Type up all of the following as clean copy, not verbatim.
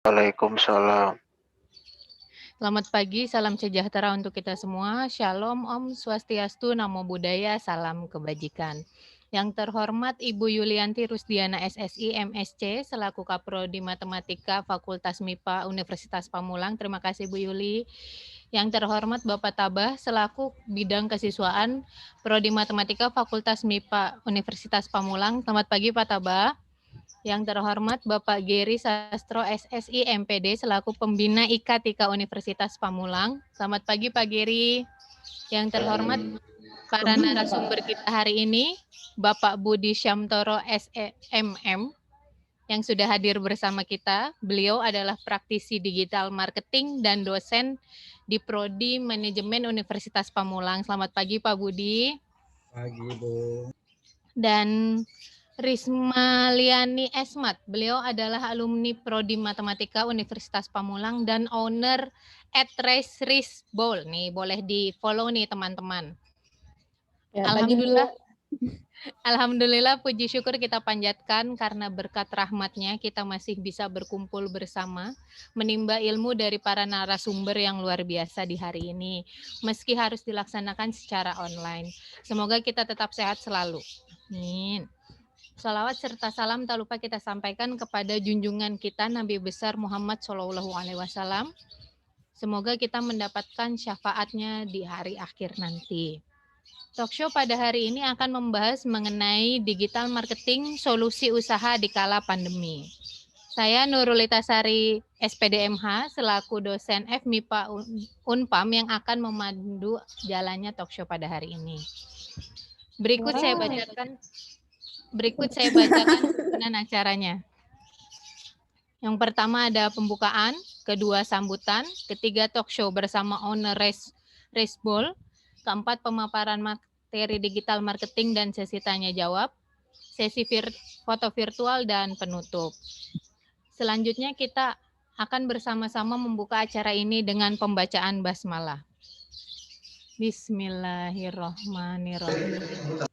Waalaikumsalam. Selamat pagi, salam sejahtera untuk kita semua. Shalom, Om Swastiastu, Namo Buddhaya, salam kebajikan. Yang terhormat Ibu Yulianti Rusdiana SSI MSc selaku Kaprodi Matematika Fakultas MIPA Universitas Pamulang. Terima kasih Bu Yuli. Yang terhormat Bapak Tabah selaku Bidang Kesiswaan Prodi Matematika Fakultas MIPA Universitas Pamulang. Selamat pagi Pak Tabah. Yang terhormat Bapak Geri Sastro SSI MPD selaku Pembina IKTIKA Universitas Pamulang. Selamat pagi Pak Geri. Yang terhormat para narasumber kita hari ini, Bapak Budi Syamtoro SEMM yang sudah hadir bersama kita. Beliau adalah praktisi digital marketing dan dosen di Prodi Manajemen Universitas Pamulang. Selamat pagi Pak Budi. Pagi Bu. Dan Risma Liani Esmat, beliau adalah alumni Prodi Matematika Universitas Pamulang dan owner @race_bowl. Nih, boleh di-follow nih teman-teman. Ya, Alhamdulillah. Alhamdulillah, puji syukur kita panjatkan karena berkat rahmatnya kita masih bisa berkumpul bersama, menimba ilmu dari para narasumber yang luar biasa di hari ini, meski harus dilaksanakan secara online. Semoga kita tetap sehat selalu. Amin. Salawat serta salam tak lupa kita sampaikan kepada junjungan kita Nabi besar Muhammad SAW. Semoga kita mendapatkan syafaatnya di hari akhir nanti. Talkshow pada hari ini akan membahas mengenai digital marketing solusi usaha di kala pandemi. Saya Nurulita Sari SPDMH selaku dosen FMIPA Unpam yang akan memandu jalannya talkshow pada hari ini. Berikut saya bacakan dengan acaranya. Yang pertama ada pembukaan, kedua sambutan, ketiga talkshow bersama owner Raceball, keempat pemaparan materi digital marketing dan sesi tanya jawab, sesi foto virtual dan penutup. Selanjutnya kita akan bersama-sama membuka acara ini dengan pembacaan basmalah. Bismillahirrahmanirrahim.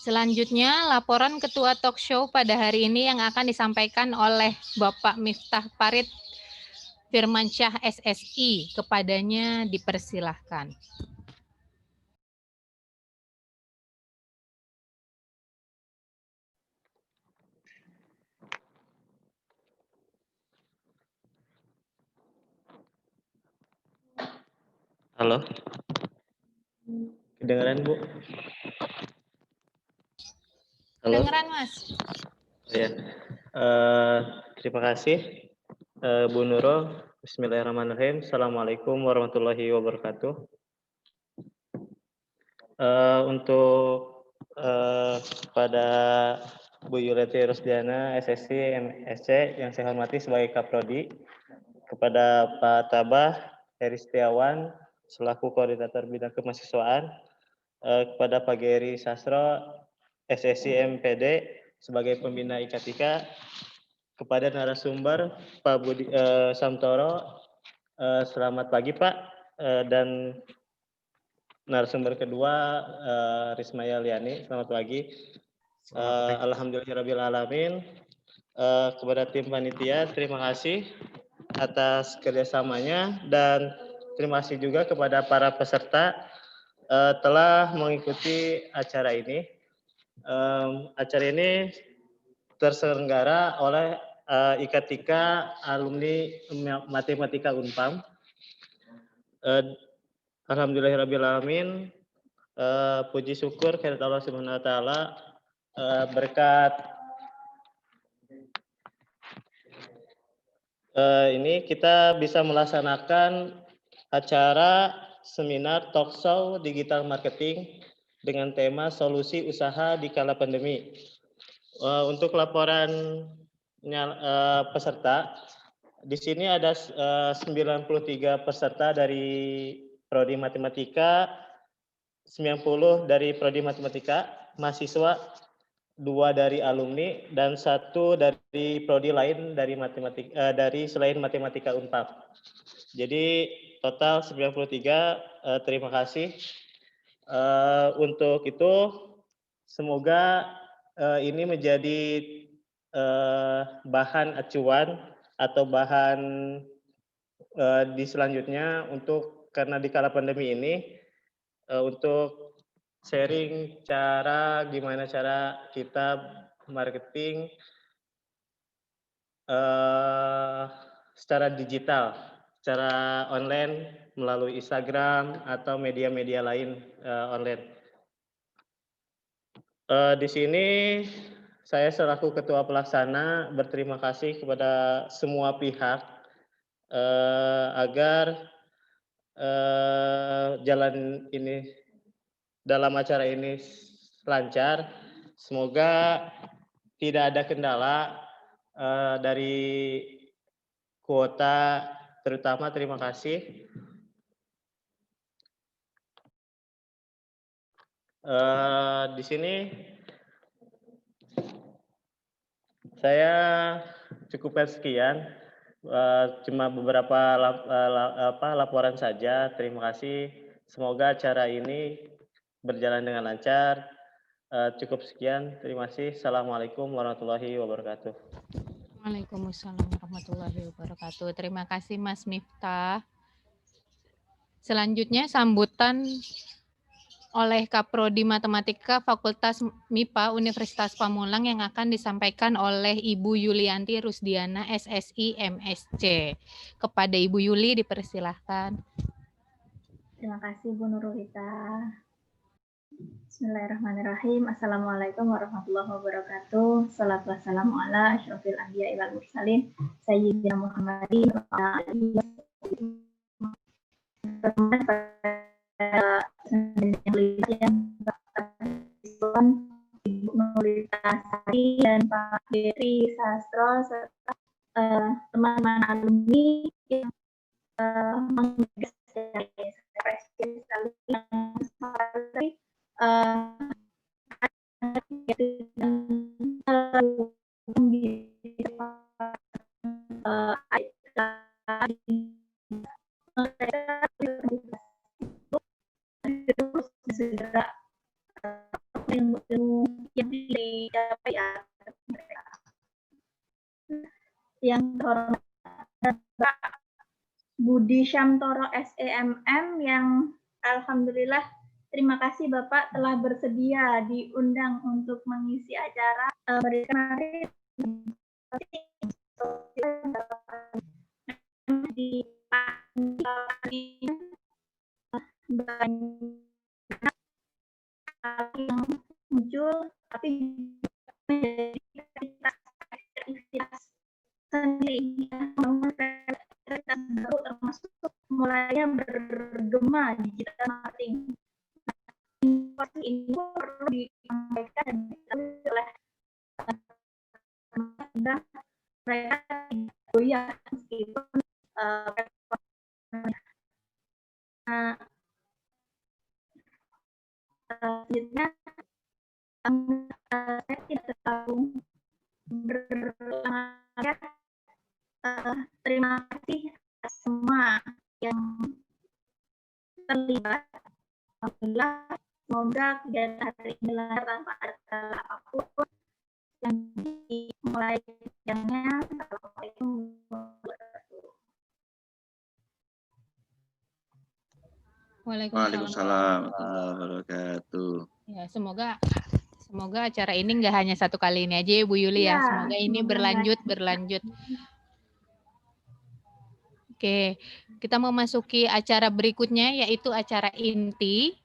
Selanjutnya, laporan Ketua Talkshow pada hari ini yang akan disampaikan oleh Bapak Miftah Farid Firmansyah SSI. Kepadanya dipersilahkan. Halo, kedengaran Bu? Halo. Kedengaran Mas. Ya, terima kasih Bu Nurul. Bismillahirrahmanirrahim. Assalamualaikum warahmatullahi wabarakatuh. Untuk pada Bu Yulianti Rusdiana SSI MSc yang saya hormati sebagai Kaprodi, kepada Pak Tabah Heri Setiawan selaku koordinator bidang kemahasiswaan, kepada Pak Geri Sastro SSI MPD sebagai pembina IKTIKA, kepada narasumber Pak Budi Samtoro, selamat pagi Pak, dan narasumber kedua Rismaya Liani, selamat pagi. Alhamdulillahirrabbilalamin. Kepada tim panitia, terima kasih atas kerjasamanya dan terima kasih juga kepada para peserta telah mengikuti acara ini. Acara ini terselenggara oleh IKTIKA alumni Matematika Unpam. Alhamdulillahirrabbilalamin. Puji syukur kepada Allah Subhanahu wa taala berkat ini kita bisa melaksanakan acara seminar talkshow digital marketing dengan tema solusi usaha di kala pandemi. Untuk laporan peserta, di sini ada 93 peserta dari Prodi Matematika, 90 dari Prodi Matematika, mahasiswa, 2 dari alumni, dan 1 dari prodi lain dari dari selain Matematika Unpad. Jadi total 93. Terima kasih. Untuk itu semoga ini menjadi bahan acuan atau bahan di selanjutnya untuk karena di kala pandemi ini untuk sharing gimana cara kita marketing secara digital, secara online melalui Instagram atau media-media lain online. Di sini saya selaku Ketua Pelaksana berterima kasih kepada semua pihak agar jalan ini dalam acara ini lancar. Semoga tidak ada kendala dari kuota, terutama terima kasih. Di sini saya cukupkan sekian, cuma beberapa laporan saja. Terima kasih. Semoga acara ini berjalan dengan lancar. Cukup sekian. Terima kasih. Assalamualaikum warahmatullahi wabarakatuh. Waalaikumsalam warahmatullahi wabarakatuh. Terima kasih Mas Miftah. Selanjutnya sambutan oleh Kaprodi Matematika Fakultas MIPA Universitas Pamulang yang akan disampaikan oleh Ibu Yulianti Rusdiana SSI MSc. Kepada Ibu Yuli dipersilahkan. Terima kasih Bu Nurulita. Bismillahirrahmanirrahim. Assalamualaikum warahmatullahi wabarakatuh. Salatu wassalamu ala asyrofil anbiya wal mursalin sayyidina Muhammadin wa alihi yang Ibu Nurulita Sari dan Pak Heri Sastro serta teman-teman alumni yang menggagas segera ilmu yang dicapai yang terhormat Pak Budi Syamtoro SEMM yang alhamdulillah terima kasih Bapak telah bersedia diundang untuk mengisi acara kemarin di banyak yang muncul tapi aktivitas sendiri baru termasuk mulainya bergema digital marketing. Informasi ini perlu disampaikan dan diketahui oleh mereka goyah meskipun selanjutnya saya tidak terlalu berlama. Terima kasih semua yang terlibat. Alhamdulillah, semoga kegiatan hari ini lancar tanpa ada kendala apapun yang dimulai sidangnya. Assalamualaikum warahmatullahi wabarakatuh. Waalaikumsalam warahmatullahi wabarakatuh. Ya, semoga acara ini nggak hanya satu kali ini aja ya Bu Yuli ya. Semoga ini berlanjut. Oke, kita memasuki acara berikutnya yaitu acara inti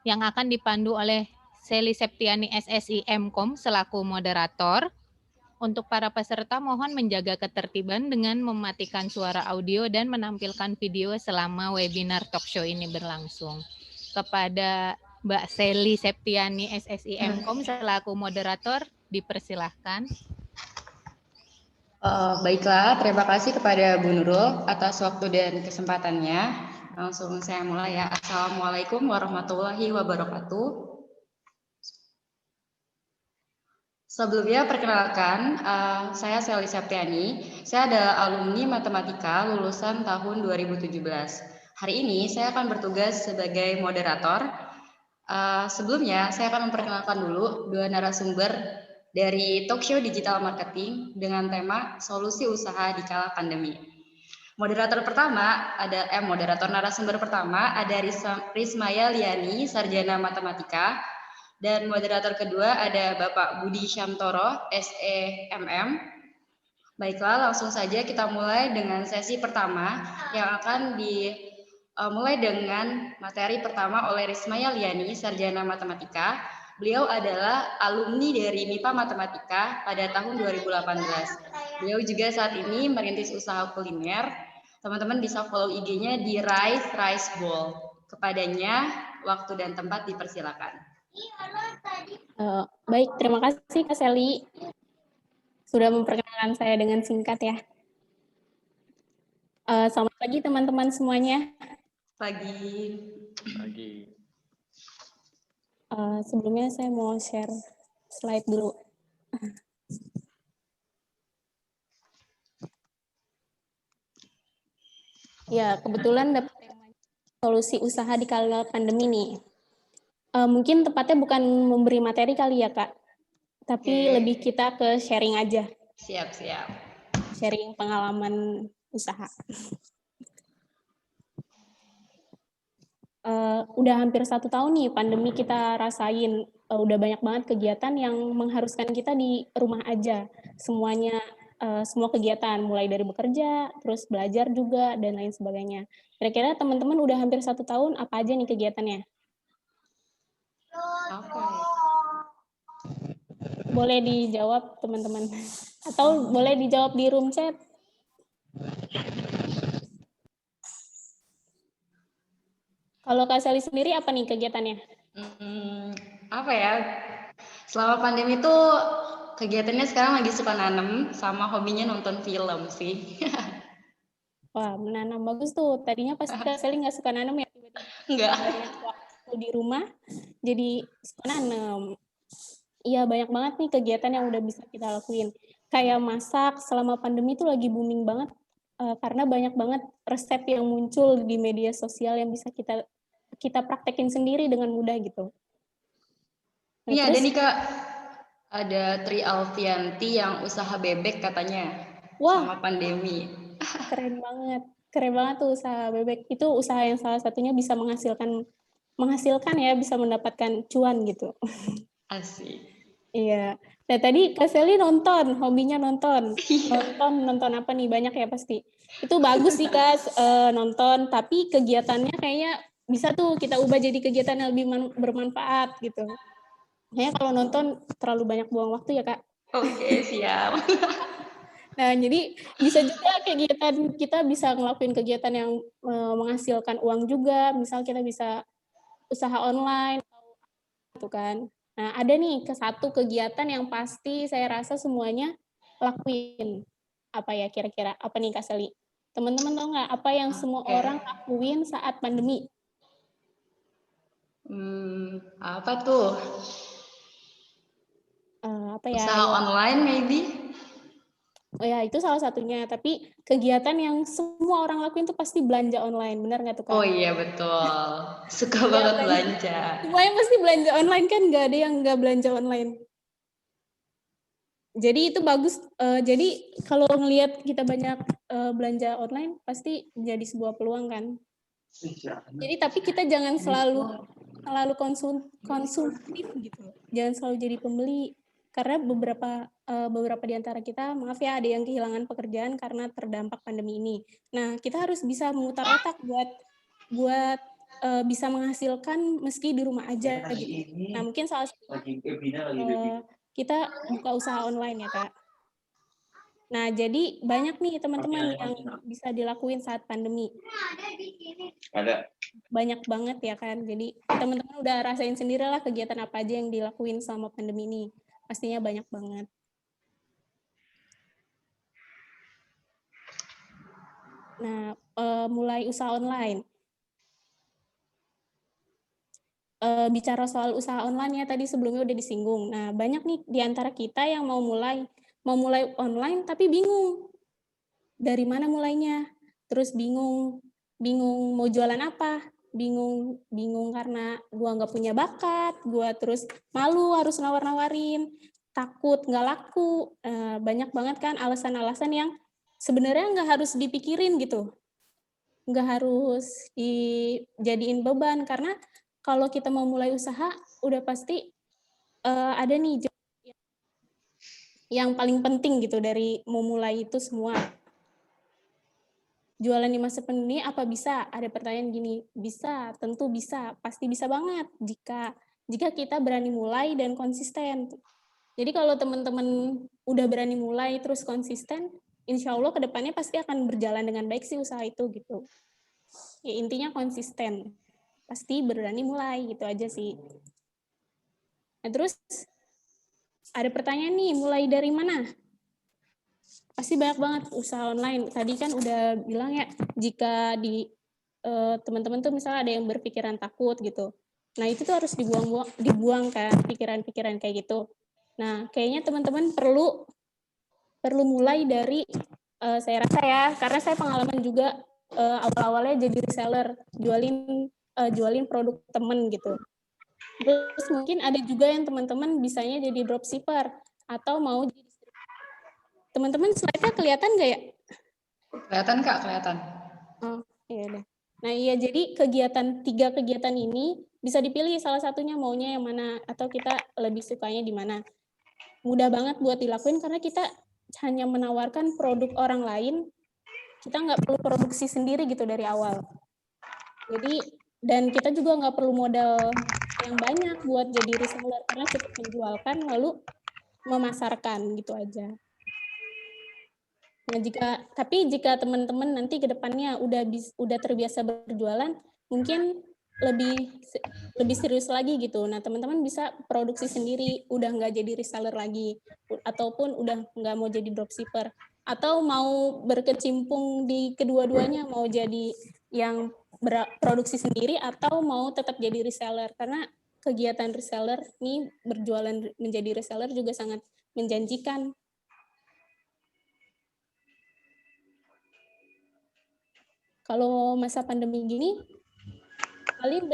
yang akan dipandu oleh Seli Septiani SSI MKOM selaku moderator. Untuk para peserta mohon menjaga ketertiban dengan mematikan suara audio dan menampilkan video selama webinar talkshow ini berlangsung. Kepada Mbak Seli Septiani SSI MKOM selaku moderator dipersilahkan. Baiklah, terima kasih kepada Bu Nurul atas waktu dan kesempatannya. Langsung saya mulai ya. Assalamualaikum warahmatullahi wabarakatuh. Sebelumnya perkenalkan, saya Seli Septiani. Saya adalah alumni matematika lulusan tahun 2017. Hari ini saya akan bertugas sebagai moderator. Sebelumnya saya akan memperkenalkan dulu dua narasumber dari talk show digital marketing dengan tema solusi usaha di kala pandemi. Moderator narasumber pertama ada Rismaya Liani, sarjana matematika, dan moderator kedua ada Bapak Budi Syamtoro, SEMM. Baiklah, langsung saja kita mulai dengan sesi pertama yang akan dimulai dengan materi pertama oleh Rismaya Liani, sarjana matematika. Beliau adalah alumni dari MIPA Matematika pada tahun 2018. Beliau juga saat ini merintis usaha kuliner. Teman-teman bisa follow IG-nya di Rice Bowl. Kepadanya, waktu dan tempat dipersilakan. Baik, terima kasih Kak Sally sudah memperkenalkan saya dengan singkat ya. Selamat pagi teman-teman semuanya. Pagi. Sebelumnya saya mau share slide dulu. Ya, kebetulan dapat solusi usaha di kala pandemi nih. Mungkin tepatnya bukan memberi materi kali ya Kak, tapi lebih kita ke sharing aja. Siap. Sharing pengalaman usaha. Udah hampir 1 tahun nih pandemi kita rasain, udah banyak banget kegiatan yang mengharuskan kita di rumah aja. Semuanya, semua kegiatan, mulai dari bekerja, terus belajar juga, dan lain sebagainya. Kira-kira teman-teman udah hampir 1 tahun, apa aja nih kegiatannya? Oke. Boleh dijawab teman-teman, atau boleh dijawab di room chat. Kalau Kak Sally sendiri apa nih kegiatannya? Apa ya? Selama pandemi itu kegiatannya sekarang lagi suka nanam sama hobinya nonton film sih. Wah, menanam bagus tuh. Tadinya pasti Kak Sally nggak suka nanam ya, tiba-tiba Enggak. banyak waktu di rumah, jadi suka nanam. Iya, banyak banget nih kegiatan yang udah bisa kita lakuin. Kayak masak selama pandemi itu lagi booming banget, karena banyak banget resep yang muncul di media sosial yang bisa kita praktekin sendiri dengan mudah gitu. Nah, Ini ada terus, nih Kak, ada Tri Alfianti yang usaha bebek katanya. wah, Sama pandemi. keren banget tuh usaha bebek. Itu usaha yang salah satunya bisa menghasilkan ya, bisa mendapatkan cuan gitu. Asik. Iya. Nah, tadi Kak Sally hobinya nonton. Nonton apa nih? Banyak ya pasti. Itu bagus sih Kak, nonton, tapi kegiatannya kayaknya bisa tuh kita ubah jadi kegiatan yang lebih bermanfaat gitu. Kayaknya kalau nonton terlalu banyak buang waktu ya Kak. Oke, siap. Nah, jadi bisa juga kegiatan kita bisa ngelakuin kegiatan yang menghasilkan uang juga. Misal kita bisa usaha online gitu kan. Nah, ada nih satu kegiatan yang pasti saya rasa semuanya lakuin. Apa ya kira-kira? Apa nih Kak Sally? Teman-teman tahu nggak apa yang semua orang lakuin saat pandemi? Apa tuh? Apa ya? Usaha online maybe? Oh ya, itu salah satunya. Tapi kegiatan yang semua orang lakuin tuh pasti belanja online. Benar nggak tuh Kak? Oh iya, betul. Suka banget belanja. Semuanya pasti belanja online kan? Nggak ada yang nggak belanja online. Jadi itu bagus. Jadi kalau ngelihat kita banyak belanja online, pasti jadi sebuah peluang kan. Jadi tapi kita jangan selalu konsumtif gitu. Jangan selalu jadi pembeli. Karena beberapa di antara kita, maaf ya, ada yang kehilangan pekerjaan karena terdampak pandemi ini. Nah, kita harus bisa memutar otak buat bisa menghasilkan meski di rumah aja gitu. Nah, mungkin salah satu kita buka usaha online ya Kak. Nah, jadi banyak nih teman-teman yang bisa dilakuin saat pandemi. Ada. Banyak banget ya kan. Jadi teman-teman udah rasain sendiri lah kegiatan apa aja yang dilakuin selama pandemi ini. Pastinya banyak banget. Nah, mulai usaha online. Bicara soal usaha online ya tadi sebelumnya udah disinggung. Nah, banyak nih di antara kita yang mau mulai online tapi bingung. Dari mana mulainya? Terus bingung mau jualan apa? Bingung karena gua nggak punya bakat, gua terus malu harus nawar-nawarin. takut nggak laku. Banyak banget kan alasan-alasan yang sebenarnya nggak harus dipikirin gitu. Nggak harus dijadiin beban, karena kalau kita mau mulai usaha, udah pasti ada nih yang paling penting gitu dari memulai itu semua. Jualan di masa pandemi apa bisa? Ada pertanyaan gini, bisa, tentu bisa, pasti bisa banget jika kita berani mulai dan konsisten. Jadi kalau teman-teman udah berani mulai terus konsisten, insya Allah kedepannya pasti akan berjalan dengan baik sih usaha itu gitu. Ya, intinya konsisten, pasti berani mulai gitu aja sih. Nah terus ada pertanyaan nih, mulai dari mana? Pasti banyak banget usaha online. Tadi kan udah bilang ya, jika di teman-teman tuh misalnya ada yang berpikiran takut gitu. Nah itu tuh harus dibuang kan pikiran-pikiran kayak gitu. Nah kayaknya teman-teman perlu mulai dari saya rasa ya, karena saya pengalaman juga awal-awalnya jadi reseller, jualin produk temen gitu. Terus mungkin ada juga yang teman-teman bisanya jadi dropshipper atau mau jadi teman-teman slide-nya kelihatan nggak ya? Kelihatan Kak, kelihatan. Oh, iya deh. Nah iya, jadi tiga kegiatan ini bisa dipilih salah satunya maunya yang mana atau kita lebih sukanya di mana. Mudah banget buat dilakuin karena kita hanya menawarkan produk orang lain, kita nggak perlu produksi sendiri gitu dari awal. Jadi, dan kita juga nggak perlu modal yang banyak buat jadi reseller karena cukup menjualkan lalu memasarkan gitu aja. Nah, jika teman-teman nanti ke depannya udah terbiasa berjualan, mungkin lebih serius lagi gitu. Nah, teman-teman bisa produksi sendiri, udah nggak jadi reseller lagi, ataupun udah nggak mau jadi dropshipper, atau mau berkecimpung di kedua-duanya, mau jadi yang produksi sendiri atau mau tetap jadi reseller. Karena kegiatan reseller ini berjualan menjadi reseller juga sangat menjanjikan. Kalau masa pandemi gini, paling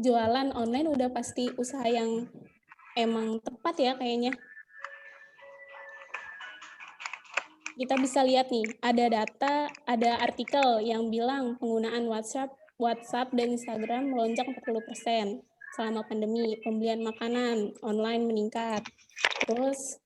jualan online udah pasti usaha yang emang tepat ya kayaknya. Kita bisa lihat nih, ada artikel yang bilang penggunaan WhatsApp dan Instagram melonjak 40% selama pandemi. Pembelian makanan online meningkat. Terus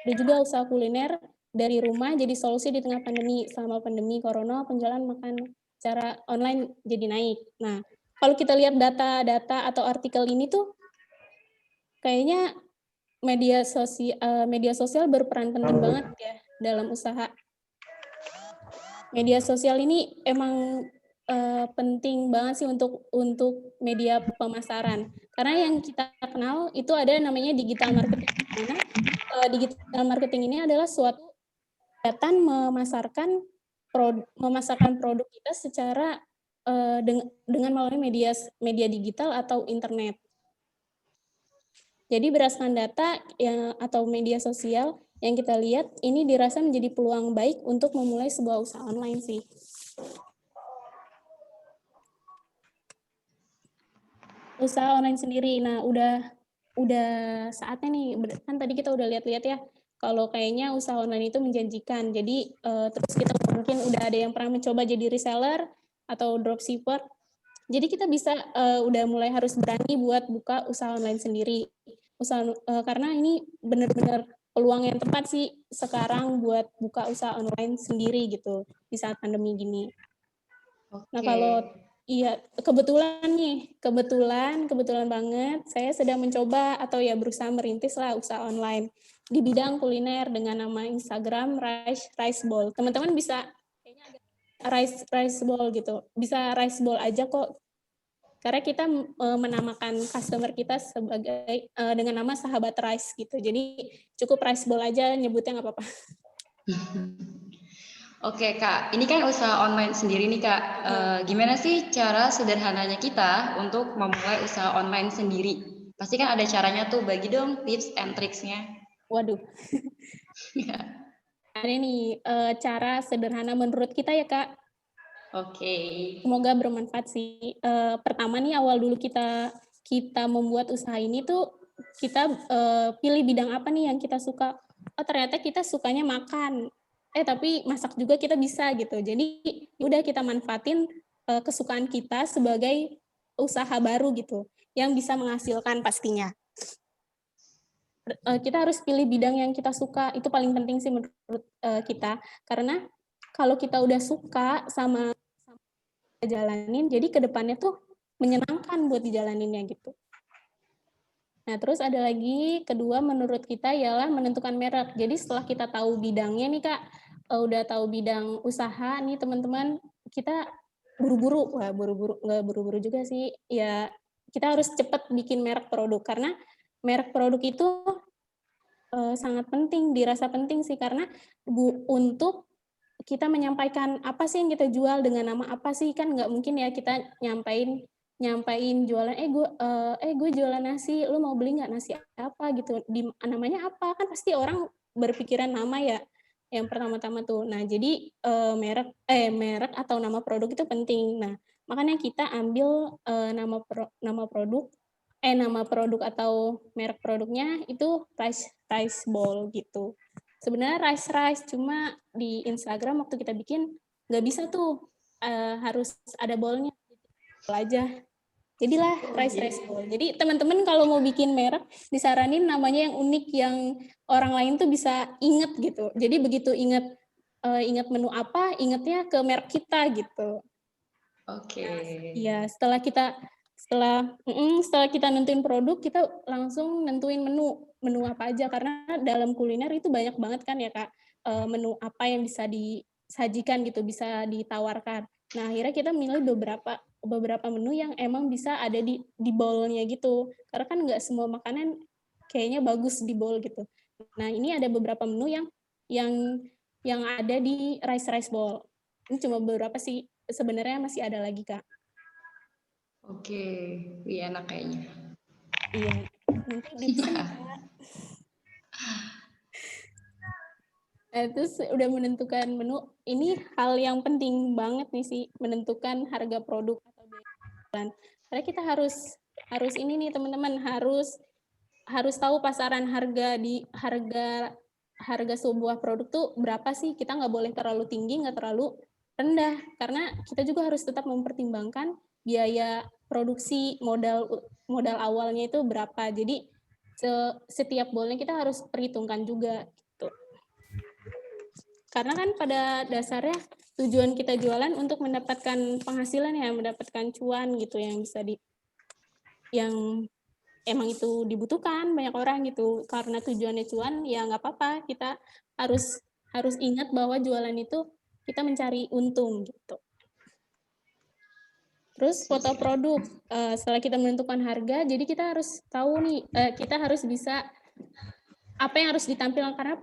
ada juga usaha kuliner dari rumah jadi solusi di tengah pandemi. Selama pandemi corona, penjualan makan secara online jadi naik. Nah, kalau kita lihat data-data atau artikel ini tuh, kayaknya media sosial berperan penting banget ya dalam usaha. Media sosial ini emang penting banget sih untuk media pemasaran. Karena yang kita kenal itu ada namanya digital marketing. Dimana digital marketing ini adalah suatu kegiatan memasarkan produk kita secara dengan melalui media digital atau internet. Jadi berdasarkan data atau media sosial yang kita lihat, ini dirasa menjadi peluang baik untuk memulai sebuah usaha online sih. Usaha online sendiri, nah udah saatnya nih, kan tadi kita udah lihat-lihat ya, kalau kayaknya usaha online itu menjanjikan. Jadi terus kita mungkin udah ada yang pernah mencoba jadi reseller atau dropshipper. Jadi kita bisa udah mulai harus berani buat buka usaha online sendiri. Karena ini benar-benar peluang yang tepat sih sekarang buat buka usaha online sendiri gitu di saat pandemi gini. Okay. Nah kalau kebetulan banget saya sedang mencoba atau ya berusaha merintis lah usaha online di bidang kuliner dengan nama Instagram Rice Bowl. Teman-teman bisa kayaknya ada rice bowl gitu, bisa rice bowl aja kok. Karena kita menamakan customer kita sebagai dengan nama sahabat rice gitu. Jadi cukup rice bowl aja nyebutnya nggak apa-apa. Oke Kak, ini kan usaha online sendiri nih Kak. Gimana sih cara sederhananya kita untuk memulai usaha online sendiri? Pasti kan ada caranya tuh, bagi dong tips and tricksnya. Waduh. Ada nih cara sederhana menurut kita ya Kak. Oke. Semoga bermanfaat sih. Pertama nih awal dulu kita membuat usaha ini tuh kita pilih bidang apa nih yang kita suka. Oh ternyata kita sukanya makan, tapi masak juga kita bisa gitu. Jadi udah kita manfaatin kesukaan kita sebagai usaha baru gitu, yang bisa menghasilkan pastinya. Kita harus pilih bidang yang kita suka, itu paling penting sih menurut kita, karena kalau kita udah suka sama jalanin, jadi kedepannya tuh menyenangkan buat dijalaninnya gitu. Nah terus ada lagi kedua menurut kita ialah menentukan merek. Jadi setelah kita tahu bidangnya nih Kak, udah tahu bidang usaha nih teman-teman, kita buru-buru, nggak buru-buru juga sih, ya kita harus cepat bikin merek produk, karena merek produk itu sangat penting, dirasa penting sih, karena untuk kita menyampaikan apa sih yang kita jual dengan nama apa sih, kan nggak mungkin ya kita nyampain jualan, gue jualan nasi, lu mau beli nggak nasi apa gitu, namanya apa, kan pasti orang berpikiran nama ya, yang pertama-tama tuh. Nah jadi merek atau nama produk itu penting. Nah makanya kita ambil nama produk atau merek produknya itu rice bowl gitu. Sebenarnya rice, cuma di Instagram waktu kita bikin nggak bisa tuh, harus ada bowlnya aja. Jadilah rice bowl. Jadi teman-teman kalau mau bikin merek disaranin namanya yang unik, yang orang lain tuh bisa inget gitu. Jadi begitu inget menu apa, ingetnya ke merek kita gitu. Oke. Iya, setelah kita nentuin produk, kita langsung nentuin menu apa aja, karena dalam kuliner itu banyak banget kan ya Kak, menu apa yang bisa disajikan gitu, bisa ditawarkan. Nah akhirnya kita milih beberapa menu yang emang bisa ada di bowl-nya gitu, karena kan nggak semua makanan kayaknya bagus di bowl gitu. Nah ini ada beberapa menu yang ada di rice bowl. Ini cuma beberapa sih, sebenarnya masih ada lagi Kak. Oke, iya enak kayaknya. Iya, nanti dipesan ya Kak. Terus udah menentukan menu, ini hal yang penting banget nih sih, menentukan harga produk atau biaya jualan. Karena kita harus ini nih teman-teman, harus tahu pasaran harga sebuah produk tuh berapa sih. Kita nggak boleh terlalu tinggi, nggak terlalu rendah, karena kita juga harus tetap mempertimbangkan biaya produksi, modal awalnya itu berapa. Jadi setiap bolnya kita harus perhitungkan juga gitu. Karena kan pada dasarnya tujuan kita jualan untuk mendapatkan penghasilan ya, mendapatkan cuan gitu, yang bisa yang emang itu dibutuhkan banyak orang gitu. Karena tujuannya cuan, ya nggak apa-apa, kita harus ingat bahwa jualan itu kita mencari untung gitu. Terus foto produk, setelah kita menentukan harga, jadi kita harus tahu nih, kita harus bisa apa yang harus ditampilkan, karena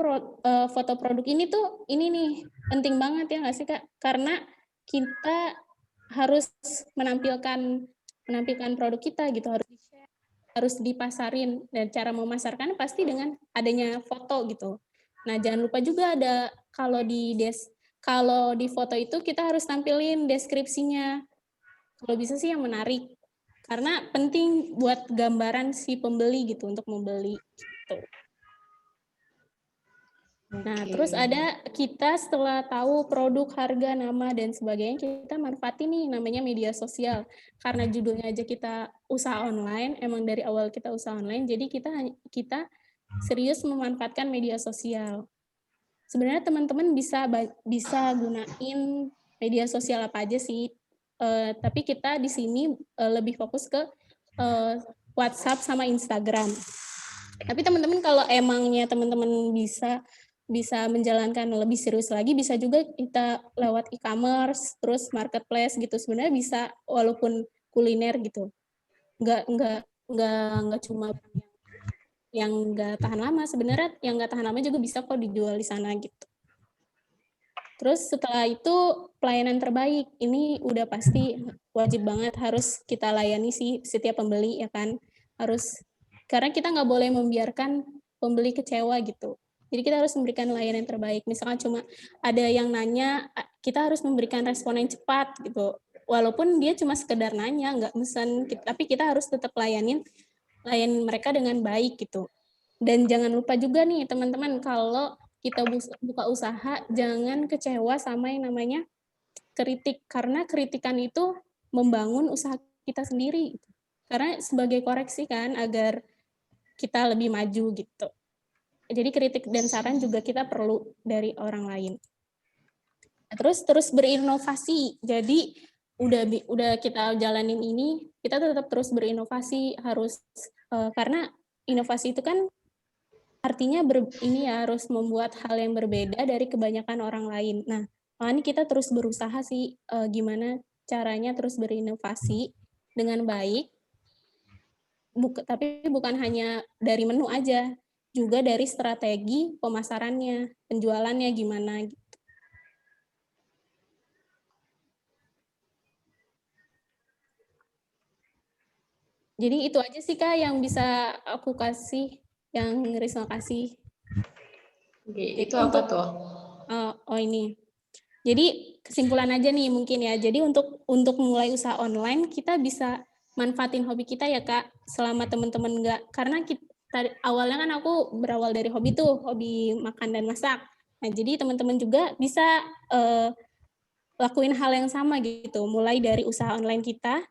foto produk ini nih penting banget ya nggak sih Kak? Karena kita harus menampilkan produk kita gitu, harus dipasarin, dan cara memasarkan pasti dengan adanya foto gitu. Nah jangan lupa juga ada kalau di foto itu kita harus tampilin deskripsinya. Kalau bisa sih yang menarik, karena penting buat gambaran si pembeli gitu untuk membeli gitu. Nah, terus ada kita setelah tahu produk, harga, nama, dan sebagainya, kita manfaatin nih namanya media sosial. Karena judulnya aja kita usaha online, emang dari awal kita usaha online, jadi kita serius memanfaatkan media sosial. Sebenarnya teman-teman bisa gunain media sosial apa aja sih, tapi kita di sini lebih fokus ke WhatsApp sama Instagram. Tapi teman-teman kalau emangnya teman-teman bisa menjalankan lebih serius lagi, bisa juga kita lewat e-commerce, terus marketplace gitu. Sebenarnya bisa, walaupun kuliner gitu. Nggak cuma yang nggak tahan lama. Sebenarnya yang nggak tahan lama juga bisa kok dijual di sana gitu. Terus setelah itu pelayanan terbaik, ini udah pasti wajib banget harus kita layani sih setiap pembeli ya kan, karena kita nggak boleh membiarkan pembeli kecewa gitu. Jadi kita harus memberikan layanan terbaik. Misalkan cuma ada yang nanya, kita harus memberikan respon yang cepat gitu. Walaupun dia cuma sekedar nanya, nggak pesan, tapi kita harus tetap layanin layani mereka dengan baik gitu. Dan jangan lupa juga nih teman-teman, kalau kita buka usaha, jangan kecewa sama yang namanya kritik, karena kritikan itu membangun usaha kita sendiri. Karena sebagai koreksi kan, agar kita lebih maju gitu. Jadi kritik dan saran juga kita perlu dari orang lain. Terus berinovasi. Jadi udah kita jalanin ini, kita tetap terus berinovasi, harus karena inovasi itu kan artinya harus membuat hal yang berbeda dari kebanyakan orang lain. Nah, makanya kita terus berusaha sih gimana caranya terus berinovasi dengan baik. Tapi bukan hanya dari menu aja, juga dari strategi pemasarannya, penjualannya gimana gitu. Jadi itu aja sih Kak yang bisa aku kasih, yang Risma kasih. Oke, itu apa tuh? Ini. Jadi kesimpulan aja nih mungkin ya. Jadi untuk mulai usaha online kita bisa manfaatin hobi kita ya Kak. Selama teman-teman karena awalnya kan aku berawal dari hobi makan dan masak. Nah jadi teman-teman juga bisa lakuin hal yang sama gitu. Mulai dari usaha online kita.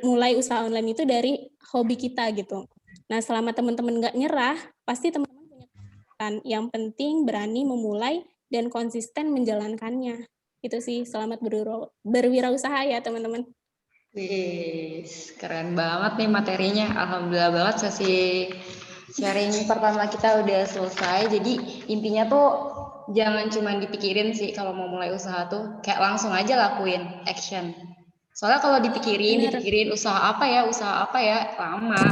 Mulai usaha online itu dari hobi kita gitu. Nah, selama teman-teman nggak nyerah, pasti teman-teman punya kesempatan. Yang penting berani memulai dan konsisten menjalankannya. Itu sih, selamat berwirausaha ya teman-teman. Wih, keren banget nih materinya. Alhamdulillah banget sesi sharing pertama kita udah selesai. Jadi intinya tuh jangan cuma dipikirin sih kalau mau mulai usaha tuh, kayak langsung aja lakuin, action. Soalnya kalau dipikirin usaha apa ya, lama.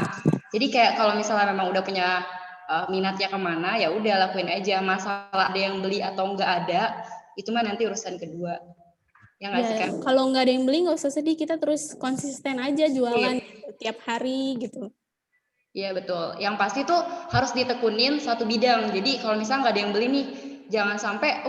Jadi kayak kalau misalnya memang udah punya minatnya kemana, ya udah lakuin aja. Masalah ada yang beli atau nggak ada, itu mah nanti urusan kedua. Ya nggak sih kan? Kalau nggak ada yang beli nggak usah sedih, kita terus konsisten aja jualan tiap hari gitu. Iya betul. Yang pasti tuh harus ditekunin satu bidang. Jadi kalau misalnya nggak ada yang beli nih, jangan sampai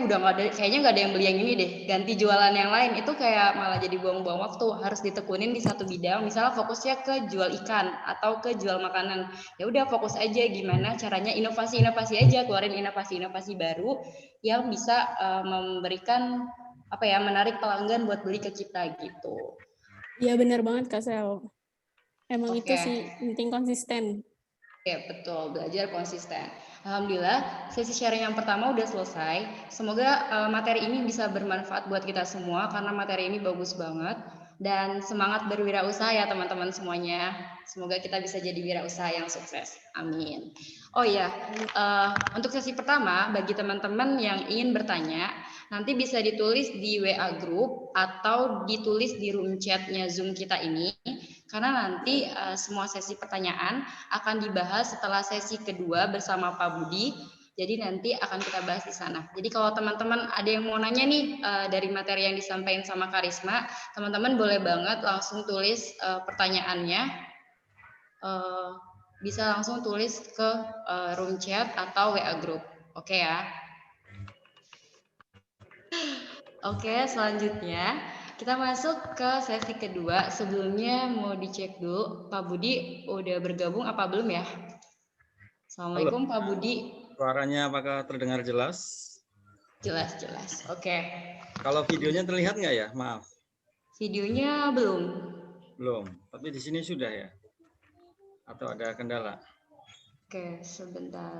kayaknya nggak ada yang beli yang ini deh, ganti jualan yang lain. Itu kayak malah jadi buang-buang waktu. Harus ditekunin di satu bidang. Misalnya fokusnya ke jual ikan atau ke jual makanan. Ya udah fokus aja gimana caranya inovasi aja, keluarin inovasi baru yang bisa memberikan menarik pelanggan buat beli ke kita gitu. Iya benar banget Kak Sel. Emang itu sih penting konsisten. Ya betul, belajar konsisten. Alhamdulillah, sesi sharing yang pertama udah selesai. Semoga materi ini bisa bermanfaat buat kita semua karena materi ini bagus banget. Dan semangat berwirausaha ya teman-teman semuanya. Semoga kita bisa jadi wirausaha yang sukses. Amin. Oh iya, untuk sesi pertama bagi teman-teman yang ingin bertanya, nanti bisa ditulis di WA group atau ditulis di room chatnya Zoom kita ini. Karena nanti semua sesi pertanyaan akan dibahas setelah sesi kedua bersama Pak Budi. Jadi nanti akan kita bahas di sana. Jadi kalau teman-teman ada yang mau nanya nih dari materi yang disampaikan sama Karisma, teman-teman boleh banget langsung tulis pertanyaannya. Bisa langsung tulis ke room chat atau WA group. Oke ya? Oke, selanjutnya kita masuk ke sesi kedua. Sebelumnya mau dicek dulu, Pak Budi udah bergabung apa belum ya? Assalamualaikum. Halo. Pak Budi. Suaranya apakah terdengar jelas? Jelas. Oke. Kalau videonya terlihat nggak ya? Maaf. Videonya belum. Belum, tapi di sini sudah ya? Atau ada kendala? Oke, sebentar.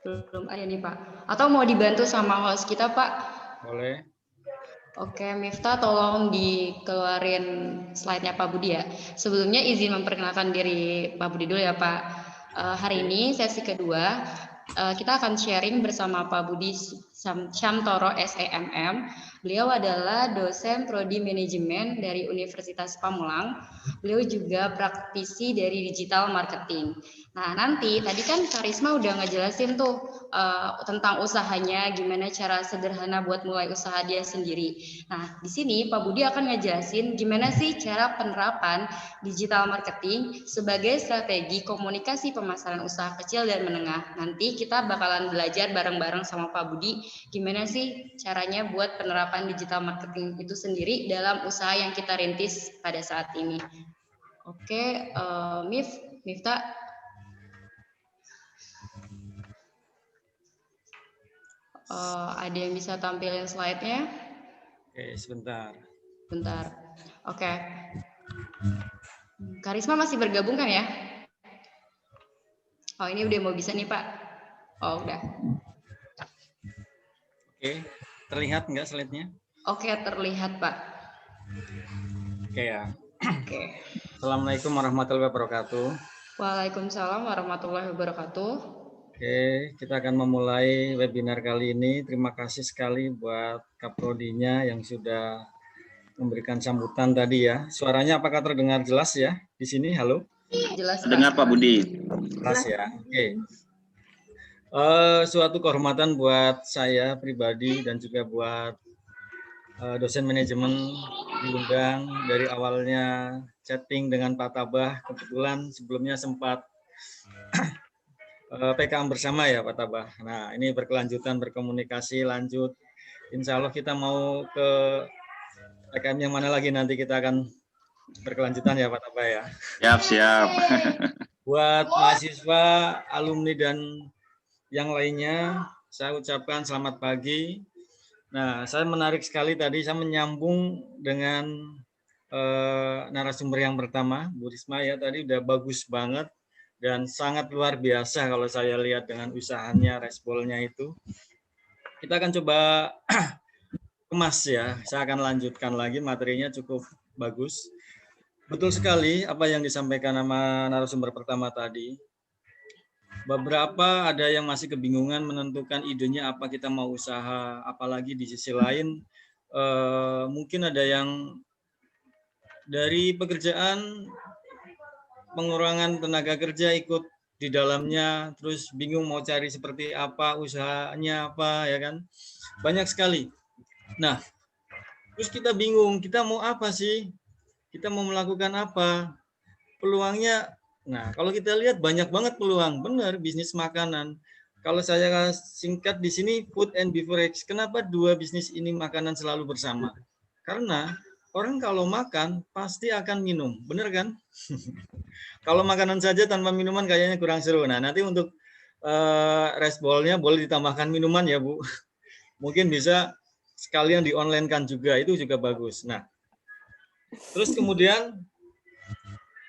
Belum ada nih Pak. Atau mau dibantu sama host kita Pak? Boleh. Oke, Miftah tolong dikeluarin slide-nya Pak Budi ya. Sebelumnya izin memperkenalkan diri Pak Budi dulu ya Pak. Hari ini sesi kedua kita akan sharing bersama Pak Budi Syamtoro SEMM. Beliau adalah dosen prodi manajemen dari Universitas Pamulang. Beliau juga praktisi dari digital marketing. Nah nanti tadi kan Karisma udah ngejelasin tuh tentang usahanya, gimana cara sederhana buat mulai usaha dia sendiri. Nah, di sini Pak Budi akan ngejelasin gimana sih cara penerapan digital marketing sebagai strategi komunikasi pemasaran usaha kecil dan menengah. Nanti kita bakalan belajar bareng-bareng sama Pak Budi gimana sih caranya buat penerapan digital marketing itu sendiri dalam usaha yang kita rintis pada saat ini. Oke, Mifta. Ada yang bisa tampilin slide-nya? Oke, sebentar. Bentar. Oke. Karisma masih bergabung kan ya? Oh, ini udah mau bisa nih, Pak. Oh, udah. Oke, terlihat nggak slide-nya? Oke, terlihat, Pak. Oke ya. Oke. Assalamualaikum warahmatullahi wabarakatuh. Waalaikumsalam warahmatullahi wabarakatuh. Oke, kita akan memulai webinar kali ini. Terima kasih sekali buat Kaprodinya yang sudah memberikan sambutan tadi ya. Suaranya apakah terdengar jelas ya di sini? Halo? Jelas, Dengar Pak Budi. Jelas ya. Oke. Suatu kehormatan buat saya pribadi dan juga buat dosen manajemen diundang dari awalnya chatting dengan Pak Tabah. Kebetulan sebelumnya sempat PKM bersama ya Pak Tabah. Nah ini berkelanjutan berkomunikasi lanjut. Insya Allah kita mau ke PKM yang mana lagi nanti kita akan berkelanjutan ya Pak Tabah ya. Siap. Buat mahasiswa, alumni dan yang lainnya, saya ucapkan selamat pagi. Nah saya menarik sekali tadi saya menyambung dengan narasumber yang pertama Bu Risma ya tadi udah bagus banget. Dan sangat luar biasa kalau saya lihat dengan usahanya, responnya itu. Kita akan coba kemas ya. Saya akan lanjutkan lagi, materinya cukup bagus. Betul sekali apa yang disampaikan sama narasumber pertama tadi. Beberapa ada yang masih kebingungan menentukan idenya apa kita mau usaha. Apalagi di sisi lain, mungkin ada yang dari pekerjaan, pengurangan tenaga kerja ikut di dalamnya, terus bingung mau cari seperti apa, usahanya apa, ya kan? Banyak sekali. Nah, terus kita bingung, kita mau apa sih? Kita mau melakukan apa? Peluangnya, nah kalau kita lihat banyak banget peluang, benar bisnis makanan. Kalau saya singkat di sini, food and beverage. Kenapa dua bisnis ini makanan selalu bersama? Karena orang kalau makan pasti akan minum, benar kan? Kalau makanan saja tanpa minuman kayaknya kurang seru. Nah, nanti untuk resbolnya boleh ditambahkan minuman ya, Bu. Mungkin bisa sekalian di-online-kan juga, itu juga bagus. Nah, terus kemudian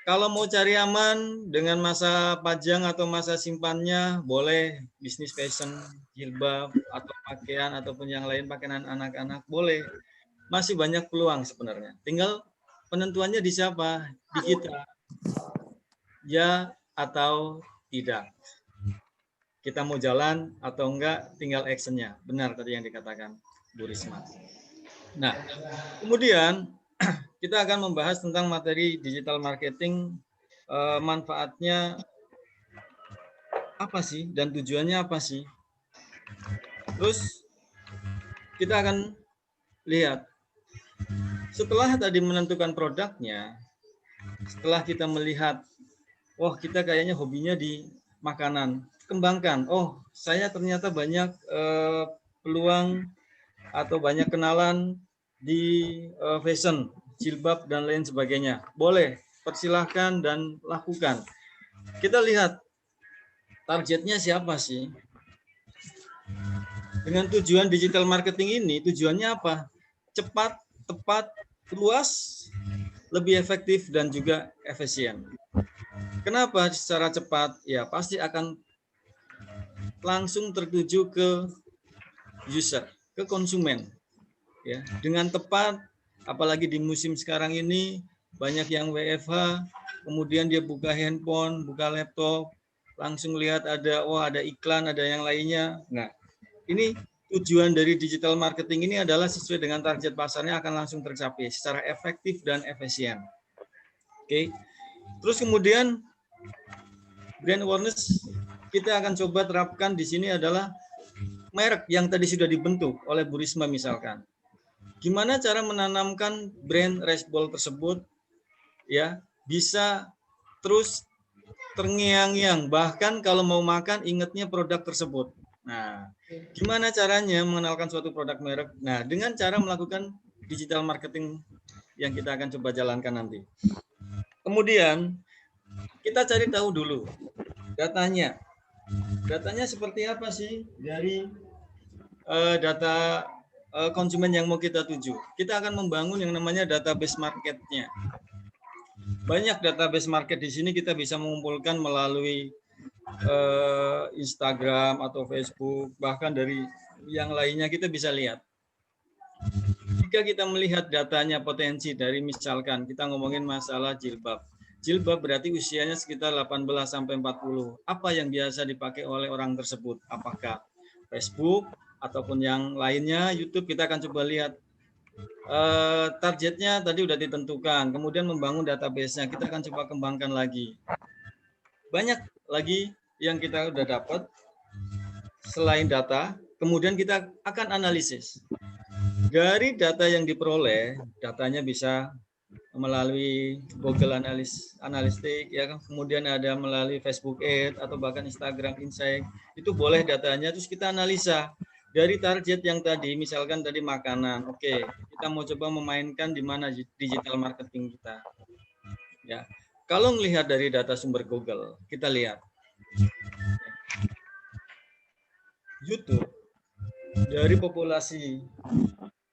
kalau mau cari aman dengan masa pajang atau masa simpannya, boleh bisnis fashion, jilbab, atau pakaian, ataupun yang lain, pakaian anak-anak, boleh. Masih banyak peluang sebenarnya. Tinggal penentuannya di siapa? Di kita. Ya atau tidak. Kita mau jalan atau enggak, tinggal actionnya. Benar tadi yang dikatakan Bu Risma. Nah, kemudian kita akan membahas tentang materi digital marketing, manfaatnya apa sih dan tujuannya apa sih. Terus kita akan lihat setelah tadi menentukan produknya, setelah kita melihat, wah kita kayaknya hobinya di makanan, kembangkan. Oh, saya ternyata banyak peluang atau banyak kenalan di fashion, jilbab dan lain sebagainya. Boleh, persilahkan dan lakukan. Kita lihat targetnya siapa sih? Dengan tujuan digital marketing ini, tujuannya apa? Cepat, tepat, luas, lebih efektif dan juga efisien. Kenapa secara cepat? Ya pasti akan langsung tertuju ke user, ke konsumen. Ya, dengan tepat, apalagi di musim sekarang ini banyak yang WFH, kemudian dia buka handphone, buka laptop, langsung lihat ada iklan, ada yang lainnya. Nah, ini tujuan dari digital marketing ini adalah sesuai dengan target pasarnya akan langsung tercapai secara efektif dan efisien. Oke. Terus kemudian brand awareness kita akan coba terapkan di sini adalah merek yang tadi sudah dibentuk oleh Bu Risma misalkan. Gimana cara menanamkan brand Resbol tersebut ya bisa terus terngiang-ngiang, bahkan kalau mau makan ingatnya produk tersebut. Nah, gimana caranya mengenalkan suatu produk merek? Nah, dengan cara melakukan digital marketing yang kita akan coba jalankan nanti. Kemudian kita cari tahu dulu datanya. Datanya seperti apa sih dari data konsumen yang mau kita tuju? Kita akan membangun yang namanya database marketnya. Banyak database market di sini kita bisa mengumpulkan melalui Instagram atau Facebook, bahkan dari yang lainnya kita bisa lihat. Jika kita melihat datanya potensi dari misalkan kita ngomongin masalah jilbab. Jilbab berarti usianya sekitar 18 sampai 40. Apa yang biasa dipakai oleh orang tersebut? Apakah Facebook ataupun yang lainnya, YouTube, kita akan coba lihat. Targetnya tadi udah ditentukan, kemudian membangun database-nya, kita akan coba kembangkan lagi. Banyak lagi yang kita udah dapat selain data, kemudian kita akan analisis. Dari data yang diperoleh, datanya bisa melalui Google Analytics, ya, kemudian ada melalui Facebook Ads atau bahkan Instagram Insight. Itu boleh datanya, terus kita analisa dari target yang tadi, misalkan tadi makanan. Oke, kita mau coba memainkan di mana digital marketing kita. Ya, kalau melihat dari data sumber Google, kita lihat YouTube dari populasi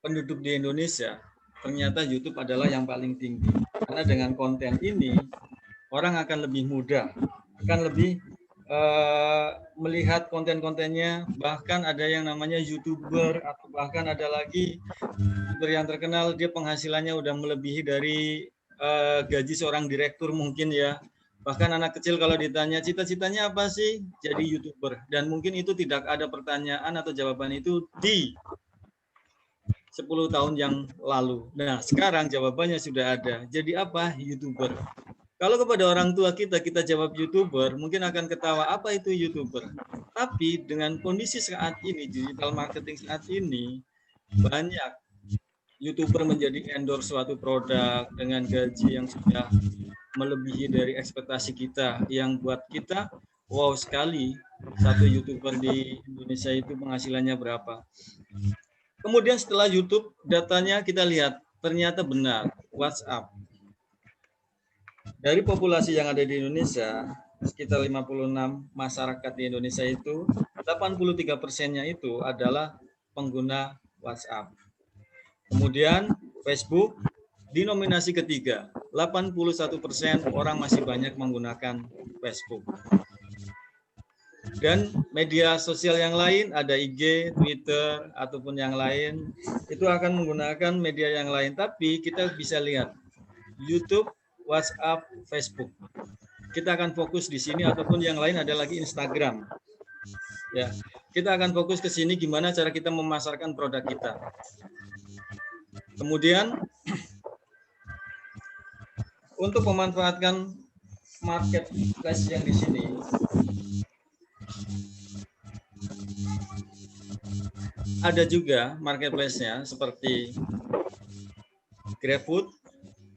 penduduk di Indonesia. Ternyata YouTube adalah yang paling tinggi. Karena dengan konten ini, orang akan lebih mudah, akan lebih melihat konten-kontennya. Bahkan ada yang namanya YouTuber, atau bahkan ada lagi YouTuber yang terkenal, dia penghasilannya udah melebihi dari gaji seorang direktur mungkin ya. Bahkan anak kecil kalau ditanya cita-citanya apa sih? Jadi YouTuber. Dan mungkin itu tidak ada pertanyaan atau jawaban itu di 10 tahun yang lalu. Nah, sekarang jawabannya sudah ada. Jadi apa? YouTuber. Kalau kepada orang tua kita jawab YouTuber, mungkin akan ketawa, apa itu YouTuber? Tapi dengan kondisi saat ini, digital marketing saat ini, banyak YouTuber menjadi endorse suatu produk dengan gaji yang sudah melebihi dari ekspektasi kita, yang buat kita, wow sekali, satu YouTuber di Indonesia itu penghasilannya berapa. Kemudian setelah YouTube, datanya kita lihat, ternyata benar, WhatsApp. Dari populasi yang ada di Indonesia, sekitar 56 masyarakat di Indonesia itu, 83%-nya itu adalah pengguna WhatsApp. Kemudian Facebook di nominasi ketiga, 81% orang masih banyak menggunakan Facebook. Dan media sosial yang lain ada IG, Twitter, ataupun yang lain, itu akan menggunakan media yang lain. Tapi kita bisa lihat YouTube, WhatsApp, Facebook. Kita akan fokus di sini, ataupun yang lain ada lagi Instagram. Ya, kita akan fokus ke sini gimana cara kita memasarkan produk kita. Kemudian untuk memanfaatkan marketplace yang di sini, ada juga marketplace-nya seperti GrabFood,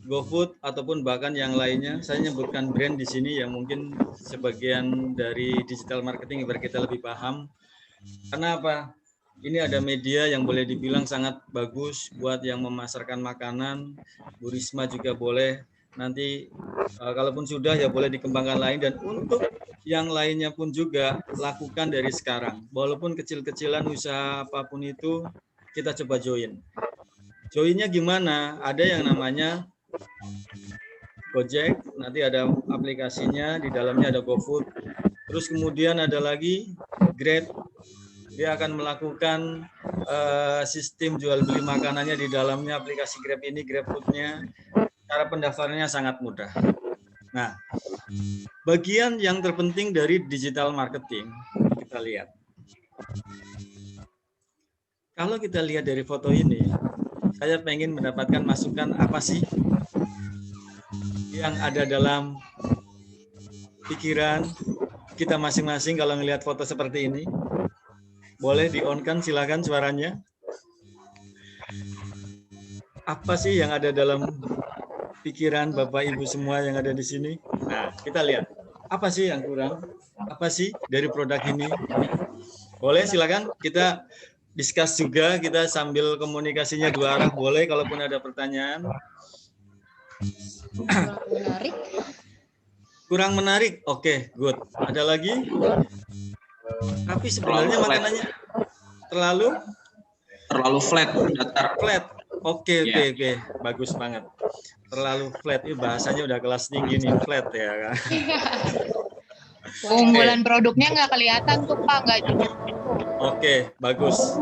GoFood, ataupun bahkan yang lainnya. Saya nyebutkan brand di sini yang mungkin sebagian dari digital marketing biar kita lebih paham. Karena apa? Ini ada media yang boleh dibilang sangat bagus buat yang memasarkan makanan. Bu Risma juga boleh. Nanti kalaupun sudah ya boleh dikembangkan lain, dan untuk yang lainnya pun juga lakukan dari sekarang. Walaupun kecil-kecilan usaha apapun itu kita coba join. Joinnya gimana? Ada yang namanya Gojek, nanti ada aplikasinya, di dalamnya ada GoFood. Terus kemudian ada lagi Grab. Dia akan melakukan sistem jual beli makanannya di dalamnya aplikasi Grab ini, GrabFood-nya. Cara pendaftarannya sangat mudah. Nah, bagian yang terpenting dari digital marketing, kita lihat. Kalau kita lihat dari foto ini, saya pengen mendapatkan masukan apa sih yang ada dalam pikiran kita masing-masing kalau ngelihat foto seperti ini? Boleh di-on-kan silakan suaranya. Apa sih yang ada dalam pikiran Bapak Ibu semua yang ada di sini? Nah, kita lihat. Apa sih yang kurang? Apa sih dari produk ini? Boleh silakan kita discuss juga, kita sambil komunikasinya dua arah boleh kalaupun ada pertanyaan. Menarik. Kurang menarik. Oke, good. Ada lagi? Tapi sebenarnya makanannya terlalu flat, datar. Flat. Oke. Bagus banget. Terlalu flat. Ini bahasanya udah kelas tinggi nih, flat ya kan. Keunggulan produknya nggak kelihatan tuh Pak, nggak jujur. Oke, bagus.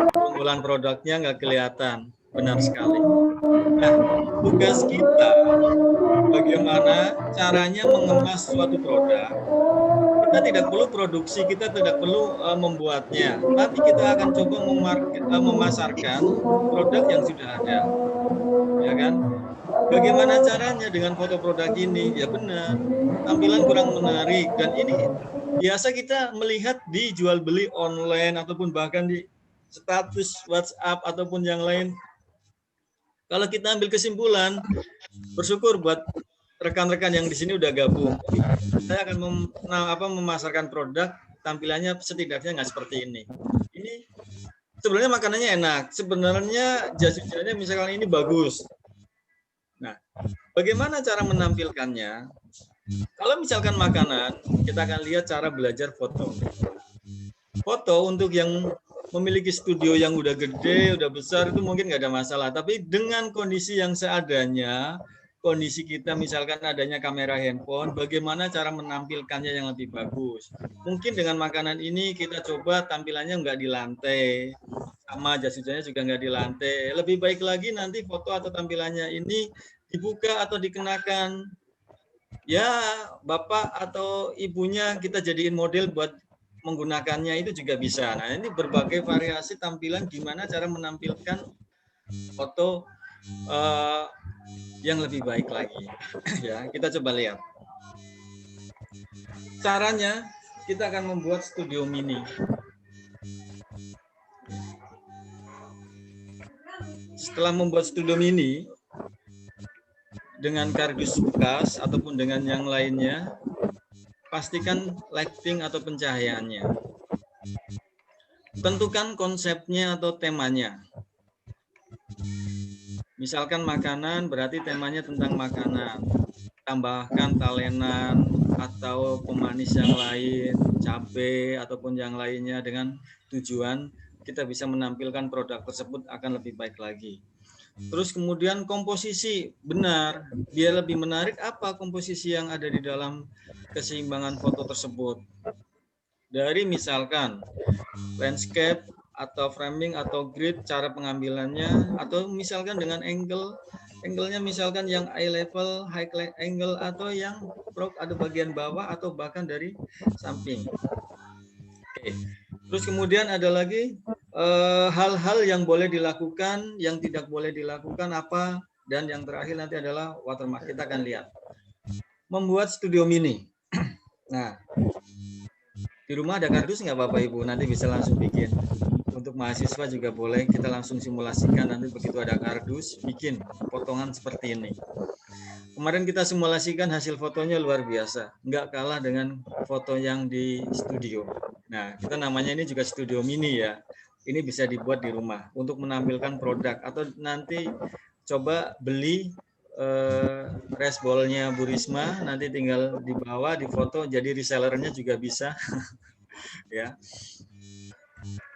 Keunggulan produknya nggak kelihatan. Benar sekali. Nah, tugas kita bagaimana caranya mengemas suatu produk. Kita tidak perlu produksi, kita tidak perlu membuatnya, tapi kita akan coba memasarkan produk yang sudah ada, ya kan? Bagaimana caranya dengan foto produk ini? Ya benar, tampilan kurang menarik, dan ini biasa kita melihat di jual beli online ataupun bahkan di status WhatsApp ataupun yang lain. Kalau kita ambil kesimpulan, bersyukur buat rekan-rekan yang di sini udah gabung. Saya akan memasarkan produk, tampilannya setidaknya nggak seperti ini. Ini sebenarnya makanannya enak, sebenarnya jas hujannya misalkan ini bagus. Nah, bagaimana cara menampilkannya? Kalau misalkan makanan, kita akan lihat cara belajar foto. Foto untuk yang memiliki studio yang udah gede, udah besar itu mungkin nggak ada masalah. Tapi dengan kondisi yang seadanya, kondisi kita misalkan adanya kamera handphone, bagaimana cara menampilkannya yang lebih bagus. Mungkin dengan makanan ini kita coba tampilannya nggak di lantai, sama jas hujannya juga nggak di lantai. Lebih baik lagi nanti foto atau tampilannya ini dibuka atau dikenakan. Ya, bapak atau ibunya kita jadiin model buat menggunakannya itu juga bisa. Nah, ini berbagai variasi tampilan gimana cara menampilkan foto yang lebih baik lagi. Ya, kita coba lihat. Caranya kita akan membuat studio mini. Setelah membuat studio mini dengan kardus bekas ataupun dengan yang lainnya, pastikan lighting atau pencahayaannya. Tentukan konsepnya atau temanya. Misalkan makanan, berarti temanya tentang makanan. Tambahkan talenan atau pemanis yang lain, cabai ataupun yang lainnya dengan tujuan kita bisa menampilkan produk tersebut akan lebih baik lagi. Terus kemudian komposisi, benar, biar lebih menarik apa komposisi yang ada di dalam keseimbangan foto tersebut. Dari misalkan landscape atau framing atau grid, cara pengambilannya, atau misalkan dengan angle-nya misalkan yang eye level, high angle, atau yang ada bagian bawah atau bahkan dari samping. Oke. Terus kemudian ada lagi hal-hal yang boleh dilakukan, yang tidak boleh dilakukan apa, dan yang terakhir nanti adalah watermark. Kita akan lihat. Membuat studio mini. Nah, di rumah ada kardus nggak Bapak Ibu? Nanti bisa langsung bikin. Untuk mahasiswa juga boleh, kita langsung simulasikan nanti begitu ada kardus, bikin potongan seperti ini. Kemarin kita simulasikan hasil fotonya luar biasa, nggak kalah dengan foto yang di studio. Nah, kita namanya ini juga studio mini ya. Ini bisa dibuat di rumah untuk menampilkan produk, atau nanti coba beli resbolnya Bu Risma, nanti tinggal dibawa, difoto, jadi resellernya juga bisa. Ya.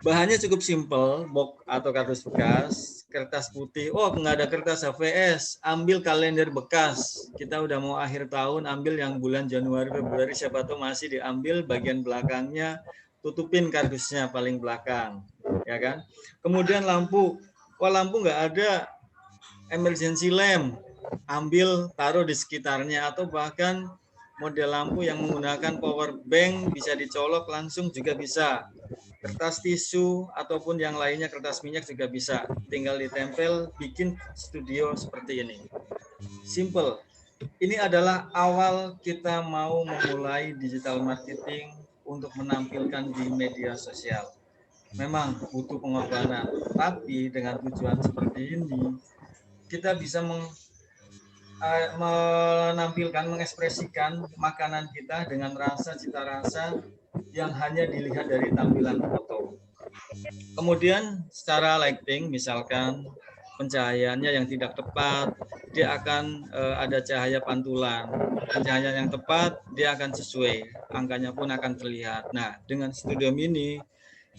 Bahannya cukup simpel, box atau kardus bekas, kertas putih. Oh, nggak ada kertas HVS, ambil kalender bekas. Kita udah mau akhir tahun, ambil yang bulan Januari, Februari, siapa tahu masih diambil bagian belakangnya, tutupin kardusnya paling belakang, ya kan? Kemudian lampu, wah lampu nggak ada, emergency lamp, ambil taruh di sekitarnya, atau bahkan model lampu yang menggunakan power bank bisa dicolok langsung juga bisa. Kertas tisu ataupun yang lainnya, kertas minyak juga bisa. Tinggal ditempel, bikin studio seperti ini. Simple. ini adalah awal kita mau memulai digital marketing untuk menampilkan di media sosial. Memang butuh pengorbanan, tapi dengan tujuan seperti ini, kita bisa menampilkan, mengekspresikan makanan kita dengan rasa, cita rasa yang hanya dilihat dari tampilan foto. Kemudian secara lighting, misalkan pencahayaannya yang tidak tepat, dia akan ada cahaya pantulan. Cahaya yang tepat, dia akan sesuai, angkanya pun akan terlihat. Nah, dengan Studio Mini,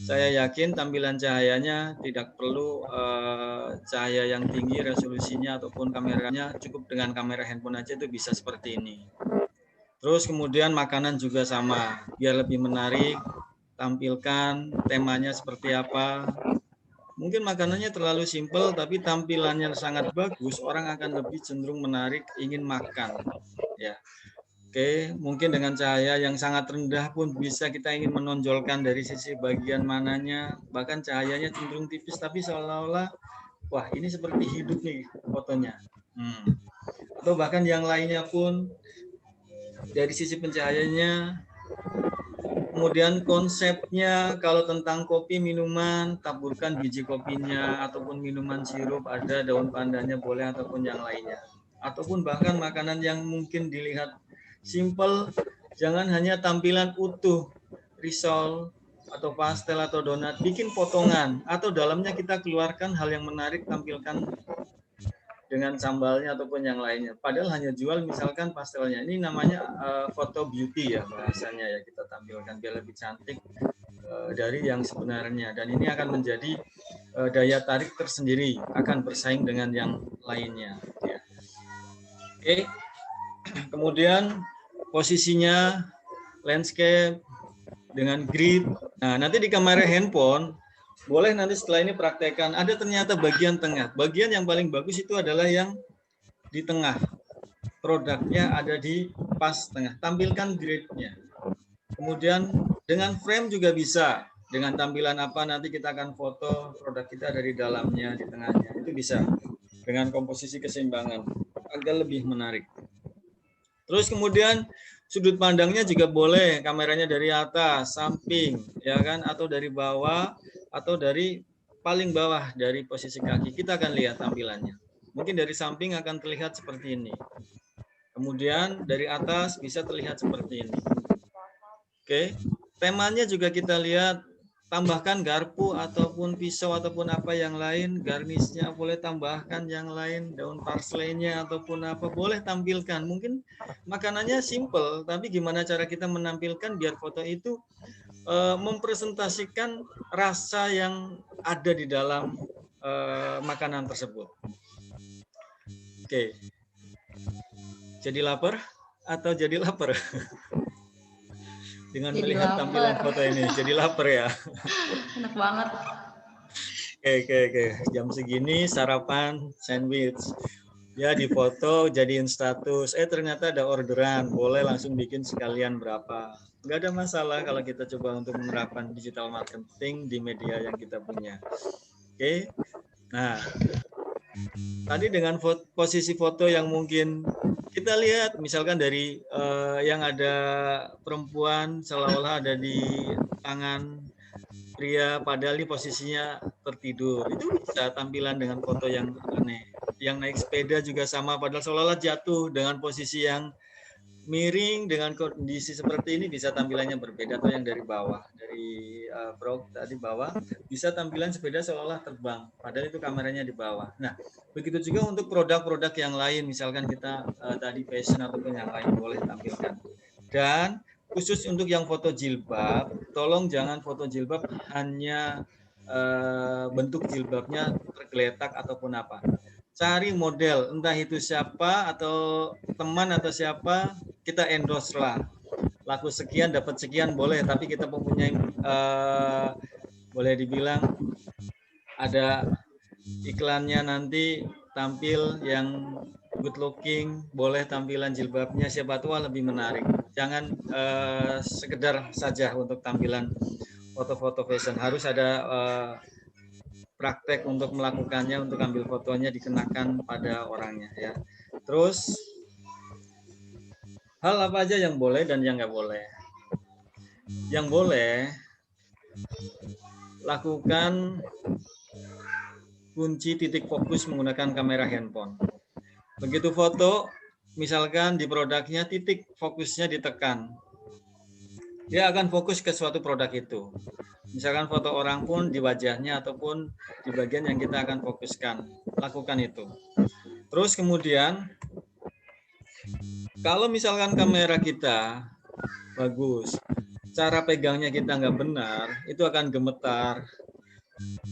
saya yakin tampilan cahayanya tidak perlu cahaya yang tinggi resolusinya ataupun kameranya, cukup dengan kamera handphone aja itu bisa seperti ini. Terus kemudian makanan juga sama, biar lebih menarik, tampilkan temanya seperti apa. Mungkin makanannya terlalu simpel, tapi tampilannya sangat bagus, orang akan lebih cenderung menarik, ingin makan. Ya. Oke, mungkin dengan cahaya yang sangat rendah pun bisa kita ingin menonjolkan dari sisi bagian mananya, bahkan cahayanya cenderung tipis, tapi seolah-olah, wah ini seperti hidup nih fotonya. Atau bahkan yang lainnya pun, dari sisi pencahayaannya, kemudian konsepnya kalau tentang kopi minuman, taburkan biji kopinya, ataupun minuman sirup, ada daun pandannya boleh, ataupun yang lainnya. Ataupun bahkan makanan yang mungkin dilihat simple, jangan hanya tampilan utuh, risol, atau pastel, atau donat, bikin potongan, atau dalamnya kita keluarkan hal yang menarik, tampilkan dengan sambalnya ataupun yang lainnya. Padahal hanya jual misalkan pastelnya. Ini namanya foto beauty ya bahasanya ya, kita tampilkan biar lebih cantik dari yang sebenarnya. Dan ini akan menjadi daya tarik tersendiri, akan bersaing dengan yang lainnya. Ya. Oke. Kemudian posisinya landscape dengan grid. Nah, nanti di kamera handphone boleh nanti setelah ini praktekkan. Ada ternyata bagian tengah. Bagian yang paling bagus itu adalah yang di tengah. Produknya ada di pas tengah. Tampilkan grid-nya. Kemudian dengan frame juga bisa. Dengan tampilan apa nanti kita akan foto produk kita dari dalamnya, di tengahnya. Itu bisa. Dengan komposisi keseimbangan. Agar lebih menarik. Terus kemudian sudut pandangnya juga boleh, kameranya dari atas, samping, ya kan, atau dari bawah, atau dari paling bawah dari posisi kaki. Kita akan lihat tampilannya. Mungkin dari samping akan terlihat seperti ini. Kemudian dari atas bisa terlihat seperti ini. Oke, temanya juga kita lihat. Tambahkan garpu ataupun pisau ataupun apa yang lain, garnisnya boleh tambahkan yang lain, daun parsleynya ataupun apa boleh tampilkan. Mungkin makanannya simple, tapi gimana cara kita menampilkan biar foto itu mempresentasikan rasa yang ada di dalam makanan tersebut. Oke, jadi lapar atau jadi lapar? Dengan jadi melihat lapar. Tampilan foto ini, jadi lapar ya. Enak banget. Oke. Jam segini sarapan sandwich. Ya di foto jadiin status. Ternyata ada orderan, boleh langsung bikin sekalian berapa. Nggak ada masalah kalau kita coba untuk menerapkan digital marketing di media yang kita punya. Oke. Nah, tadi dengan posisi foto yang mungkin kita lihat misalkan dari yang ada perempuan seolah-olah ada di tangan pria padahal ini posisinya tertidur. Itu bisa tampilan dengan foto yang aneh. Yang naik sepeda juga sama padahal seolah-olah jatuh dengan posisi yang miring dengan kondisi seperti ini bisa tampilannya berbeda. Atau yang dari bawah, dari tadi bawah bisa tampilan sepeda seolah-olah terbang padahal itu kameranya di bawah. Nah, begitu juga untuk produk-produk yang lain, misalkan kita tadi fashion ataupun yang lain boleh tampilkan. Dan khusus untuk yang foto jilbab, tolong jangan foto jilbab hanya bentuk jilbabnya tergeletak ataupun apa. Cari model, entah itu siapa atau teman atau siapa, kita endorse lah. Laku sekian dapat sekian boleh, tapi kita mempunyai boleh dibilang ada iklannya nanti tampil yang good looking, boleh tampilan jilbabnya siapa tahu lebih menarik. Jangan sekedar saja untuk tampilan foto-foto fashion, harus ada praktek untuk melakukannya, untuk ambil fotonya dikenakan pada orangnya ya. Terus Hal apa aja yang boleh dan yang nggak boleh? Yang boleh, lakukan kunci titik fokus menggunakan kamera handphone. Begitu foto, misalkan di produknya titik fokusnya ditekan, dia akan fokus ke suatu produk itu. Misalkan foto orang pun di wajahnya ataupun di bagian yang kita akan fokuskan, lakukan itu. Terus kemudian, kalau misalkan kamera kita bagus, cara pegangnya kita nggak benar, itu akan gemetar.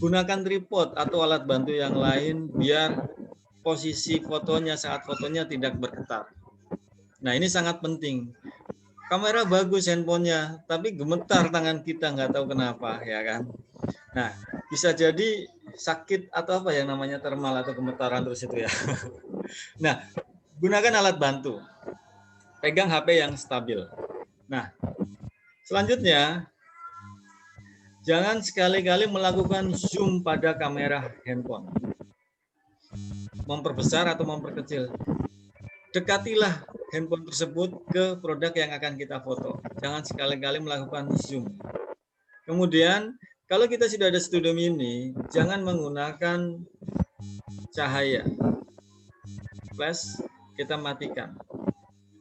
Gunakan tripod atau alat bantu yang lain biar posisi fotonya saat fotonya tidak bergetar. Nah, ini sangat penting. Kamera bagus handphonenya, tapi gemetar tangan kita, nggak tahu kenapa, ya kan? Nah, bisa jadi sakit atau apa yang namanya thermal atau gemetaran terus itu ya. Nah, gunakan alat bantu. Pegang HP yang stabil. Nah, selanjutnya, jangan sekali-kali melakukan zoom pada kamera handphone. Memperbesar atau memperkecil. Dekatilah handphone tersebut ke produk yang akan kita foto. Jangan sekali-kali melakukan zoom. Kemudian, kalau kita sudah ada studio mini, jangan menggunakan cahaya. Flash, kita matikan.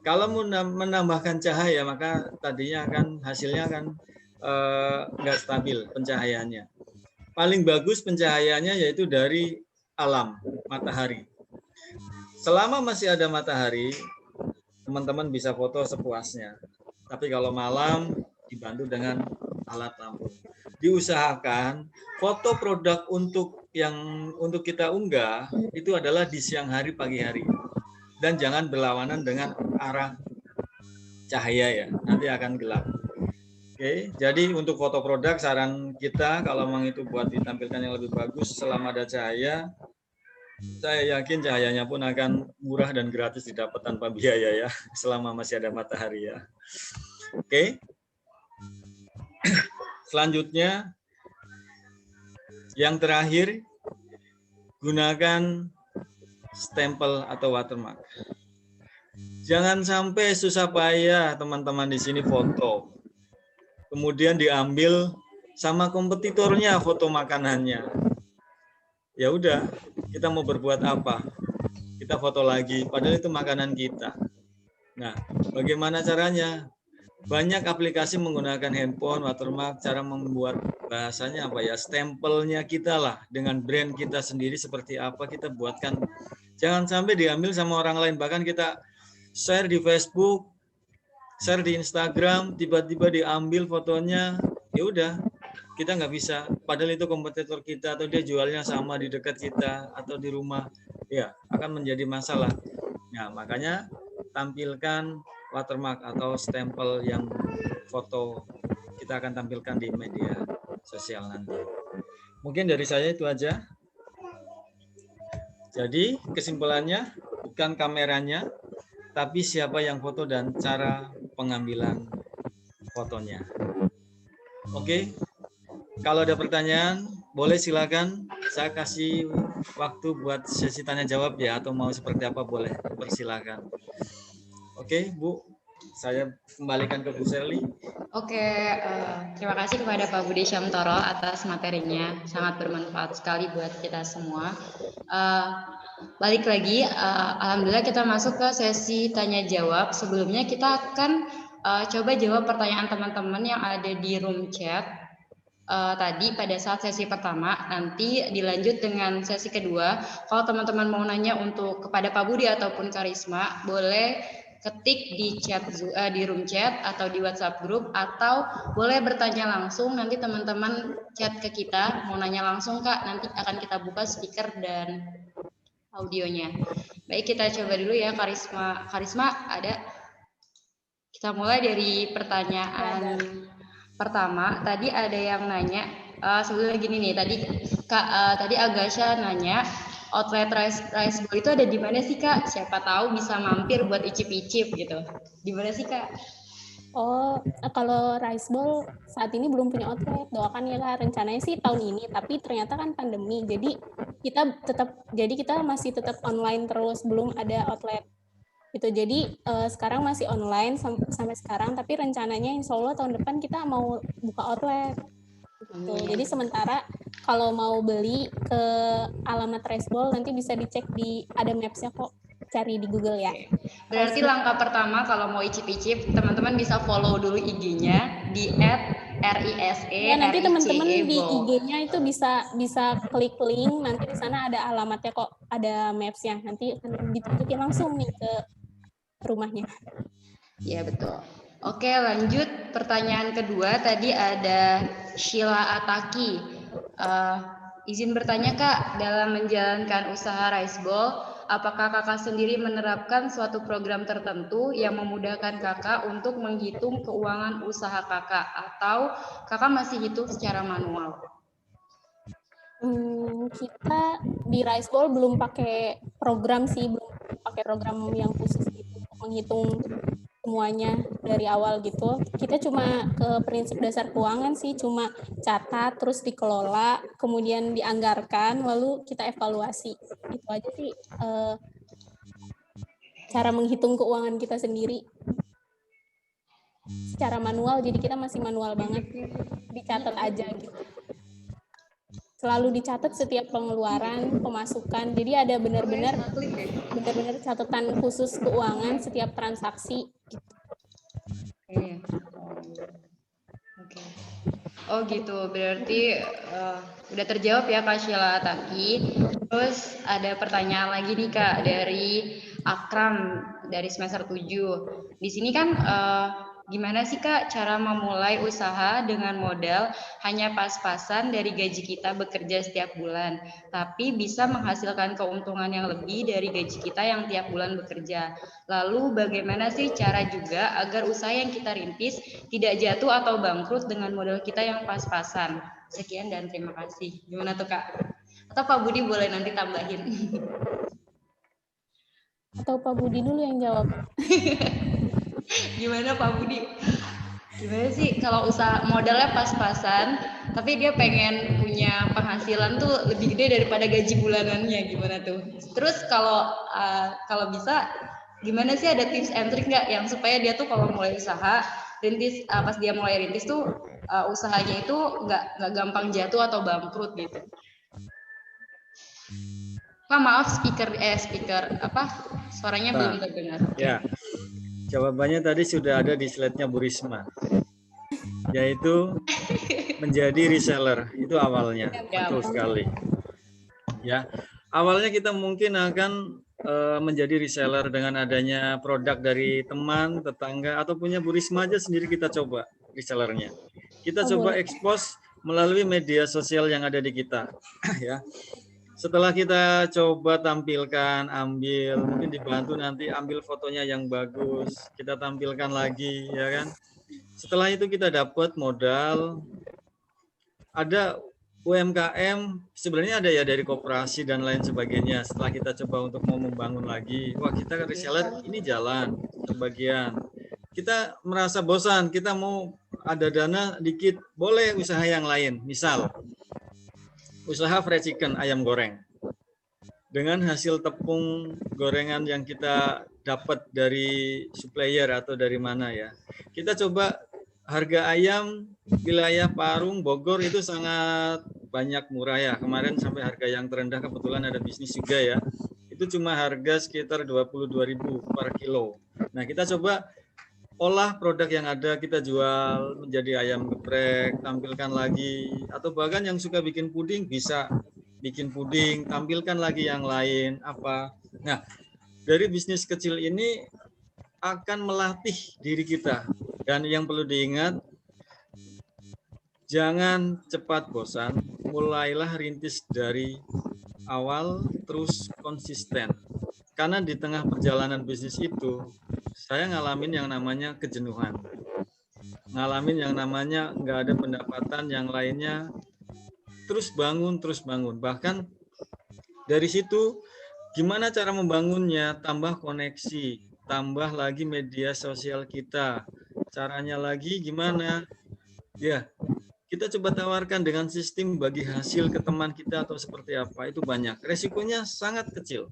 Kalau menambahkan cahaya, maka tadinya hasilnya akan nggak stabil pencahayaannya. Paling bagus pencahayaannya yaitu dari alam, matahari. Selama masih ada matahari, teman-teman bisa foto sepuasnya. Tapi kalau malam, dibantu dengan alat lampu. Diusahakan foto produk untuk kita unggah itu adalah di siang hari, pagi hari. Dan jangan berlawanan dengan arah cahaya ya, nanti akan gelap. Oke, jadi untuk foto produk saran kita kalau memang itu buat ditampilkan yang lebih bagus selama ada cahaya, saya yakin cahayanya pun akan murah dan gratis didapat tanpa biaya ya, selama masih ada matahari ya. Oke. Selanjutnya, yang terakhir, gunakan stempel atau watermark. Jangan sampai susah payah teman-teman di sini foto. Kemudian diambil sama kompetitornya foto makanannya. Ya udah, kita mau berbuat apa? Kita foto lagi, padahal itu makanan kita. Nah, bagaimana caranya? Banyak aplikasi menggunakan handphone, watermark, cara membuat bahasanya apa ya, stempelnya kita lah, dengan brand kita sendiri seperti apa kita buatkan. Jangan sampai diambil sama orang lain, bahkan kita share di Facebook, share di Instagram, tiba-tiba diambil fotonya, ya udah, kita nggak bisa. Padahal itu kompetitor kita atau dia jualnya sama di dekat kita atau di rumah, ya akan menjadi masalah. Nah, makanya tampilkan watermark atau stempel yang foto kita akan tampilkan di media sosial nanti. Mungkin dari saya itu aja. Jadi kesimpulannya bukan kameranya, tapi siapa yang foto dan cara pengambilan fotonya. Oke, kalau ada pertanyaan, boleh silakan. Saya kasih waktu buat sesi tanya jawab ya, atau mau seperti apa boleh, persilakan. Oke, Bu, saya kembalikan ke Bu Sherly. Oke, terima kasih kepada Pak Budi Syamtoro atas materinya, sangat bermanfaat sekali buat kita semua. Balik lagi, alhamdulillah kita masuk ke sesi tanya jawab. Sebelumnya kita akan coba jawab pertanyaan teman-teman yang ada di room chat tadi pada saat sesi pertama. Nanti dilanjut dengan sesi kedua. Kalau teman-teman mau nanya untuk kepada Pak Budi ataupun Karisma, boleh ketik di chat di room chat atau di WhatsApp group, atau boleh bertanya langsung. Nanti teman-teman chat ke kita, mau nanya langsung Kak, nanti akan kita buka speaker dan audionya. Baik, kita coba dulu ya Karisma. Karisma ada? Kita mulai dari pertanyaan pertama. Tadi ada yang nanya, sebelumnya gini nih, tadi Agasha nanya, outlet rice bowl itu ada di mana sih Kak? Siapa tahu bisa mampir buat icip-icip gitu. Di mana sih Kak? Oh, kalau rice bowl saat ini belum punya outlet. Doakan ya Kak, rencananya sih tahun ini, tapi ternyata kan pandemi. Jadi kita masih tetap online terus, belum ada outlet. gitu. Jadi sekarang masih online sampai sekarang, tapi rencananya insya Allah tahun depan kita mau buka outlet. Gitu. Jadi sementara kalau mau beli ke alamat Raceball nanti bisa dicek ada maps-nya kok, cari di Google ya. Berarti langkah pertama kalau mau icip-icip, teman-teman bisa follow dulu IG-nya di @RISE. Ya, nanti teman-teman di IG-nya itu bisa klik link, nanti di sana ada alamatnya kok, ada maps-nya. Nanti akan ditunjukin langsung nih ke rumahnya. Iya, betul. Oke, lanjut pertanyaan kedua. Tadi ada Sheila Ataki. Izin bertanya Kak, dalam menjalankan usaha Raceball, apakah Kakak sendiri menerapkan suatu program tertentu yang memudahkan Kakak untuk menghitung keuangan usaha Kakak, atau Kakak masih hitung secara manual? Kita di Raceball belum pakai program sih, belum pakai program yang khusus gitu untuk menghitung semuanya dari awal gitu. Kita cuma ke prinsip dasar keuangan sih, cuma catat, terus dikelola, kemudian dianggarkan, lalu kita evaluasi. Itu aja sih cara menghitung keuangan kita sendiri. Secara manual, jadi kita masih manual banget, dicatat aja gitu. Selalu dicatat setiap pengeluaran, pemasukan. Jadi ada benar-benar catatan khusus keuangan setiap transaksi. Oke. Oh gitu, berarti udah terjawab ya Kak Sheila Ataki. Terus ada pertanyaan lagi nih Kak dari Akram dari semester 7. Di sini kan gimana sih Kak cara memulai usaha dengan modal hanya pas-pasan dari gaji kita bekerja setiap bulan, tapi bisa menghasilkan keuntungan yang lebih dari gaji kita yang tiap bulan bekerja. Lalu bagaimana sih cara juga agar usaha yang kita rintis tidak jatuh atau bangkrut dengan modal kita yang pas-pasan? Sekian dan terima kasih. Gimana tuh Kak? Atau Pak Budi boleh nanti tambahin? Atau Pak Budi dulu yang jawab. Gimana Pak Budi? Gimana sih kalau usaha modalnya pas-pasan, tapi dia pengen punya penghasilan tuh lebih gede daripada gaji bulanannya, gimana tuh? Terus kalau bisa, gimana sih ada tips and trick nggak yang supaya dia tuh kalau mulai usaha, rintis pas dia mulai rintis tuh usahanya itu nggak gampang jatuh atau bangkrut gitu? Pak maaf speaker apa? Suaranya belum terdengar. Ya. Jawabannya tadi sudah ada di slide-nya Bu Risma, yaitu menjadi reseller, itu awalnya, betul sekali. Ya, awalnya kita mungkin akan menjadi reseller dengan adanya produk dari teman, tetangga, atau punya Bu Risma aja sendiri kita coba resellernya. Kita coba expose melalui media sosial yang ada di kita, ya. Setelah kita coba tampilkan, ambil, mungkin dibantu nanti ambil fotonya yang bagus, kita tampilkan lagi, ya kan. Setelah itu kita dapat modal, ada UMKM, sebenarnya ada ya dari koperasi dan lain sebagainya. Setelah kita coba untuk mau membangun lagi, wah kita reseller ini jalan, sebagian. Kita merasa bosan, kita mau ada dana dikit, boleh usaha yang lain, misal usaha fried chicken, ayam goreng. Dengan hasil tepung gorengan yang kita dapat dari supplier atau dari mana ya. Kita coba harga ayam wilayah Parung, Bogor itu sangat banyak murah ya. Kemarin sampai harga yang terendah kebetulan ada bisnis juga ya. Itu cuma harga sekitar 22.000 per kilo. Nah, kita coba olah produk yang ada, kita jual menjadi ayam geprek, tampilkan lagi, atau bahkan yang suka bikin puding bisa bikin puding, tampilkan lagi yang lain apa. Nah, dari bisnis kecil ini akan melatih diri kita. Dan yang perlu diingat, jangan cepat bosan, mulailah rintis dari awal terus konsisten. Karena di tengah perjalanan bisnis itu, saya ngalamin yang namanya kejenuhan. Ngalamin yang namanya nggak ada pendapatan, yang lainnya terus bangun. Bahkan dari situ, gimana cara membangunnya? Tambah koneksi, tambah lagi media sosial kita. Caranya lagi gimana? Ya, kita coba tawarkan dengan sistem bagi hasil ke teman kita atau seperti apa, itu banyak. Resikonya sangat kecil.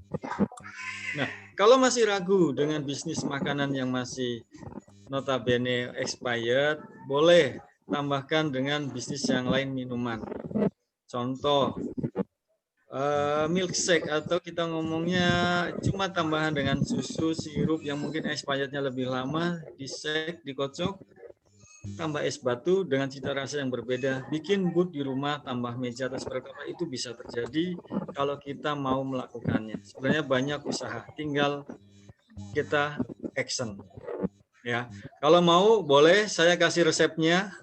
Nah, kalau masih ragu dengan bisnis makanan yang masih notabene expired, boleh tambahkan dengan bisnis yang lain minuman. Contoh, milkshake atau kita ngomongnya cuma tambahan dengan susu, sirup yang mungkin expirednya lebih lama, di-shake, dikocok, tambah es batu dengan cita rasa yang berbeda, bikin booth di rumah, tambah meja atau seperti apa, itu bisa terjadi kalau kita mau melakukannya. Sebenarnya banyak usaha, tinggal kita action. Ya, kalau mau boleh saya kasih resepnya.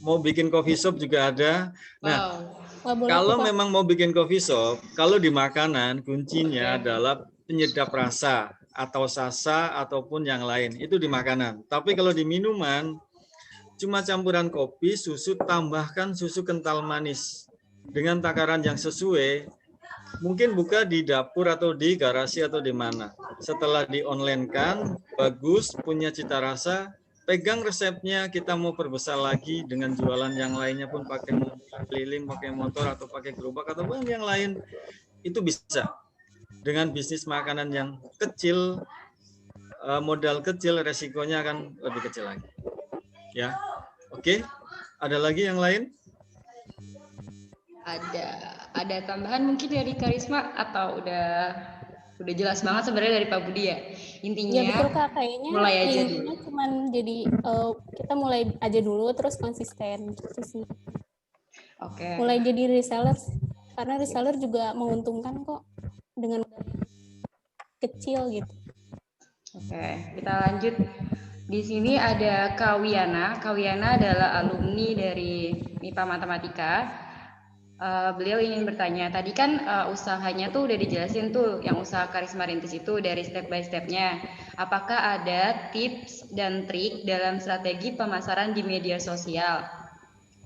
Mau bikin coffee shop juga ada. Nah, kalau memang mau bikin coffee shop, kalau di makanan kuncinya adalah penyedap rasa atau sasa ataupun yang lain, itu di makanan. Tapi kalau di minuman cuma campuran kopi, susu, tambahkan susu kental manis dengan takaran yang sesuai. Mungkin buka di dapur atau di garasi atau di mana. Setelah di online kan, bagus, punya cita rasa, pegang resepnya, kita mau perbesar lagi dengan jualan yang lainnya pun pakai mobil keliling, pakai motor atau pakai gerobak atau yang lain, itu bisa. Dengan bisnis makanan yang kecil, modal kecil, resikonya akan lebih kecil lagi. Ya, oke. Ada lagi yang lain? Ada tambahan mungkin dari Karisma atau udah jelas banget sebenarnya dari Pak Budi ya. Intinya ya betul Kak, kayaknya mulai aja intinya dulu. cuman jadi kita mulai aja dulu terus konsisten gitu sih. Oke. Mulai jadi reseller karena reseller juga menguntungkan kok dengan kecil gitu. Oke, kita lanjut. Di sini ada Kawiana. Kawiana adalah alumni dari MIPA Matematika. Beliau ingin bertanya, tadi kan usahanya tuh udah dijelasin tuh, yang usaha Karisma Rintis itu dari step by step-nya. Apakah ada tips dan trik dalam strategi pemasaran di media sosial?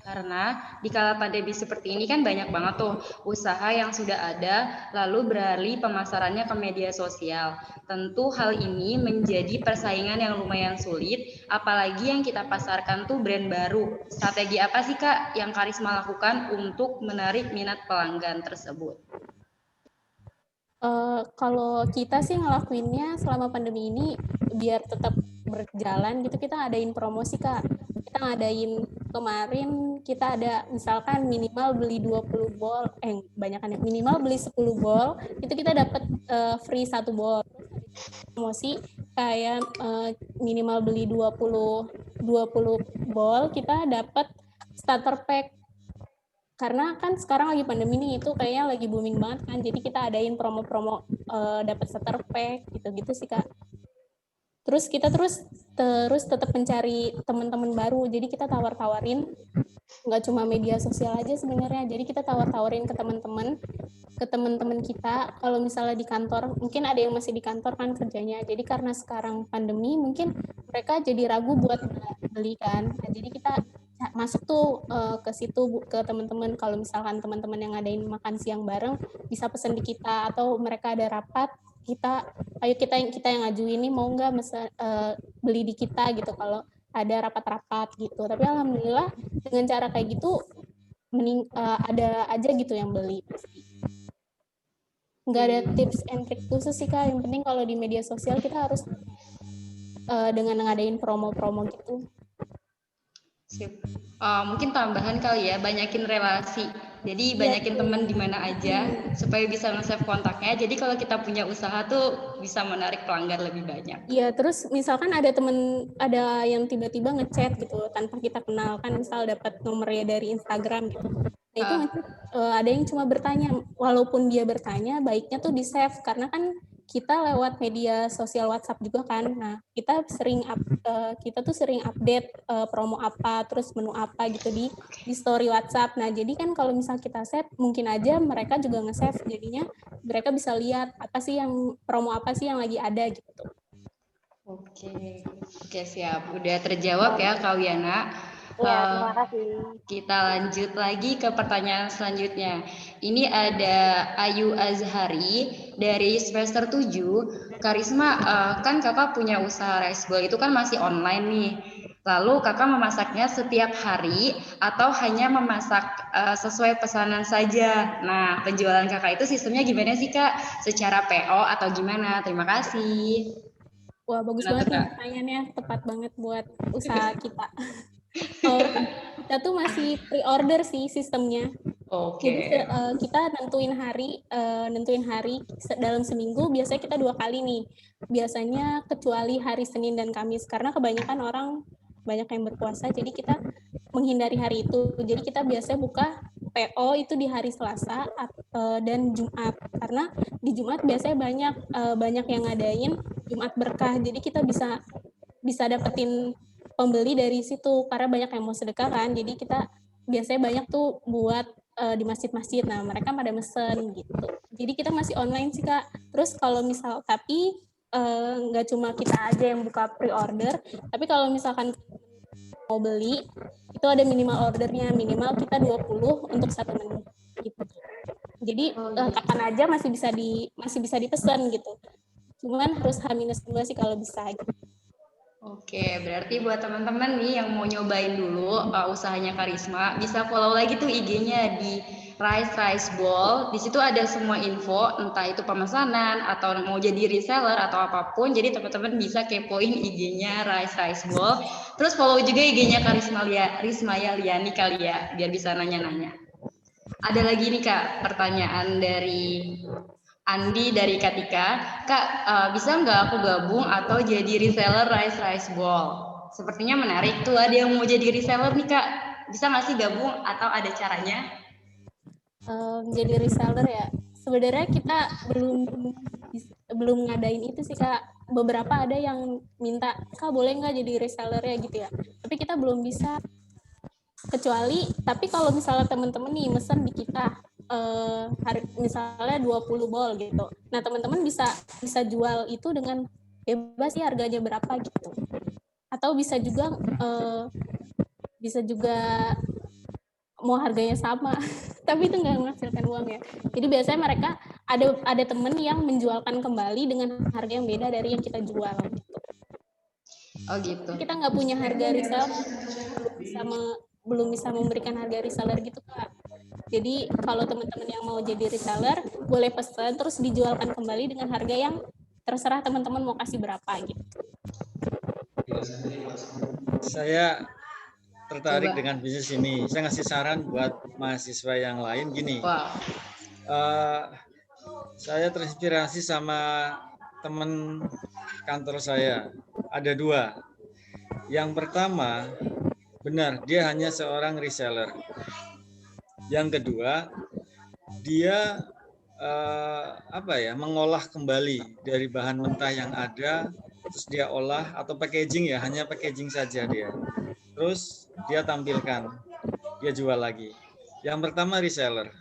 Karena di kala pandemi seperti ini kan banyak banget tuh usaha yang sudah ada lalu beralih pemasarannya ke media sosial. Tentu hal ini menjadi persaingan yang lumayan sulit, apalagi yang kita pasarkan tuh brand baru. Strategi apa sih Kak yang Karisma lakukan untuk menarik minat pelanggan tersebut? Kalau kita sih ngelakuinnya selama pandemi ini biar tetap berjalan gitu, kita ngadain promosi Kak. Kita ngadain kemarin kita ada misalkan minimal beli 20 bol, banyakan minimal beli 10 bol, itu kita dapat free 1 bol. Promosi kayak minimal beli 20 bol, kita dapat starter pack. Karena kan sekarang lagi pandemi nih, itu kayaknya lagi booming banget kan, jadi kita adain promo-promo dapat starter pack gitu-gitu sih Kak. Terus kita terus tetap mencari teman-teman baru, jadi kita tawar-tawarin, nggak cuma media sosial aja sebenarnya, jadi kita tawar-tawarin ke teman-teman kita. Kalau misalnya di kantor, mungkin ada yang masih di kantor kan kerjanya, jadi karena sekarang pandemi mungkin mereka jadi ragu buat beli kan, nah, jadi kita masuk tuh ke situ ke teman-teman. Kalau misalkan teman-teman yang ngadain makan siang bareng bisa pesen di kita, atau mereka ada rapat, kita yang ngajuin nih mau nggak beli di kita gitu kalau ada rapat-rapat gitu. Tapi alhamdulillah dengan cara kayak gitu ada aja gitu yang beli. Nggak ada tips and trick khusus sih Kak, yang penting kalau di media sosial kita harus dengan ngadain promo-promo gitu. Sip. Mungkin tambahan kali ya, banyakin relasi. Jadi banyakin teman di mana aja supaya bisa nge-save kontaknya. Jadi kalau kita punya usaha tuh bisa menarik pelanggan lebih banyak. Iya, terus misalkan ada yang tiba-tiba ngechat gitu tanpa kita kenal kan, misal dapat nomornya dari Instagram gitu. Nah itu ada yang cuma bertanya, walaupun dia bertanya baiknya tuh di-save karena kan kita lewat media sosial WhatsApp juga kan. Nah, kita tuh sering update promo apa, terus menu apa gitu di story WhatsApp. Nah, jadi kan kalau misal kita save, mungkin aja mereka juga nge-save. Jadinya mereka bisa lihat promo apa sih yang lagi ada gitu. Oke, siap. Udah terjawab ya, Kawiana. Ya, terima kasih. Kita lanjut lagi ke pertanyaan selanjutnya. Ini ada Ayu Azhari dari semester 7. Karisma, kan kakak punya usaha rice bowl itu kan masih online nih. Lalu kakak memasaknya setiap hari atau hanya memasak sesuai pesanan saja? Nah, penjualan kakak itu sistemnya gimana sih kak? Secara PO atau gimana? Terima kasih. Wah, bagus Kenapa, banget nih Kak? pertanyaannya, tepat banget buat usaha kita. Kita tuh masih pre-order sih sistemnya. Jadi Oke. kita nentuin hari dalam seminggu, biasanya kita 2 kali nih. Biasanya kecuali hari Senin dan Kamis, karena kebanyakan orang banyak yang berpuasa, jadi kita menghindari hari itu. Jadi kita biasanya buka PO itu di hari Selasa dan Jumat, karena di Jumat biasanya banyak yang ngadain Jumat berkah. Jadi kita bisa dapetin pembeli dari situ karena banyak yang mau sedekah kan. Jadi kita biasanya banyak tuh buat di masjid-masjid. Nah, mereka pada mesen gitu. Jadi kita masih online sih, Kak. Terus kalau misal tapi nggak cuma kita aja yang buka pre-order, tapi kalau misalkan mau beli itu ada minimal ordernya, minimal kita 20 untuk 1 menu gitu. Jadi kapan aja masih bisa dipesan gitu. Cuman harus H-2 sih kalau bisa gitu. Oke, berarti buat teman-teman nih yang mau nyobain dulu usahanya Karisma, bisa follow lagi tuh IG-nya di Rice Ball. Di situ ada semua info, entah itu pemesanan atau mau jadi reseller atau apapun. Jadi teman-teman bisa kepoin IG-nya Rice Ball. Terus follow juga IG-nya Rismaya Liani kali ya, biar bisa nanya-nanya. Ada lagi nih Kak, pertanyaan dari Andi dari Katika. Kak, bisa nggak aku gabung atau jadi reseller Rice Ball? Sepertinya menarik tuh, ada yang mau jadi reseller nih Kak. Bisa nggak sih gabung atau ada caranya? Jadi reseller ya, sebenarnya kita belum ngadain itu sih Kak. Beberapa ada yang minta, Kak boleh nggak jadi reseller ya gitu ya. Tapi kita belum bisa, kecuali tapi kalau misalnya teman-teman nih mesen di kita misalnya 20 bol gitu. Nah, teman-teman bisa jual itu dengan bebas sih harganya berapa gitu. Atau bisa juga mau harganya sama, tapi itu nggak menghasilkan uang ya. Jadi biasanya mereka ada temen yang menjualkan kembali dengan harga yang beda dari yang kita jual gitu. Oh gitu. Kita nggak punya harga reseller, belum bisa memberikan harga reseller gitu Kak. Jadi kalau teman-teman yang mau jadi reseller boleh pesan terus dijualkan kembali dengan harga yang terserah teman-teman mau kasih berapa gitu. Saya tertarik dengan bisnis ini. Saya ngasih saran buat mahasiswa yang lain gini. Wow. Saya terinspirasi sama teman kantor saya. Ada 2. Yang pertama, benar dia hanya seorang reseller. Yang kedua, dia mengolah kembali dari bahan mentah yang ada, terus dia olah atau packaging ya, hanya packaging saja dia. Terus dia tampilkan, dia jual lagi. Yang pertama reseller.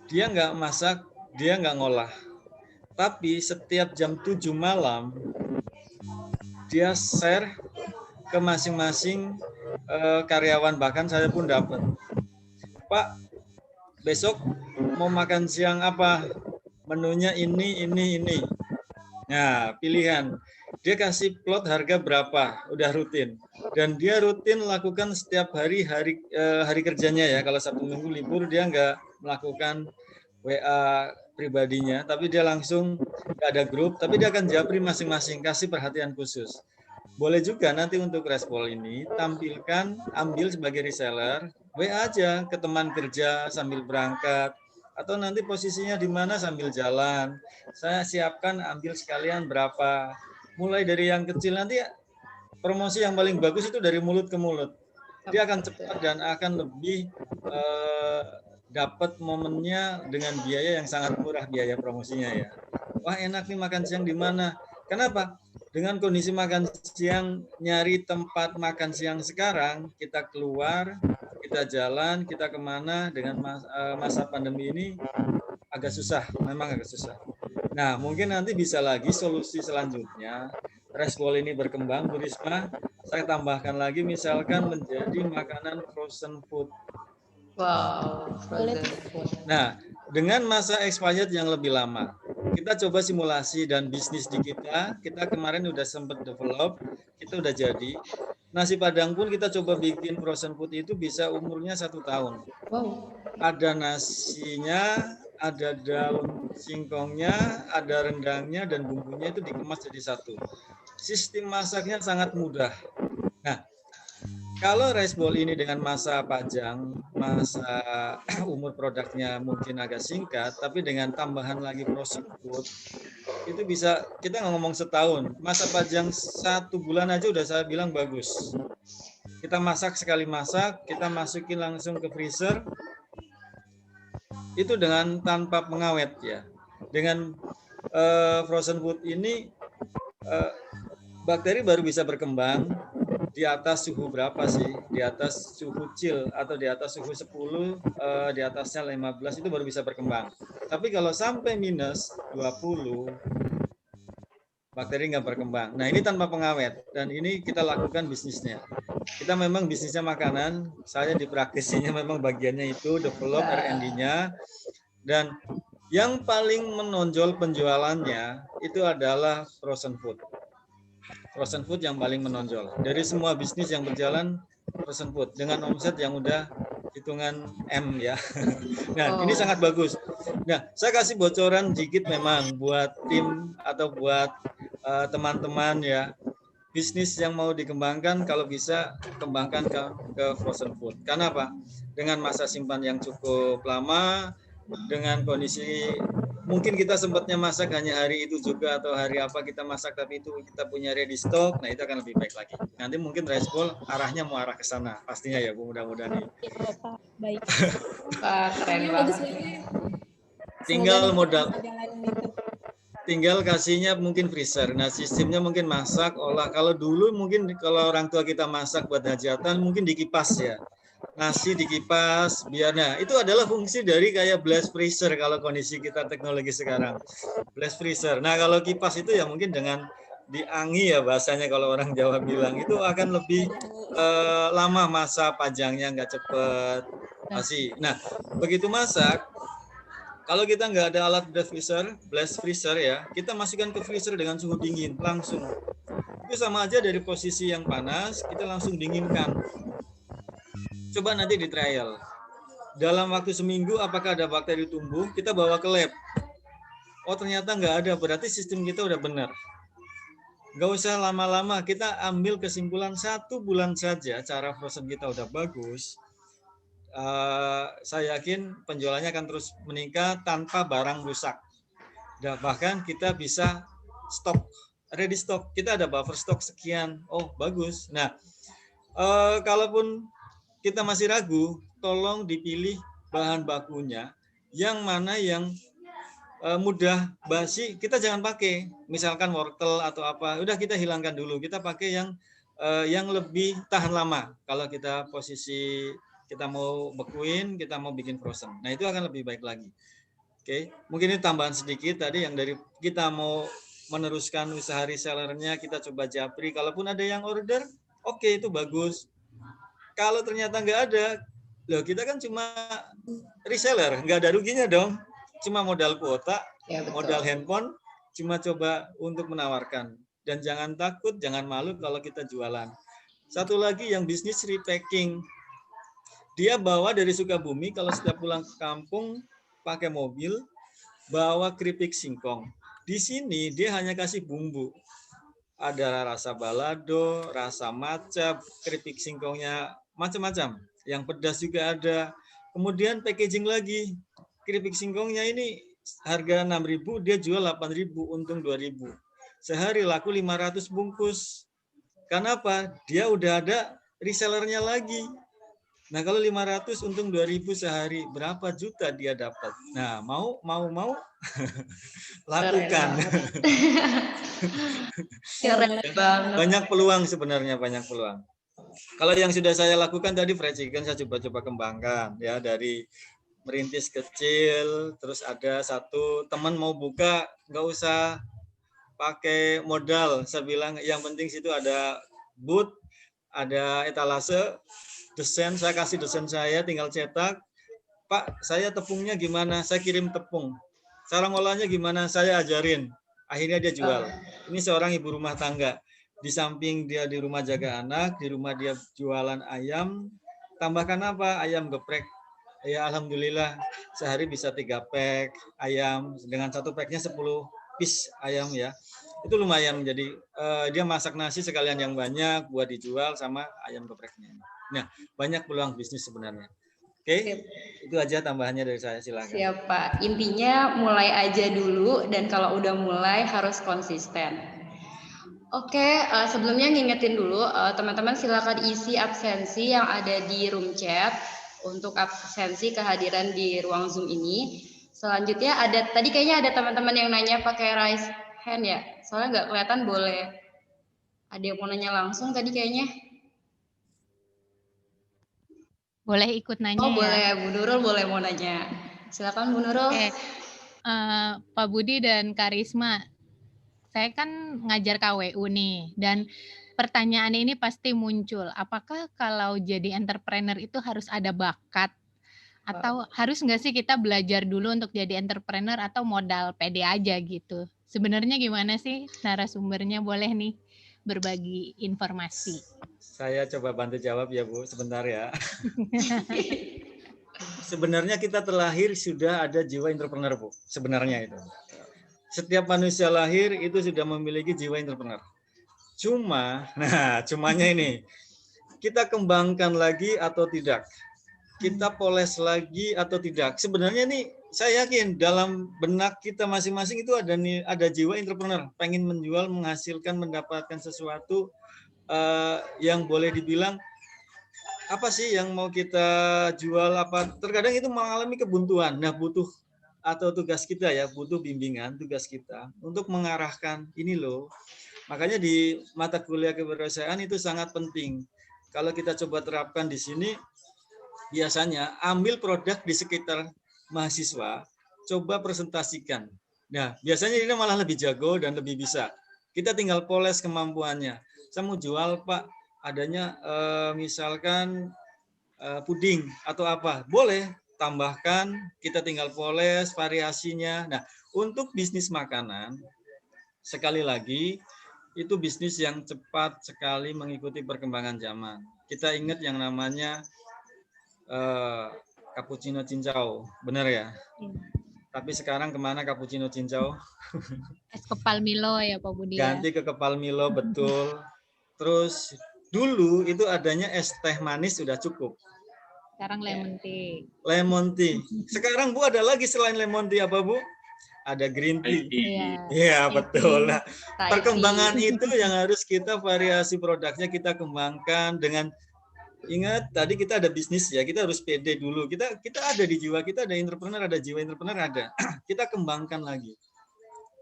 Dia nggak masak, dia nggak ngolah. Tapi setiap jam 7 malam, dia share ke masing-masing karyawan, bahkan saya pun dapat. Pak, besok mau makan siang apa? Menunya ini. Nah, pilihan. Dia kasih plot harga berapa, udah rutin. Dan dia rutin lakukan setiap hari kerjanya ya. Kalau Sabtu Minggu libur dia nggak melakukan WA pribadinya, tapi dia langsung nggak ada grup, tapi dia akan japri masing-masing, kasih perhatian khusus. Boleh juga nanti untuk Respol ini tampilkan, ambil sebagai reseller, WA aja ke teman kerja sambil berangkat, atau nanti posisinya di mana sambil jalan. Saya siapkan ambil sekalian berapa. Mulai dari yang kecil, nanti promosi yang paling bagus itu dari mulut ke mulut. Dia akan cepat dan akan lebih dapat momennya dengan biaya yang sangat murah, biaya promosinya ya. Wah enak nih makan siang di mana? Kenapa? Dengan kondisi makan siang, nyari tempat makan siang sekarang, kita keluar, kita jalan, kita kemana dengan masa pandemi ini agak susah, memang agak susah. Nah, mungkin nanti bisa lagi solusi selanjutnya, Respol ini berkembang, Bu Risma, saya tambahkan lagi misalkan menjadi makanan frozen food. Wow, frozen food. Nah, dengan masa expired yang lebih lama. kita coba simulasi dan bisnis di kita kemarin udah sempat develop, kita udah jadi. Nasi Padang pun kita coba bikin frozen food itu bisa umurnya 1 tahun. Wow. Ada nasinya, ada daun singkongnya, ada rendangnya, dan bumbunya itu dikemas jadi satu. Sistem masaknya sangat mudah. Nah, kalau rice bowl ini dengan masa pajang, masa umur produknya mungkin agak singkat, tapi dengan tambahan lagi frozen food, itu bisa, kita nggak ngomong setahun, masa pajang 1 bulan aja udah saya bilang bagus. Kita masak sekali masak, kita masukin langsung ke freezer, itu dengan tanpa pengawet ya. Dengan frozen food ini, bakteri baru bisa berkembang di atas suhu berapa sih? Di atas suhu chill atau di atas suhu 10, di atasnya 15 itu baru bisa berkembang. Tapi kalau sampai minus 20, bakteri nggak berkembang. Nah, ini tanpa pengawet dan ini kita lakukan bisnisnya. Kita memang bisnisnya makanan, saya di praktisinya memang bagiannya itu develop R&D-nya, dan yang paling menonjol penjualannya itu adalah frozen food. Frozen food yang paling menonjol. Dari semua bisnis yang berjalan, frozen food dengan omset yang udah hitungan M ya. Nah, ini sangat bagus. Nah, saya kasih bocoran dikit memang buat tim atau buat teman-teman ya. Bisnis yang mau dikembangkan kalau bisa kembangkan ke frozen food. Karena apa? Dengan masa simpan yang cukup lama, dengan kondisi mungkin kita sempatnya masak hanya hari itu juga atau hari apa kita masak tapi itu kita punya ready stock, nah itu akan lebih baik lagi. Nanti mungkin rice bowl arahnya mau arah ke sana pastinya ya Bu, mudah-mudahan nih. Iya, Bapak. Baik. Wah, keren Ini banget. bagus banget. Tinggal Semoga modal, bisa jalanin itu. tinggal kasihnya mungkin freezer. Nah, sistemnya mungkin masak, olah. Kalau dulu mungkin kalau orang tua kita masak buat hajatan mungkin dikipas ya. Nasi dikipas biar, nah itu adalah fungsi dari kayak blast freezer kalau kondisi kita teknologi sekarang. Blast freezer. Nah, kalau kipas itu ya mungkin dengan diangi ya bahasanya kalau orang Jawa bilang, itu akan lebih lama masa pajangnya, nggak cepet basi. Nah, begitu masak, kalau kita nggak ada alat blast freezer ya, kita masukkan ke freezer dengan suhu dingin langsung. Itu sama aja dari posisi yang panas, kita langsung dinginkan. Coba nanti di trial. Dalam waktu seminggu apakah ada bakteri tumbuh, kita bawa ke lab. Oh ternyata nggak ada, berarti sistem kita udah benar. Nggak usah lama-lama, kita ambil kesimpulan 1 bulan saja, cara frozen kita udah bagus. Saya yakin penjualannya akan terus meningkat tanpa barang rusak. Dan bahkan kita bisa stok, ready stock. Kita ada buffer stock sekian. Oh bagus. Nah, kalaupun kita masih ragu, tolong dipilih bahan bakunya yang mana yang mudah basi, kita jangan pakai. Misalkan wortel atau apa, udah kita hilangkan dulu. Kita pakai yang lebih tahan lama. Kalau kita posisi kita mau bekuin, kita mau bikin frozen. Nah, itu akan lebih baik lagi. Oke, mungkin ini tambahan sedikit tadi yang dari kita mau meneruskan usaha resellernya, kita coba japri. Kalaupun ada yang order, oke, itu bagus. Kalau ternyata nggak ada, loh kita kan cuma reseller, nggak ada ruginya dong. Cuma modal kuota, Ya, betul. modal handphone, cuma coba untuk menawarkan. Dan jangan takut, jangan malu kalau kita jualan. Satu lagi yang bisnis repacking. Dia bawa dari Sukabumi, kalau setiap pulang ke kampung pakai mobil, bawa keripik singkong. Di sini dia hanya kasih bumbu. Ada rasa balado, rasa maca, keripik singkongnya macam-macam. Yang pedas juga ada. Kemudian packaging lagi. Keripik singkongnya ini harga 6.000, dia jual 8.000, untung 2.000. Sehari laku 500 bungkus. Karena apa? Dia udah ada resellernya lagi. Nah, kalau 500 untung 2.000 sehari, berapa juta dia dapat? Nah, mau lakukan. Keren banget. Banyak peluang sebenarnya, banyak peluang. Kalau yang sudah saya lakukan tadi fried chicken saya coba-coba kembangkan ya, dari merintis kecil, terus ada satu teman mau buka, nggak usah pakai modal. Saya bilang yang penting situ ada booth, ada etalase, desain, saya kasih desain saya, tinggal cetak. Pak, saya tepungnya gimana? Saya kirim tepung. Cara ngolahnya gimana? Saya ajarin. Akhirnya dia jual. Ini seorang ibu rumah tangga. Di samping dia di rumah jaga anak, di rumah dia jualan ayam. Tambahkan apa? Ayam geprek. Ya alhamdulillah sehari bisa 3 pack ayam. Dengan 1 packnya 10 piece ayam ya. Itu lumayan. Jadi dia masak nasi sekalian yang banyak buat dijual sama ayam gepreknya. Nah, banyak peluang bisnis sebenarnya. Oke, itu aja tambahannya dari saya, silakan. Siap Pak, intinya mulai aja dulu dan kalau udah mulai harus konsisten. Oke, sebelumnya ngingetin dulu teman-teman silakan isi absensi yang ada di room chat untuk absensi kehadiran di ruang Zoom ini. Selanjutnya tadi kayaknya ada teman-teman yang nanya pakai raise hand ya, soalnya nggak kelihatan, boleh. Ada yang mau nanya langsung tadi kayaknya. Boleh ikut nanya Oh ya. boleh, Bu Nurul boleh mau nanya. Silakan Bu Nurul. Oke. Pak Budi dan Karisma, saya kan ngajar KWU nih, dan pertanyaan ini pasti muncul. Apakah kalau jadi entrepreneur itu harus ada bakat? Atau harus nggak sih kita belajar dulu untuk jadi entrepreneur atau modal pede aja gitu? Sebenarnya gimana sih narasumbernya, boleh nih berbagi informasi? Saya coba bantu jawab ya Bu, sebentar ya. Sebenarnya kita terlahir sudah ada jiwa entrepreneur Bu, sebenarnya itu. Setiap manusia lahir itu sudah memiliki jiwa entrepreneur. Cumanya ini, kita kembangkan lagi atau tidak? Kita poles lagi atau tidak? Sebenarnya nih, saya yakin dalam benak kita masing-masing itu ada jiwa entrepreneur, pengen menjual, menghasilkan, mendapatkan sesuatu yang boleh dibilang apa sih yang mau kita jual apa. Terkadang itu mengalami kebuntuan. Nah, butuh atau tugas kita ya, butuh bimbingan tugas kita untuk mengarahkan ini loh. Makanya di mata kuliah kewirausahaan itu sangat penting. Kalau kita coba terapkan di sini, biasanya ambil produk di sekitar mahasiswa, coba presentasikan. Nah, biasanya ini malah lebih jago dan lebih bisa. Kita tinggal poles kemampuannya. Saya mau jual Pak, adanya misalkan puding atau apa, boleh tambahkan, kita tinggal poles variasinya. Nah, untuk bisnis makanan, sekali lagi, itu bisnis yang cepat sekali mengikuti perkembangan zaman. Kita ingat yang namanya cappuccino cincau, benar ya? Tapi sekarang kemana cappuccino cincau? Es kepal Milo ya Pak Budi. Ganti ke kepal Milo, betul. Terus dulu itu adanya es teh manis sudah cukup. Sekarang lemon tea. Lemon tea. Sekarang Bu ada lagi selain lemon tea apa Bu? Ada green tea. Iya betul. Nah, perkembangan itu yang harus kita variasi produknya kita kembangkan dengan ingat tadi kita ada bisnis ya, kita harus pede dulu. Kita ada di jiwa kita ada entrepreneur, ada jiwa entrepreneur ada. Kita kembangkan lagi.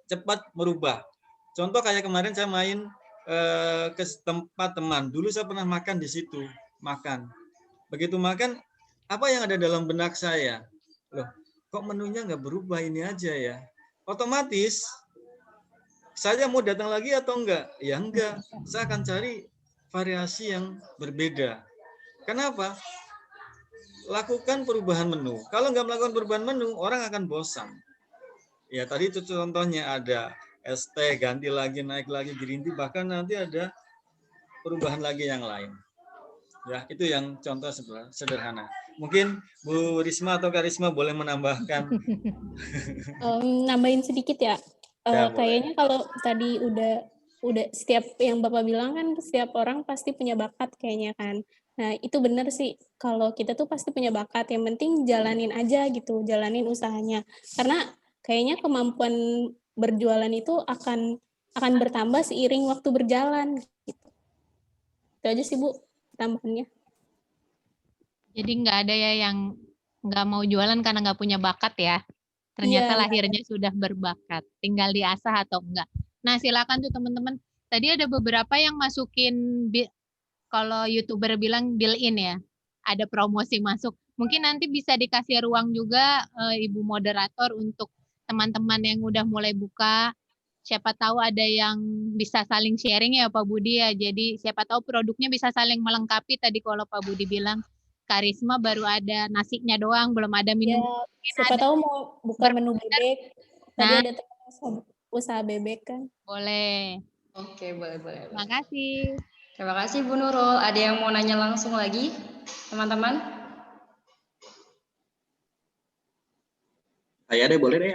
Cepat merubah. Contoh kayak kemarin saya main ke tempat teman. Dulu saya pernah makan di situ, makan. Begitu makan, apa yang ada dalam benak saya? Loh, kok menunya nggak berubah ini aja ya? Otomatis saya mau datang lagi atau enggak? Ya enggak. Saya akan cari variasi yang berbeda. Kenapa? Lakukan perubahan menu. Kalau nggak melakukan perubahan menu, orang akan bosan. Ya tadi itu contohnya ada es teh, ganti lagi, naik lagi, green tea, bahkan nanti ada perubahan lagi yang lain. Ya, itu yang contoh sederhana. Mungkin Bu Risma atau Karisma boleh menambahkan. Nambahin sedikit ya. Kayaknya kalau tadi udah setiap yang Bapak bilang kan setiap orang pasti punya bakat kayaknya kan. Nah, itu benar sih. Kalau kita tuh pasti punya bakat, yang penting jalanin aja gitu, jalanin usahanya. Karena kayaknya kemampuan berjualan itu akan bertambah seiring waktu berjalan gitu. Itu aja sih Bu tambahannya. Jadi nggak ada ya yang nggak mau jualan karena nggak punya bakat ya. Ternyata lahirnya sudah berbakat, tinggal diasah atau enggak. Nah, silakan tuh teman-teman. Tadi ada beberapa yang masukin, kalau YouTuber bilang built-in ya, ada promosi masuk. Mungkin nanti bisa dikasih ruang juga Ibu moderator untuk teman-teman yang udah mulai buka. Siapa tahu ada yang bisa saling sharing ya Pak Budi ya. Jadi siapa tahu produknya bisa saling melengkapi. Tadi kalau Pak Budi bilang Karisma baru ada nasinya doang, belum ada minum. Ya, siapa tahu mau buka menu bebek. Tadi Nah. ada usaha bebek kan? Boleh. Oke, boleh. Terima kasih. Terima kasih Bu Nurul. Ada yang mau nanya langsung lagi, teman-teman? Saya deh, boleh deh.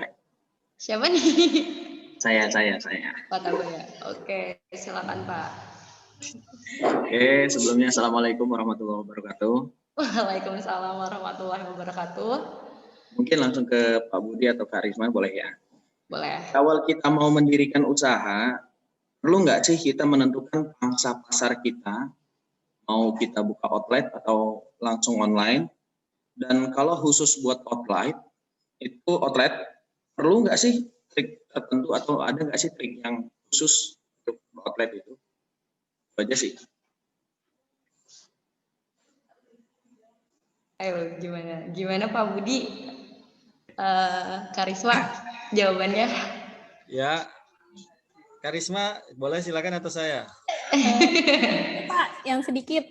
Siapa nih? Saya. Pak Tabo ya. Oke, silakan Pak. Oke, sebelumnya Assalamualaikum warahmatullahi wabarakatuh. Waalaikumsalam warahmatullahi wabarakatuh. Mungkin langsung ke Pak Budi atau Kak Risma, boleh ya? Boleh. Awal kita mau mendirikan usaha, perlu nggak sih kita menentukan pangsa pasar kita, mau kita buka outlet atau langsung online? Dan kalau khusus buat outlet, perlu nggak sih trik tertentu atau ada nggak sih trik yang khusus untuk outlet itu? Itu aja sih. Ayo, gimana Pak Budi? Karisma, jawabannya? Ya, Karisma, boleh silakan atau saya? Pak, yang sedikit.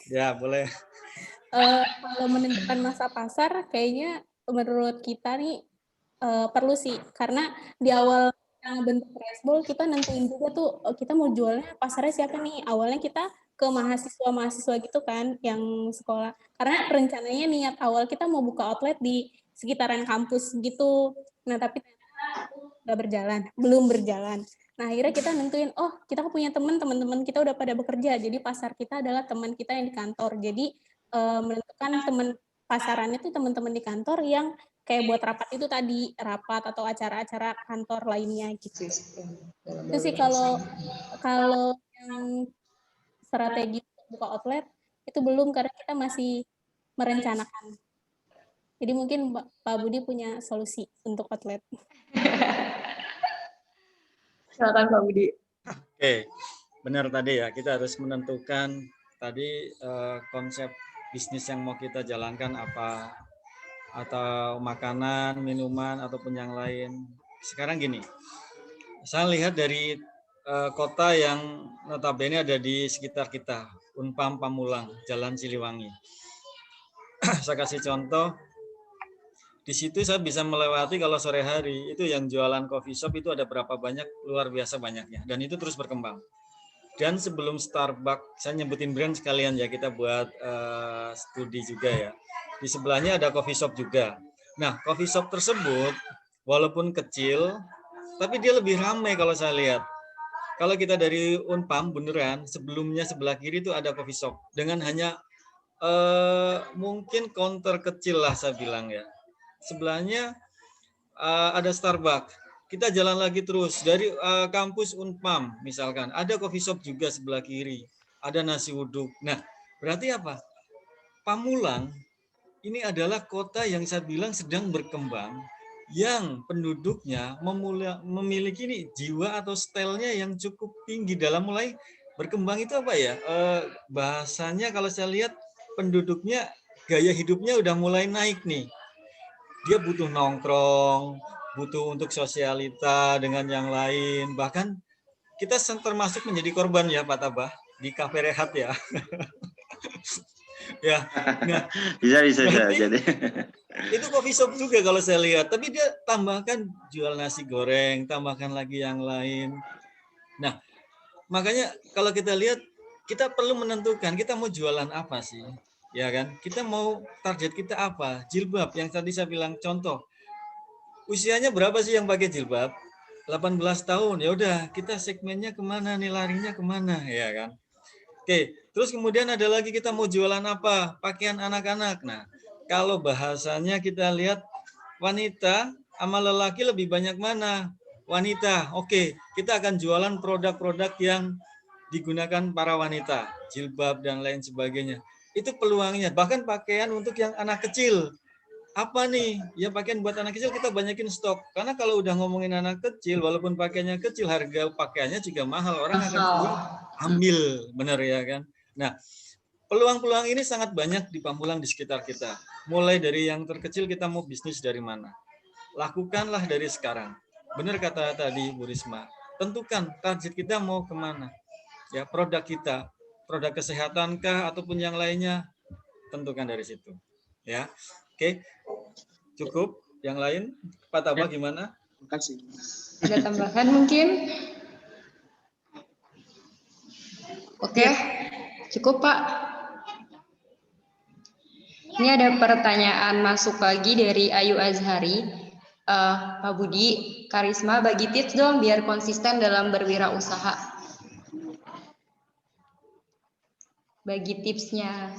Ya, boleh. Kalau menentukan masa pasar, kayaknya menurut kita nih perlu sih, karena di awal bentuk Resbol kita nentuin juga tuh kita mau jualnya pasarnya siapa nih. Awalnya kita ke mahasiswa gitu kan yang sekolah. Karena rencananya niat awal kita mau buka outlet di sekitaran kampus gitu. Nah, tapi belum berjalan. Nah, akhirnya kita nentuin, oh kita punya teman-teman kita udah pada bekerja. Jadi pasar kita adalah teman kita yang di kantor. Jadi menentukan teman pasarannya tuh teman-teman di kantor yang kayak buat rapat itu tadi, rapat atau acara-acara kantor lainnya gitu. Itu sih kalau yang strategi untuk buka outlet itu belum, karena kita masih merencanakan. Jadi mungkin Pak Budi punya solusi untuk outlet. Silakan Pak Budi. Oke, benar tadi ya, kita harus menentukan tadi konsep bisnis yang mau kita jalankan apa, atau makanan, minuman, ataupun yang lain. Sekarang gini, saya lihat dari kota yang notabene ada di sekitar kita, Unpam Pamulang, Jalan Siliwangi. Saya kasih contoh, di situ saya bisa melewati kalau sore hari, itu yang jualan coffee shop itu ada berapa banyak, luar biasa banyaknya. Dan itu terus berkembang. Dan sebelum Starbucks, saya nyebutin brand sekalian ya, kita buat studi juga ya. Di sebelahnya ada coffee shop juga. Nah, coffee shop tersebut walaupun kecil, tapi dia lebih ramai kalau saya lihat. Kalau kita dari Unpam, beneran, sebelumnya sebelah kiri itu ada coffee shop. Dengan hanya mungkin counter kecil lah saya bilang ya. Sebelahnya ada Starbucks. Kita jalan lagi terus dari kampus Unpam misalkan, ada coffee shop juga sebelah kiri, ada nasi uduk. Nah, berarti apa? Pamulang ini adalah kota yang saya bilang sedang berkembang, yang penduduknya memiliki nih jiwa atau stylenya yang cukup tinggi dalam mulai berkembang. Itu apa ya? Bahasanya kalau saya lihat penduduknya gaya hidupnya udah mulai naik nih. Dia butuh nongkrong, butuh untuk sosialita dengan yang lain. Bahkan kita termasuk menjadi korban ya Pak Tabah di Cafe Rehat ya. Ya, nah, bisa berarti jadi. Itu coffee shop juga kalau saya lihat, tapi dia tambahkan jual nasi goreng, tambahkan lagi yang lain. Nah, makanya kalau kita lihat, kita perlu menentukan kita mau jualan apa sih, ya kan? Kita mau target kita apa? Jilbab yang tadi saya bilang contoh. Usianya berapa sih yang pakai jilbab? 18 tahun. Ya udah, kita segmennya kemana nih, larinya kemana, ya kan? Oke, terus kemudian ada lagi kita mau jualan apa? Pakaian anak-anak. Nah, kalau bahasanya kita lihat wanita sama lelaki lebih banyak mana? Wanita. Oke, kita akan jualan produk-produk yang digunakan para wanita, jilbab dan lain sebagainya. Itu peluangnya. Bahkan pakaian untuk yang anak kecil. Apa nih? Ya pakaian buat anak kecil kita banyakin stok. Karena kalau udah ngomongin anak kecil, walaupun pakaiannya kecil, harga pakaiannya juga mahal. Orang akan ambil, benar ya kan? Nah, peluang-peluang ini sangat banyak di Pamulang di sekitar kita. Mulai dari yang terkecil kita mau bisnis dari mana. Lakukanlah dari sekarang. Benar kata tadi Bu Risma. Tentukan target kita mau kemana. Ya, produk kita, produk kesehatankah ataupun yang lainnya, tentukan dari situ. Ya, oke. Cukup. Yang lain, Pak Tabah gimana? Kasih. Ada tambahan mungkin? Oke, cukup Pak. Ini ada pertanyaan masuk lagi dari Ayu Azhari. Pak Budi, Karisma bagi tips dong biar konsisten dalam berwirausaha. Bagi tipsnya.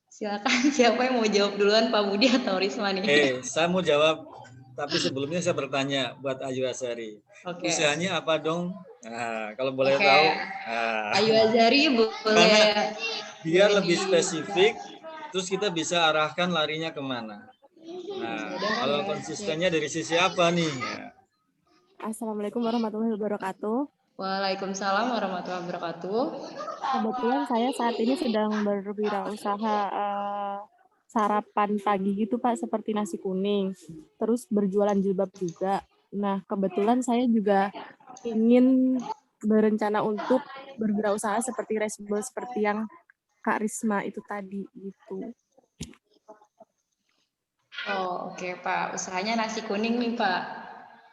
Silakan, siapa yang mau jawab duluan, Pak Budi atau Risma nih? Saya mau jawab, tapi sebelumnya saya bertanya buat Ayu Azhari. Oke. Usahanya apa dong? Nah, kalau boleh Oke. tahu. Ayu Azhari boleh. Biar lebih spesifik, terus kita bisa arahkan larinya kemana. Nah, kalau konsistennya dari sisi apa nih? Assalamualaikum warahmatullahi wabarakatuh. Waalaikumsalam warahmatullahi wabarakatuh. Kebetulan saya saat ini sedang berwirausaha sarapan pagi gitu Pak, seperti nasi kuning. Terus berjualan jilbab juga. Nah, kebetulan saya juga ingin berencana untuk berwirausaha seperti Resbol, seperti yang Kak Risma itu tadi gitu. Oh, oke Pak. Usahanya nasi kuning nih Pak.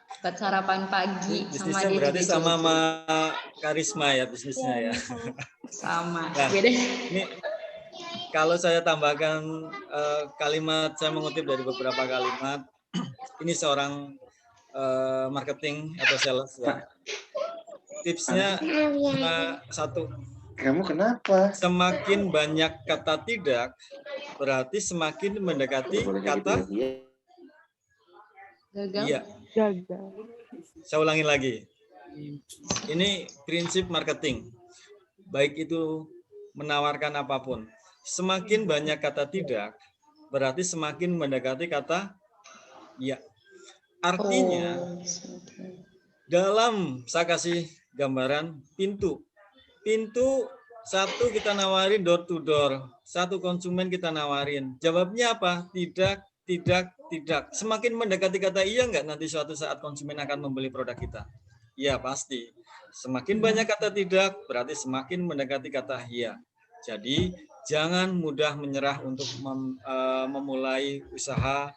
Buat sarapan pagi sama bisnisnya dia berarti juga sama Karisma ya bisnisnya ya. Sama. Nah, ini kalau saya tambahkan kalimat, saya mengutip dari beberapa kalimat. Ini seorang marketing atau sales ya. Tipsnya cuma satu. Kamu kenapa? Semakin banyak kata tidak, berarti semakin mendekati kata gagal. iya. Gagal. Saya ulangi lagi. Ini prinsip marketing. Baik itu menawarkan apapun. Semakin banyak kata tidak, berarti semakin mendekati kata iya. Artinya, dalam saya kasih gambaran pintu. Pintu satu kita nawarin door to door. Satu konsumen kita nawarin. Jawabnya apa? Tidak, tidak, tidak. Semakin mendekati kata iya enggak nanti suatu saat konsumen akan membeli produk kita? Iya pasti. Semakin banyak kata tidak, berarti semakin mendekati kata iya. Jadi jangan mudah menyerah untuk memulai usaha,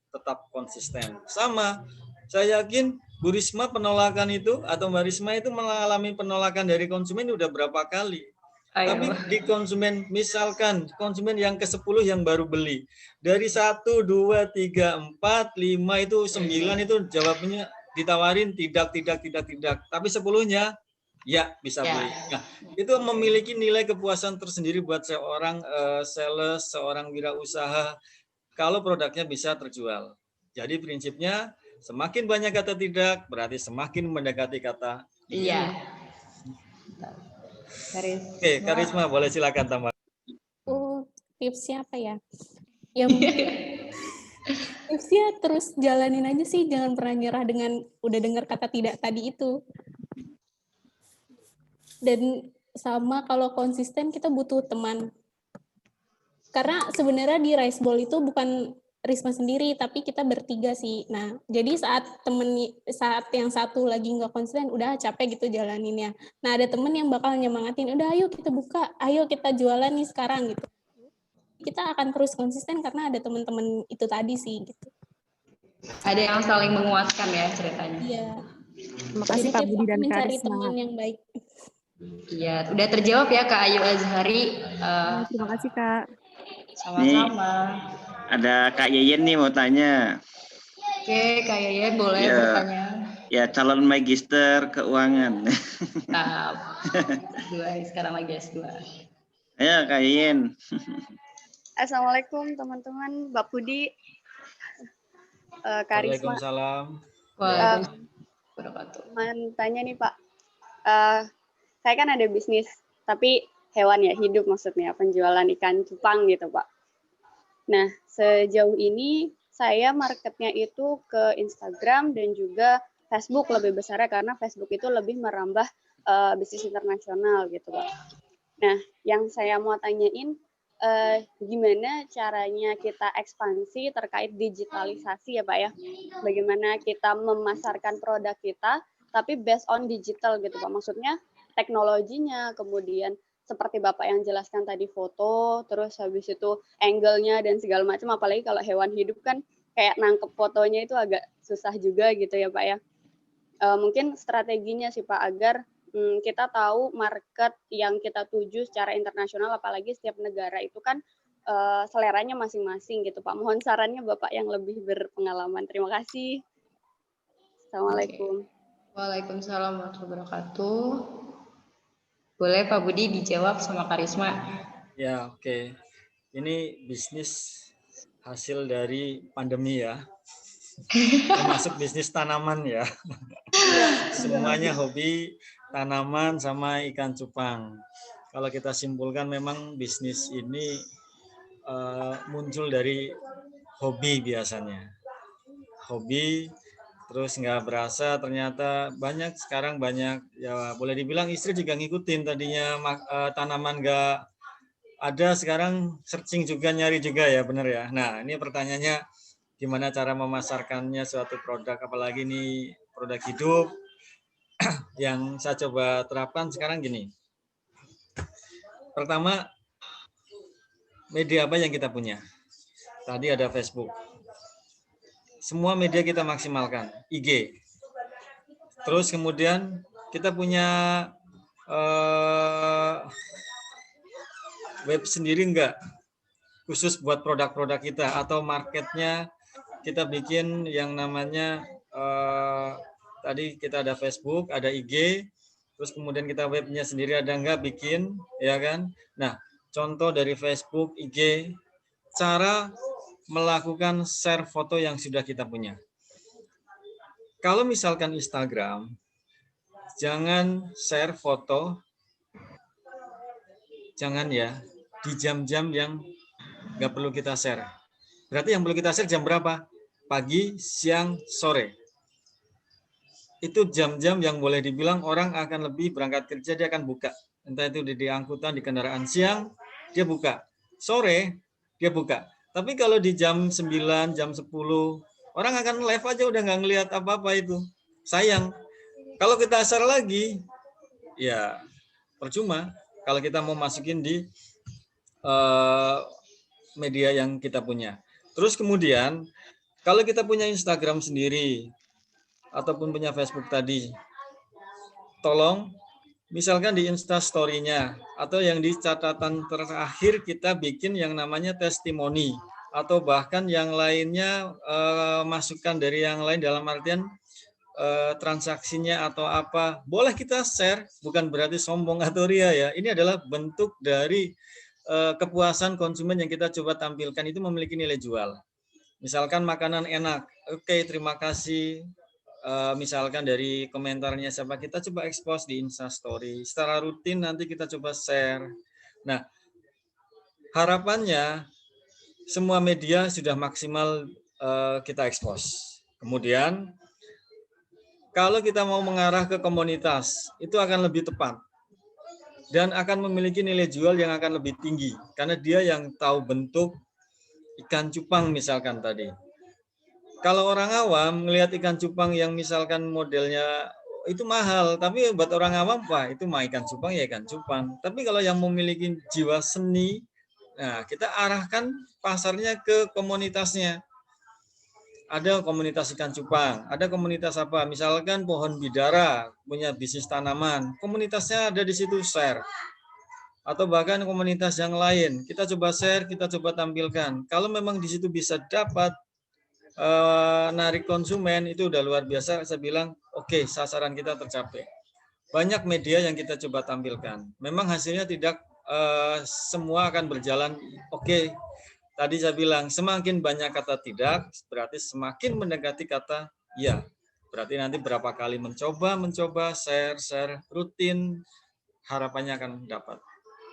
tetap konsisten. Sama, saya yakin Bu Risma penolakan itu atau Mbak Risma itu mengalami penolakan dari konsumen udah berapa kali. Ayo. Tapi di konsumen, misalkan konsumen yang ke-10 yang baru beli. Dari 1, 2, 3, 4, 5, itu 9 itu jawabnya ditawarin tidak. Tapi 10-nya ya bisa beli. Nah, itu memiliki nilai kepuasan tersendiri buat seorang sales, seorang wirausaha kalau produknya bisa terjual. Jadi prinsipnya semakin banyak kata tidak berarti semakin mendekati kata iya. Oke, Karisma boleh silakan tambah. Tipsnya apa ya? Tipsnya terus jalanin aja sih, jangan pernah nyerah dengan udah dengar kata tidak tadi itu. Dan sama kalau konsisten kita butuh teman. Karena sebenarnya di Rice Bowl itu bukan Risma sendiri, tapi kita bertiga sih. Nah, jadi saat yang satu lagi nggak konsisten, udah capek gitu jalaninnya. Nah, ada temen yang bakal nyemangatin, udah ayo kita buka, ayo kita jualan nih sekarang gitu. Kita akan terus konsisten karena ada teman-teman itu tadi sih gitu. Ada yang saling menguatkan ya ceritanya. Iya. Terima kasih Pak Budi dan Kak mencari Risma. teman yang baik. Iya, udah terjawab ya Kak Ayu Azhari. Terima kasih Kak. Sama-sama. Ada Kak Yeyen nih mau tanya. Oke, Kak Yeyen boleh bertanya. Ya, calon magister keuangan. Sekarang lagi S2. Ayo Kak Yeyen. Assalamualaikum teman-teman, Mbak Budi, Kak Risma. Waalaikumsalam. Tanya nih Pak, saya kan ada bisnis, tapi hewan ya, hidup maksudnya, penjualan ikan cupang gitu Pak. Nah, sejauh ini saya marketnya itu ke Instagram dan juga Facebook lebih besarnya karena Facebook itu lebih merambah bisnis internasional gitu Pak. Nah, yang saya mau tanyain, gimana caranya kita ekspansi terkait digitalisasi ya Pak ya? Bagaimana kita memasarkan produk kita, tapi based on digital gitu Pak. Maksudnya teknologinya, kemudian seperti Bapak yang jelaskan tadi foto, terus habis itu angle-nya dan segala macam. Apalagi kalau hewan hidup kan kayak nangkep fotonya itu agak susah juga gitu ya Pak ya. Mungkin strateginya sih Pak agar kita tahu market yang kita tuju secara internasional, apalagi setiap negara itu kan seleranya masing-masing gitu Pak. Mohon sarannya Bapak yang lebih berpengalaman. Terima kasih. Assalamualaikum. Waalaikumsalam warahmatullahi wabarakatuh. Boleh Pak Budi dijawab sama Karisma. Ya, oke. Ini bisnis hasil dari pandemi ya. Termasuk bisnis tanaman ya. Semuanya hobi tanaman sama ikan cupang. Kalau kita simpulkan memang bisnis ini muncul dari hobi biasanya. Hobi, terus nggak berasa ternyata sekarang banyak, ya boleh dibilang istri juga ngikutin, tadinya tanaman nggak ada, sekarang searching juga, nyari juga ya, bener ya. Nah ini pertanyaannya gimana cara memasarkannya suatu produk, apalagi ini produk hidup. Yang saya coba terapkan sekarang gini. Pertama, media apa yang kita punya? Tadi ada Facebook. Semua media kita maksimalkan. IG. Terus kemudian kita punya web sendiri enggak? Khusus buat produk-produk kita, atau marketnya kita bikin yang namanya tadi kita ada Facebook, ada IG, terus kemudian kita webnya sendiri ada enggak, bikin, ya kan? Nah, contoh dari Facebook, IG, cara melakukan share foto yang sudah kita punya. Kalau misalkan Instagram, jangan share foto, jangan ya, di jam-jam yang nggak perlu kita share. Berarti yang perlu kita share jam berapa? Pagi, siang, sore. Itu jam-jam yang boleh dibilang orang akan lebih berangkat kerja, dia akan buka. Entah itu di angkutan, di kendaraan, siang, dia buka. Sore, dia buka. Tapi kalau di jam 9, jam 10, orang akan live aja udah nggak ngelihat apa-apa itu. Sayang. Kalau kita share lagi, ya percuma. Kalau kita mau masukin di media yang kita punya. Terus kemudian, kalau kita punya Instagram sendiri, ataupun punya Facebook tadi, tolong misalkan di Instastory-nya atau yang di catatan terakhir kita bikin yang namanya testimoni, atau bahkan yang lainnya masukan dari yang lain dalam artian transaksinya atau apa, boleh kita share, bukan berarti sombong atau ria ya. Ini adalah bentuk dari kepuasan konsumen yang kita coba tampilkan, itu memiliki nilai jual. Misalkan makanan enak, oke, terima kasih. Misalkan dari komentarnya siapa, kita coba expose di Instastory. Secara rutin nanti kita coba share. Nah, harapannya semua media sudah maksimal kita expose. Kemudian, kalau kita mau mengarah ke komunitas, itu akan lebih tepat. Dan akan memiliki nilai jual yang akan lebih tinggi. Karena dia yang tahu bentuk ikan cupang misalkan tadi. Kalau orang awam melihat ikan cupang yang misalkan modelnya itu mahal, tapi buat orang awam, wah itu mah ikan cupang ya ikan cupang. Tapi kalau yang memiliki jiwa seni, nah kita arahkan pasarnya ke komunitasnya. Ada komunitas ikan cupang, ada komunitas apa? Misalkan pohon bidara punya bisnis tanaman, komunitasnya ada di situ, share. Atau bahkan komunitas yang lain, kita coba share, kita coba tampilkan. Kalau memang di situ bisa dapat narik konsumen, itu udah luar biasa. Saya bilang oke, sasaran kita tercapai. Banyak media yang kita coba tampilkan. Memang hasilnya tidak semua akan berjalan oke. Tadi saya bilang semakin banyak kata tidak, berarti semakin mendekati kata ya. Berarti nanti berapa kali mencoba share rutin, harapannya akan dapat.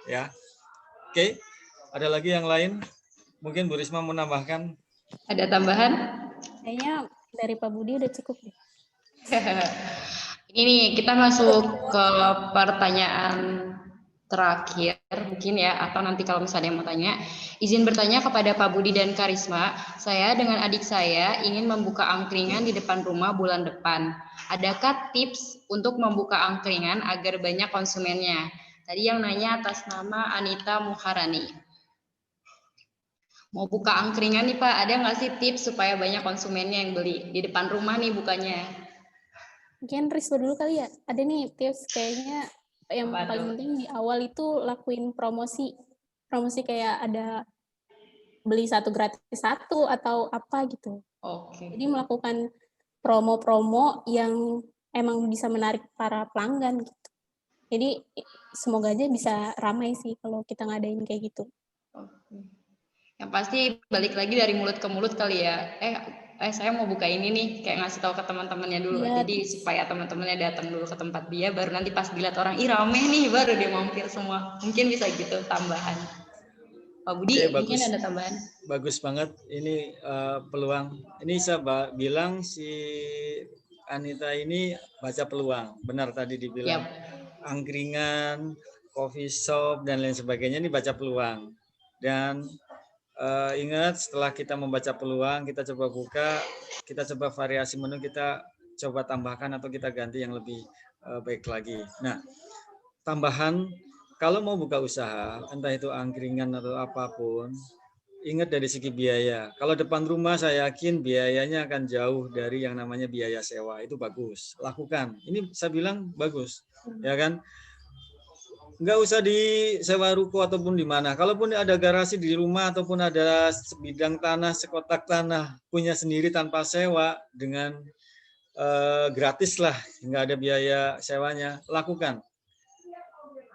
Ya, oke. Ada lagi yang lain? Mungkin Bu Risma mau menambahkan? Ada tambahan? Kayaknya dari Pak Budi udah cukup deh. Ini kita masuk ke pertanyaan terakhir mungkin ya, atau nanti kalau misalnya mau tanya. Izin bertanya kepada Pak Budi dan Karisma, saya dengan adik saya ingin membuka angkringan di depan rumah bulan depan. Adakah tips untuk membuka angkringan agar banyak konsumennya? Tadi yang nanya atas nama Anita Muharani. Mau buka angkringan nih Pak, ada nggak sih tips supaya banyak konsumennya yang beli? Di depan rumah nih bukanya. Mungkin Rizko dulu kali ya. Ada nih tips kayaknya yang Apa paling tuh? penting di awal itu lakuin promosi. Promosi kayak ada beli satu gratis satu atau apa gitu. Oke. Jadi melakukan promo-promo yang emang bisa menarik para pelanggan gitu. Jadi semoga aja bisa ramai sih kalau kita ngadain kayak gitu. Oke. Yang pasti balik lagi dari mulut ke mulut kali ya. Saya mau buka ini nih, kayak ngasih tahu ke teman-temannya dulu. Iya. Jadi supaya teman-temannya datang dulu ke tempat dia, baru nanti pas dilihat orang, ih rame nih, baru dia mampir semua. Mungkin bisa gitu tambahan. Pak Budi, Oke, mungkin bagus. ada tambahan? Bagus banget. Ini peluang. Ini saya bilang si Anita ini baca peluang. Benar tadi dibilang. Angkringan, coffee shop, dan lain sebagainya ini baca peluang. Dan ingat setelah kita membaca peluang, kita coba buka, kita coba variasi menu, kita coba tambahkan atau kita ganti yang lebih baik lagi. Nah, tambahan, kalau mau buka usaha, entah itu angkringan atau apapun, ingat dari segi biaya. Kalau depan rumah saya yakin biayanya akan jauh dari yang namanya biaya sewa. Itu bagus. Lakukan. Ini saya bilang bagus. Ya kan? Nggak usah disewa ruko ataupun di mana. Kalaupun ada garasi di rumah ataupun ada sebidang tanah, sekotak tanah punya sendiri tanpa sewa dengan gratis lah, nggak ada biaya sewanya, lakukan.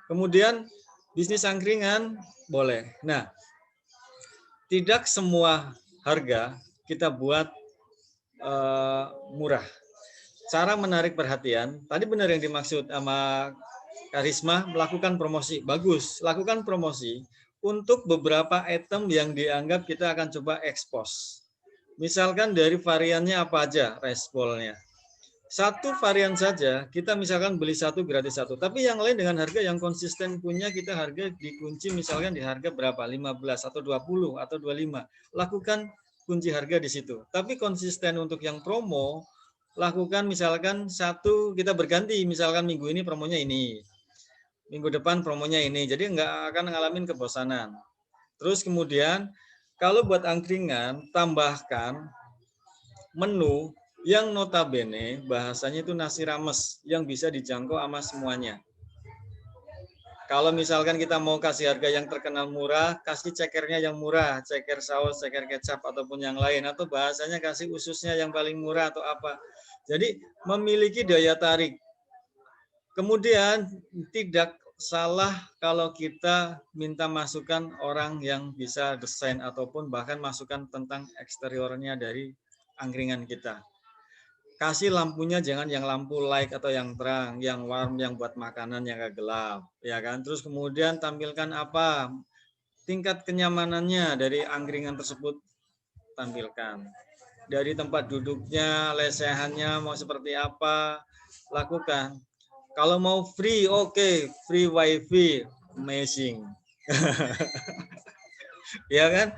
Kemudian bisnis angkringan boleh. Nah, tidak semua harga kita buat murah. Cara menarik perhatian, tadi benar yang dimaksud sama Karisma, melakukan promosi. Bagus, lakukan promosi untuk beberapa item yang dianggap kita akan coba expose. Misalkan dari variannya apa aja responnya. Satu varian saja, kita misalkan beli satu gratis satu. Tapi yang lain dengan harga yang konsisten punya, kita harga dikunci misalkan di harga berapa? 15 atau 20 atau 25. Lakukan kunci harga di situ. Tapi konsisten untuk yang promo, lakukan misalkan satu, kita berganti. Misalkan minggu ini promonya ini. Minggu depan promonya ini. Jadi nggak akan ngalamin kebosanan. Terus kemudian, kalau buat angkringan, tambahkan menu yang notabene bahasanya itu nasi rames yang bisa dijangkau sama semuanya. Kalau misalkan kita mau kasih harga yang terkenal murah, kasih cekernya yang murah, ceker saus, ceker kecap ataupun yang lain, atau bahasanya kasih ususnya yang paling murah atau apa. Jadi memiliki daya tarik. Kemudian tidak salah kalau kita minta masukan orang yang bisa desain ataupun bahkan masukan tentang eksteriornya dari angkringan kita. Kasih lampunya jangan yang lampu light atau yang terang, yang warm, yang buat makanan yang agak gelap, ya kan. Terus kemudian tampilkan apa, tingkat kenyamanannya dari angkringan tersebut tampilkan. Dari tempat duduknya, lesehannya mau seperti apa, lakukan. Kalau mau free, oke, free wifi, amazing. Ya kan?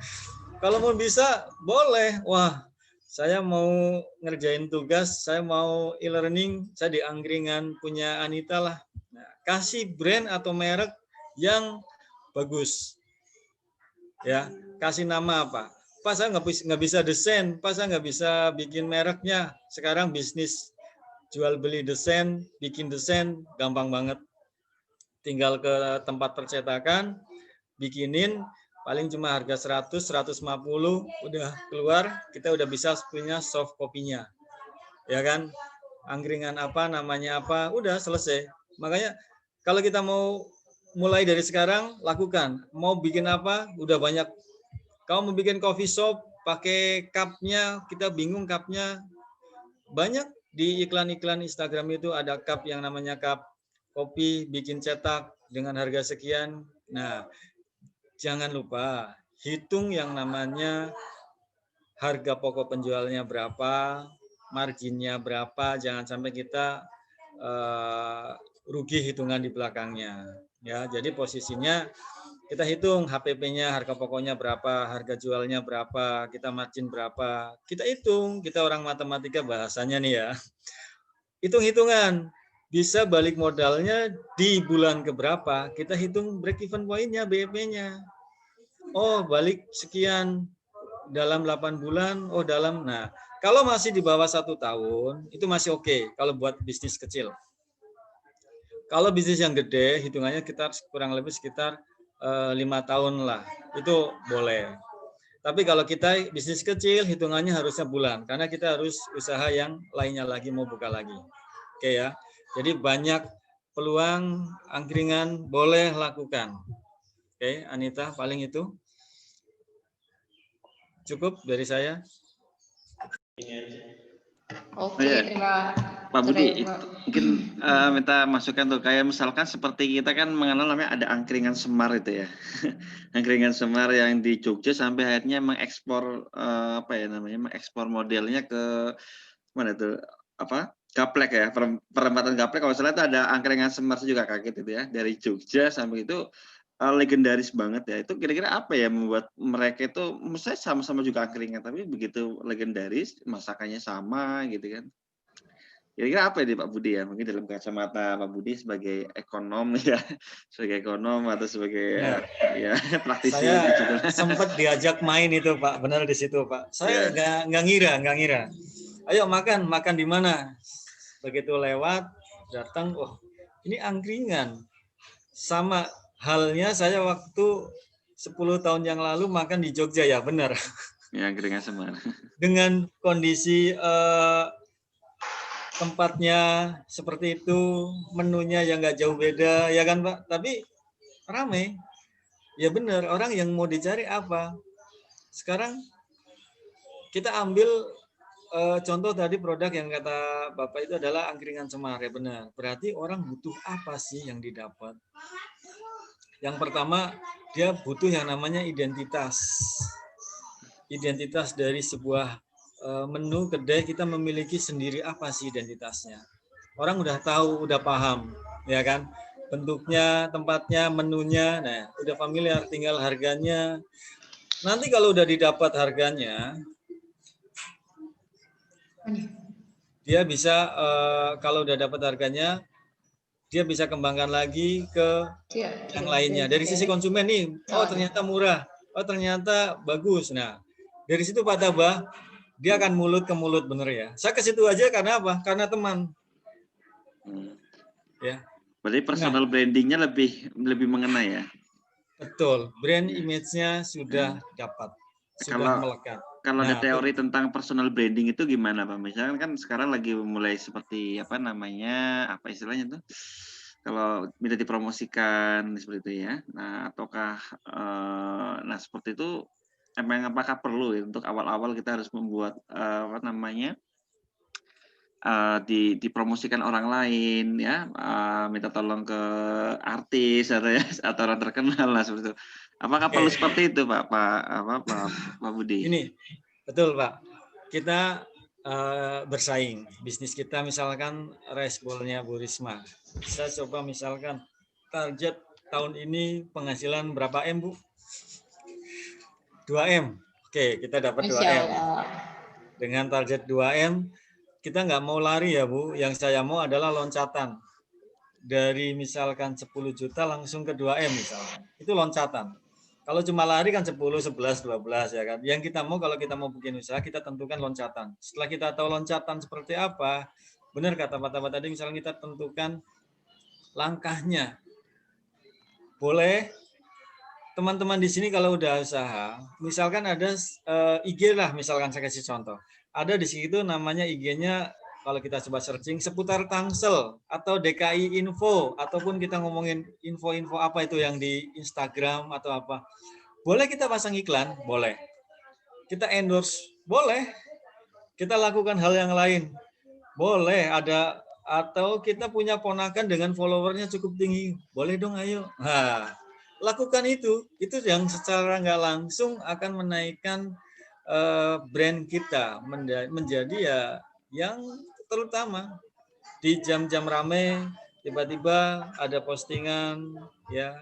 Kalau mau bisa, boleh. Wah, saya mau ngerjain tugas, saya mau e-learning, saya di angkringan punya Anita lah. Nah, kasih brand atau merek yang bagus. Ya, kasih nama apa? Pak, saya nggak bisa desain, Pak, saya nggak bisa bikin mereknya. Sekarang bisnis jual beli desain, bikin desain, gampang banget. Tinggal ke tempat percetakan, bikinin, paling cuma harga 100, 150, udah keluar, kita udah bisa punya soft copy-nya. Ya kan? Angkringan apa, namanya apa, udah selesai. Makanya kalau kita mau mulai dari sekarang, lakukan. Mau bikin apa, udah banyak. Kamu mau bikin coffee shop, pakai cup-nya, kita bingung cup-nya. Banyak di iklan-iklan Instagram itu ada cup yang namanya cup kopi, bikin cetak dengan harga sekian. Nah, jangan lupa hitung yang namanya harga pokok penjualnya berapa, marginnya berapa, jangan sampai kita rugi hitungan di belakangnya. Ya, jadi posisinya kita hitung HPP-nya, harga pokoknya berapa, harga jualnya berapa, kita margin berapa. Kita hitung, kita orang matematika bahasanya nih ya. Hitung-hitungan, bisa balik modalnya di bulan keberapa, kita hitung break even point-nya, BEP-nya. oh balik sekian dalam 8 bulan, oh dalam, nah kalau masih di bawah 1 tahun itu masih oke kalau buat bisnis kecil. Kalau bisnis yang gede hitungannya kita kurang lebih sekitar 5 tahun lah, itu boleh. Tapi kalau kita bisnis kecil hitungannya harusnya bulan karena kita harus usaha yang lainnya lagi mau buka lagi. Oke ya. Jadi banyak peluang angkringan boleh lakukan. Oke, Anita paling itu. Cukup dari saya. Oke, ya. terima Pak Budi, terima. mungkin minta masukan tuh, kayak misalkan seperti kita kan mengenal namanya ada angkringan Semar itu ya, angkringan Semar yang di Jogja sampai akhirnya mengekspor apa ya namanya, mengekspor modelnya ke mana itu apa Gaplek ya, perempatan Gaplek kalau salah itu ada angkringan Semar juga kaget itu ya, dari Jogja sampai itu legendaris banget ya. Itu kira-kira apa ya membuat mereka itu, misalnya sama-sama juga angkringan tapi begitu legendaris, masakannya sama gitu kan. Kira-kira apa ini Pak Budi ya? Mungkin dalam kacamata Pak Budi sebagai ekonom ya, sebagai ekonom atau sebagai ya praktisi. Saya sempat diajak main itu Pak, benar di situ Pak. Saya nggak ngira. Ayo makan di mana? Begitu lewat, datang, oh ini angkringan. Sama halnya saya waktu 10 tahun yang lalu makan di Jogja ya, benar. Ya, angkringan Semar. Dengan kondisi tempatnya seperti itu, menunya yang nggak jauh beda, ya kan Pak? Tapi ramai. Ya benar, orang yang mau dicari apa? Sekarang kita ambil contoh tadi produk yang kata Bapak itu adalah angkringan Semar, ya benar. Berarti orang butuh apa sih yang didapat? Yang pertama, dia butuh yang namanya identitas. Identitas dari sebuah menu kedai, kita memiliki sendiri apa sih identitasnya. Orang udah tahu, udah paham, ya kan? Bentuknya, tempatnya, menunya, nah udah familiar, tinggal harganya. Nanti kalau udah didapat harganya, dia bisa kalau udah dapat harganya, dia bisa kembangkan lagi ke yang lainnya. Dari sisi konsumen nih, oh ternyata murah, oh ternyata bagus. Nah, dari situ Pak Tabah, dia akan mulut ke mulut, bener ya. Saya ke situ aja karena apa? Karena teman. Ya. Berarti personal brandingnya lebih mengena ya. Betul, brand image-nya sudah dapat, sudah melekat. Kalau ada teori tentang personal branding itu gimana Pak? Misalkan kan sekarang lagi mulai seperti apa namanya, apa istilahnya tuh? Kalau minta dipromosikan seperti itu ya. Nah, ataukah nah seperti itu emang apakah perlu ya untuk awal-awal kita harus membuat apa namanya? Dipromosikan orang lain ya, minta tolong ke artis atau ya atau orang terkenal lah seperti itu. Apakah perlu seperti itu Pak Budi? Ini betul Pak. Kita bersaing. Bisnis kita misalkan resbolnya Bu Risma. Saya coba misalkan target tahun ini penghasilan berapa M Bu? 2M. Oke, kita dapat 2M. Dengan target 2M, kita nggak mau lari ya Bu, yang saya mau adalah loncatan. Dari misalkan 10 juta langsung ke 2M misalkan. Itu loncatan. Kalau cuma lari kan 10, 11, 12 ya kan. Yang kita mau kalau kita mau bikin usaha, kita tentukan loncatan. Setelah kita tahu loncatan seperti apa, benar kata Pak Taba tadi, misalnya kita tentukan langkahnya. Boleh teman-teman di sini kalau udah usaha, misalkan ada IG lah, misalkan saya kasih contoh. Ada di situ namanya IG-nya, kalau kita coba searching seputar Tangsel atau DKI Info, ataupun kita ngomongin info-info apa itu yang di Instagram atau apa. Boleh kita pasang iklan? Boleh. Kita endorse? Boleh. Kita lakukan hal yang lain? Boleh. Ada, atau kita punya ponakan dengan followernya cukup tinggi? Boleh dong, ayo. Nah, lakukan itu yang secara nggak langsung akan menaikkan brand kita menjadi ya yang terutama di jam-jam rame tiba-tiba ada postingan ya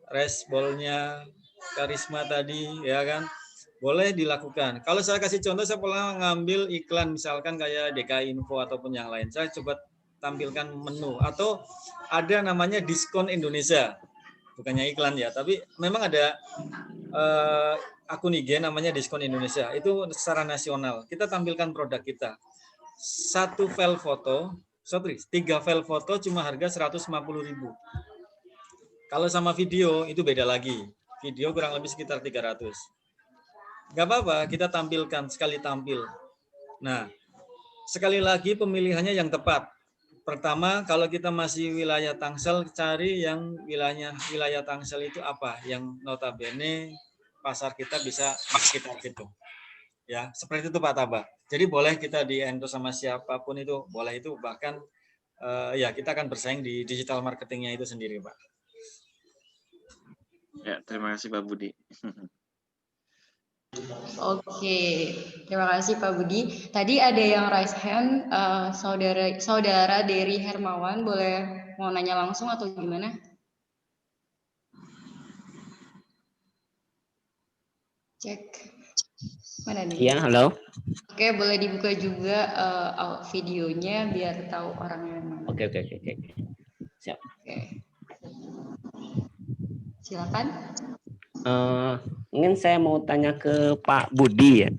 resbolnya Karisma tadi ya kan, boleh dilakukan. Kalau saya kasih contoh, saya pernah ngambil iklan misalkan kayak DKI Info ataupun yang lain, saya coba tampilkan menu atau ada namanya diskon Indonesia. bukannya iklan ya, tapi memang ada akun IG namanya Diskon Indonesia. Itu secara nasional. Kita tampilkan produk kita. 3 file foto cuma harga 150.000. Kalau sama video itu beda lagi. Video kurang lebih sekitar 300. Nggak apa-apa, kita tampilkan sekali tampil. Nah, sekali lagi pemilihannya yang tepat. Pertama, kalau kita masih wilayah Tangsel, cari yang wilayah Tangsel itu apa? Yang notabene pasar kita bisa di sekitar situ. Ya, seperti itu Pak Taba. Jadi boleh kita di-endorse sama siapapun itu, boleh itu, bahkan ya kita akan bersaing di digital marketingnya itu sendiri, Pak. Ya, terima kasih Pak Budi. Oke, terima kasih Pak Budi. Tadi ada yang raise hand, saudara Dery Hermawan, boleh mau nanya langsung atau gimana? Cek. Mana nih? Iya, halo. Oke, boleh dibuka juga videonya biar tahu orangnya mana. Oke. Siap. Oke. Silakan. Mungkin saya mau tanya ke Pak Budi ya.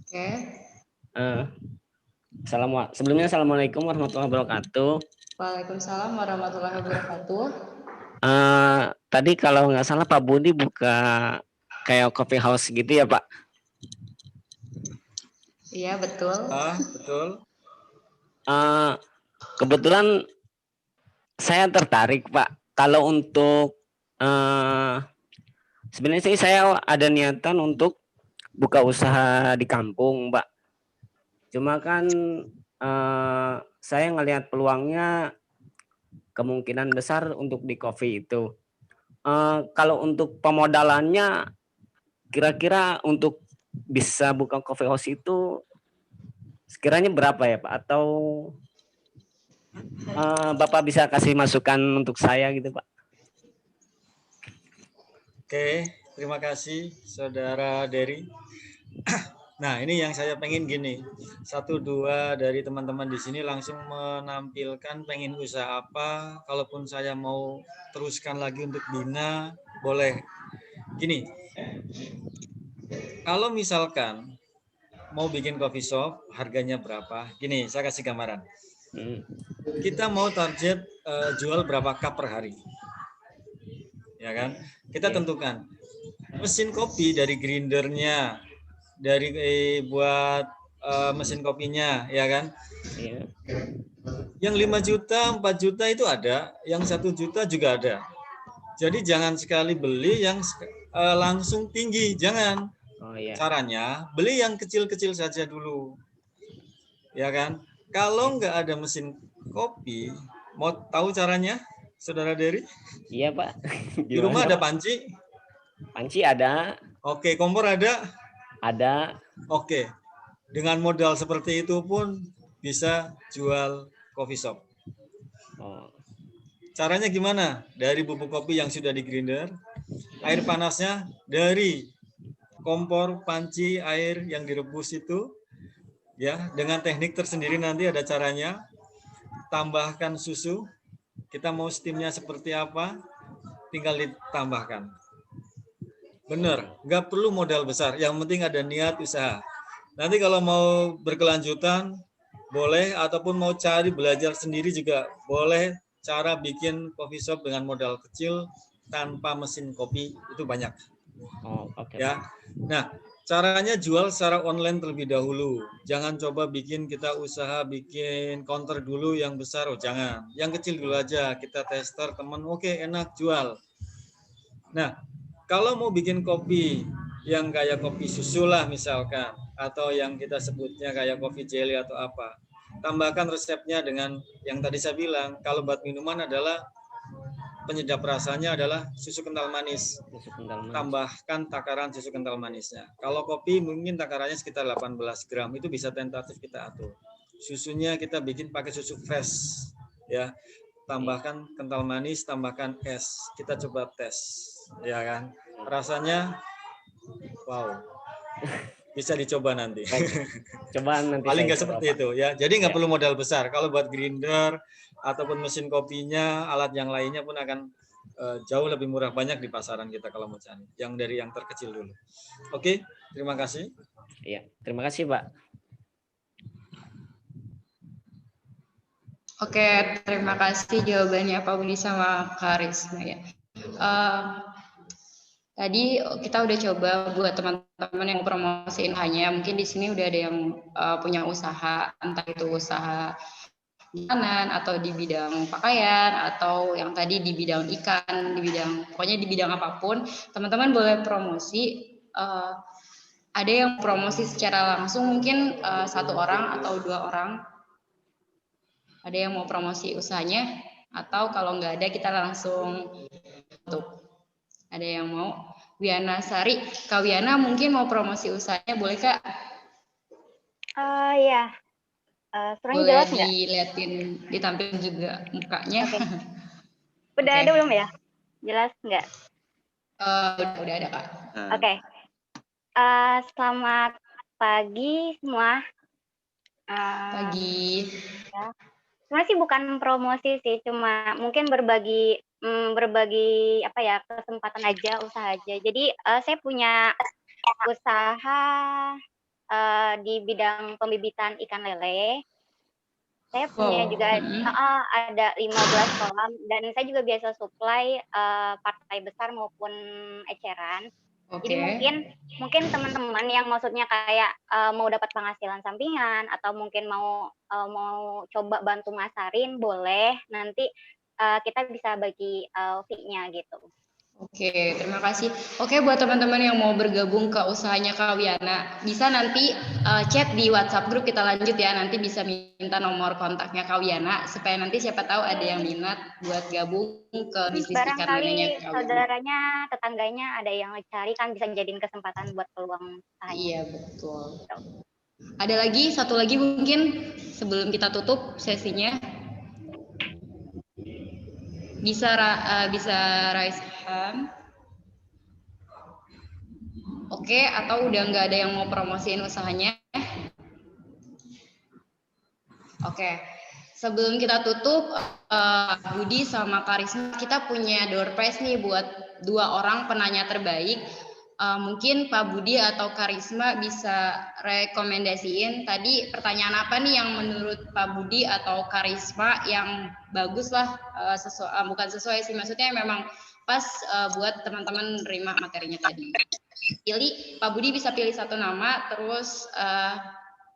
Oke. Sebelumnya Assalamualaikum warahmatullahi wabarakatuh. Waalaikumsalam warahmatullahi wabarakatuh. Tadi kalau nggak salah Pak Budi buka kayak coffee house gitu ya Pak? Iya betul. Betul. Kebetulan saya tertarik Pak. Kalau untuk sebenarnya sih saya ada niatan untuk buka usaha di kampung Pak. Cuma kan saya ngelihat peluangnya kemungkinan besar untuk di coffee itu. Kalau untuk pemodalannya, kira-kira untuk bisa buka coffee house itu sekiranya berapa ya Pak? Atau Bapak bisa kasih masukan untuk saya gitu Pak? Oke, terima kasih Saudara Dery. Nah, ini yang saya pengen gini. 1-2 dari teman-teman di sini langsung menampilkan pengen usaha apa. Kalaupun saya mau teruskan lagi untuk bina, boleh. Gini, kalau misalkan mau bikin coffee shop, harganya berapa? Gini, saya kasih gambaran. Kita mau target jual berapa cup per hari. Ya kan? Kita tentukan. Mesin kopi dari grindernya, dari buat mesin kopinya, ya kan? Iya. Yang 5 juta, 4 juta itu ada, yang 1 juta juga ada. Jadi jangan sekali beli yang langsung tinggi, jangan. Oh, iya. Caranya beli yang kecil-kecil saja dulu, ya kan? Kalau nggak ada mesin kopi, mau tahu caranya, Saudara Dery? Iya Pak. Di rumah ada panci? Panci ada. Oke, kompor ada? Ada. Oke, dengan modal seperti itu pun bisa jual coffee shop. Oh. Caranya gimana? Dari bubuk kopi yang sudah di grinder, air panasnya dari kompor, panci, air yang direbus itu, ya, dengan teknik tersendiri nanti ada caranya. Tambahkan susu, kita mau steamnya seperti apa, tinggal ditambahkan. Benar, nggak perlu modal besar, yang penting ada niat usaha. Nanti kalau mau berkelanjutan, boleh, ataupun mau cari belajar sendiri juga boleh. Cara bikin coffee shop dengan modal kecil tanpa mesin kopi itu banyak. Oh, okay. Ya. Nah, caranya jual secara online terlebih dahulu. Jangan coba kita usaha bikin counter dulu yang besar, jangan. Yang kecil dulu aja, kita tester teman, oke, enak, jual. Nah, kalau mau bikin kopi yang kayak kopi susu lah misalkan, atau yang kita sebutnya kayak kopi jelly atau apa, tambahkan resepnya dengan yang tadi saya bilang. Kalau buat minuman adalah penyedap rasanya adalah susu kental manis. Tambahkan takaran susu kental manisnya. Kalau kopi mungkin takarannya sekitar 18 gram, itu bisa tentatif kita atur. Susunya kita bikin pakai susu fresh, ya. Tambahkan kental manis, tambahkan es. Kita coba tes, ya kan? Rasanya wow. bisa dicoba nanti. Coba nanti Paling saya nggak coba, seperti Pak. itu ya. Jadi nggak Ya. perlu modal besar. Kalau buat grinder ataupun mesin kopinya, alat yang lainnya pun akan jauh lebih murah, banyak di pasaran kita kalau mau cari. Yang dari yang terkecil dulu. Oke, terima kasih. Iya, terima kasih, Pak. Oke, terima kasih jawabannya Pak Budi sama Kak Risma ya. Tadi kita udah coba buat teman-teman yang promosiin hanya mungkin di sini udah ada yang punya usaha, entah itu usaha makanan atau di bidang pakaian atau yang tadi di bidang ikan, di bidang pokoknya di bidang apapun, teman-teman boleh promosi. Ada yang promosi secara langsung mungkin 1 orang atau 2 orang. Ada yang mau promosi usahanya atau kalau nggak ada kita langsung tutup. Ada yang mau? Wiana Sari, Kak Wiana mungkin mau promosi usahanya, boleh Kak? Ya, suaranya Boleh jelas nggak? dilihatin, ditampilin juga mukanya. Oke. Udah ada belum ya? Jelas nggak? Udah ada Kak. Oke. Selamat pagi semua. Pagi. Ya. Sebenarnya sih bukan promosi sih, cuma mungkin berbagi apa ya, kesempatan aja, usaha aja. Jadi saya punya usaha di bidang pembibitan ikan lele. Saya punya juga ada 15 kolam dan saya juga biasa supply partai besar maupun eceran. Jadi mungkin teman-teman yang maksudnya kayak mau dapat penghasilan sampingan atau mungkin mau coba bantu masarin, boleh nanti kita bisa bagi fee-nya gitu. Oke, terima kasih. Oke, buat teman-teman yang mau bergabung ke usahanya Kak Wiana, bisa nanti chat di WhatsApp grup kita lanjut ya. Nanti bisa minta nomor kontaknya Kak Wiana supaya nanti siapa tahu ada yang minat buat gabung ke bisnis ikan lelenya Kak Wiana. Saudaranya, tetangganya ada yang cari kan bisa jadiin kesempatan buat peluang usahanya. Iya, betul. Ada lagi, satu lagi mungkin sebelum kita tutup sesinya. Bisa raise hand. Oke, atau udah nggak ada yang mau promosiin usahanya? Oke, sebelum kita tutup, Budi sama Karisma, kita punya door prize nih buat 2 orang penanya terbaik. Mungkin Pak Budi atau Karisma bisa rekomendasiin tadi pertanyaan apa nih yang menurut Pak Budi atau Karisma yang bagus lah, bukan sesuai sih, maksudnya memang pas buat teman-teman menerima materinya tadi. Pilih, Pak Budi bisa pilih 1 nama, terus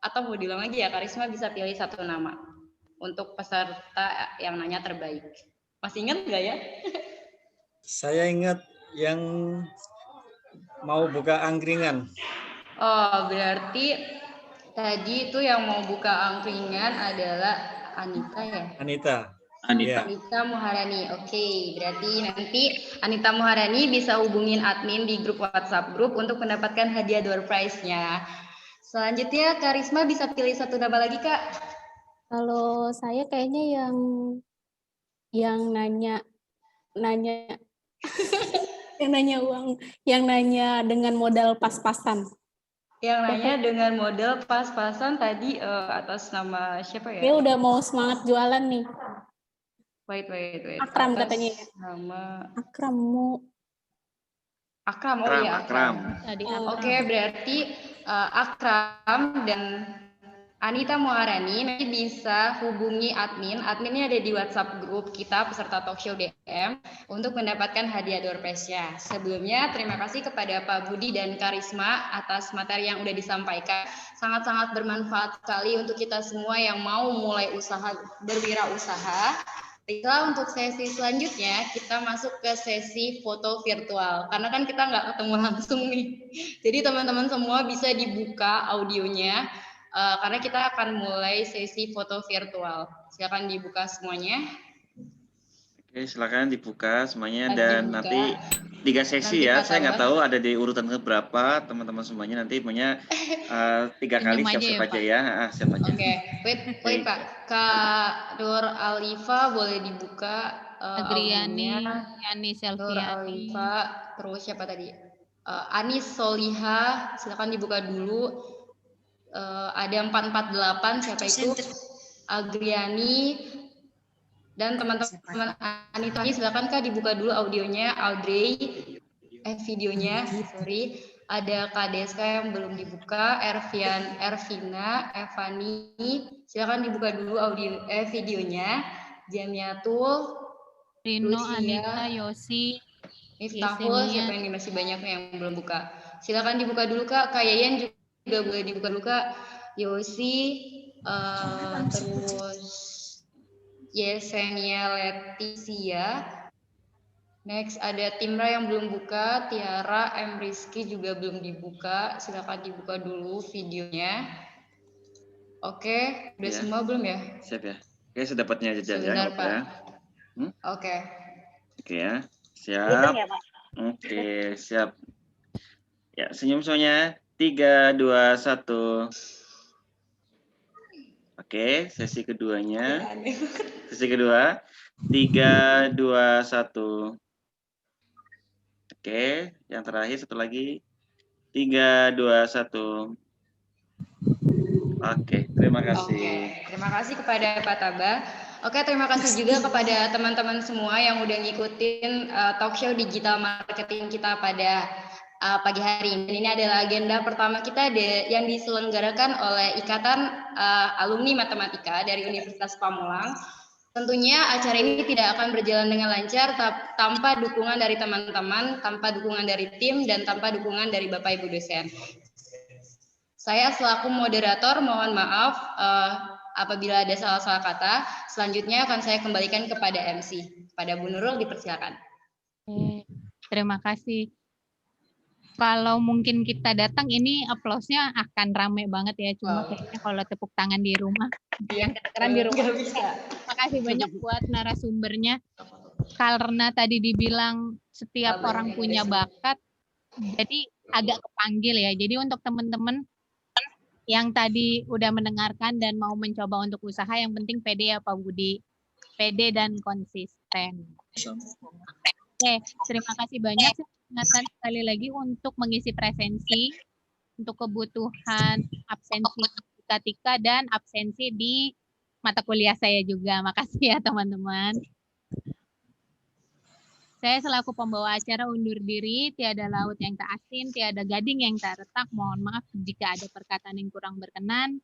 atau mau diulang lagi ya, Karisma bisa pilih 1 nama untuk peserta yang nanya terbaik. Masih ingat nggak ya? Saya ingat yang mau buka angkringan. Oh, berarti tadi itu yang mau buka angkringan adalah Anita ya? Anita Muharani. Oke, berarti nanti Anita Muharani bisa hubungin admin di grup WhatsApp grup untuk mendapatkan hadiah door prize-nya. Selanjutnya Karisma bisa pilih 1 nama lagi, Kak. Kalau saya kayaknya yang nanya yang nanya dengan modal pas-pasan. Yang nanya dengan modal pas-pasan tadi atas nama siapa ya? Dia udah mau semangat jualan nih. Wait. Akram atas katanya. Nama Akram, oh iya Akram. Oke, berarti Akram dan Anita Muharani nanti bisa hubungi admin. Adminnya ada di WhatsApp grup kita peserta talkshow DM untuk mendapatkan hadiah door prize-nya. Sebelumnya terima kasih kepada Pak Budi dan Karisma atas materi yang udah disampaikan. Sangat-sangat bermanfaat sekali untuk kita semua yang mau mulai usaha, berwirausaha. Baiklah, untuk sesi selanjutnya kita masuk ke sesi foto virtual. Karena kan kita nggak ketemu langsung nih. Jadi teman-teman semua bisa dibuka audionya. Karena kita akan mulai sesi foto virtual. Silakan dibuka semuanya. Oke, silakan dibuka semuanya dan nanti 3 sesi ya. Saya nggak tahu ada di urutan keberapa teman-teman semuanya, nanti punya 3 kali siap-siap aja ya. Siap aja. Oke, wait Pak. Kak Nur Alifa boleh dibuka Adriani, Yani Nur Selviani. Alifa, terus siapa tadi? Anis Soliha, silakan dibuka dulu. Ada 448, siapa itu? Agriani dan teman-teman Anita, silakan Kak dibuka dulu audionya. Audrey, videonya, sorry. Ada Kak Deska yang belum dibuka. Ervina, Evani, silakan dibuka dulu videonya. Jamiatul, Rino, Lucia, Anita, Yosi, Miftahul, Yesenia. siapa yang masih banyak yang belum buka. Silakan dibuka dulu Kak. Kak Yayan juga boleh dibuka dulu Kak. Yosi, terus Yesenia Leticia. Next ada Timra yang belum buka. Tiara, M Rizky juga belum dibuka. Silakan dibuka dulu videonya. Oke, udah semua belum ya? Siap ya. Oke, sedapatnya aja ya. Sebentar Pak. Ya. Oke. Oke ya. Siap. Hitung ya, Pak? Oke, siap. Ya, senyum semuanya. 3, 2, 1. Oke, sesi keduanya. Sesi kedua. 3, 2, 1. Oke, yang terakhir satu lagi. 3, 2, 1. Oke, terima kasih. Oke, terima kasih kepada Pak Taba. Oke, terima kasih juga kepada teman-teman semua yang udah ngikutin talk show digital marketing kita pada pagi hari ini. Dan ini adalah agenda pertama kita yang diselenggarakan oleh Ikatan Alumni Matematika dari Universitas Pamulang. Tentunya acara ini tidak akan berjalan dengan lancar tanpa dukungan dari teman-teman, tanpa dukungan dari tim, dan tanpa dukungan dari Bapak Ibu dosen. Saya selaku moderator mohon maaf apabila ada salah-salah kata. Selanjutnya akan saya kembalikan kepada MC. Pada Bu Nurul dipersilakan. Terima kasih. Kalau mungkin kita datang ini aplausnya akan rame banget ya. Cuma kayaknya kalau tepuk tangan di rumah, yang kedengeran di rumah. Terima kasih banyak buat narasumbernya. Karena tadi dibilang setiap orang punya bakat, jadi agak kepanggil ya. Jadi untuk teman-teman yang tadi udah mendengarkan dan mau mencoba untuk usaha, yang penting pede ya Pak Budi. Pede dan konsisten. Oke, terima kasih banyak. Saya ingatkan sekali lagi untuk mengisi presensi untuk kebutuhan absensi matematika dan absensi di mata kuliah saya juga. Makasih ya teman-teman. Saya selaku pembawa acara undur diri, tiada laut yang tak asin, tiada gading yang tak retak. Mohon maaf jika ada perkataan yang kurang berkenan.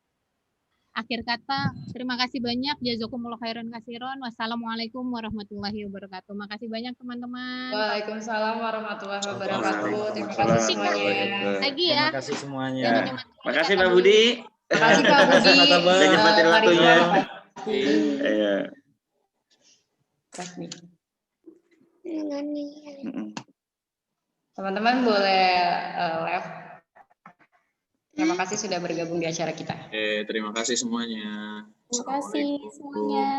Akhir kata, terima kasih banyak. Jazakumullah khairan katsiran. Wassalamualaikum warahmatullahi wabarakatuh. Makasih banyak teman-teman. Waalaikumsalam warahmatullahi wabarakatuh. Terima kasih semuanya. Lagi ya. Terima kasih semuanya. Terima kasih Pak Budi. Terima kasih Pak Budi. Sudah nyempatin waktunya. Iya. Teman-teman boleh live. Terima kasih sudah bergabung di acara kita. Terima kasih semuanya. Terima kasih semuanya.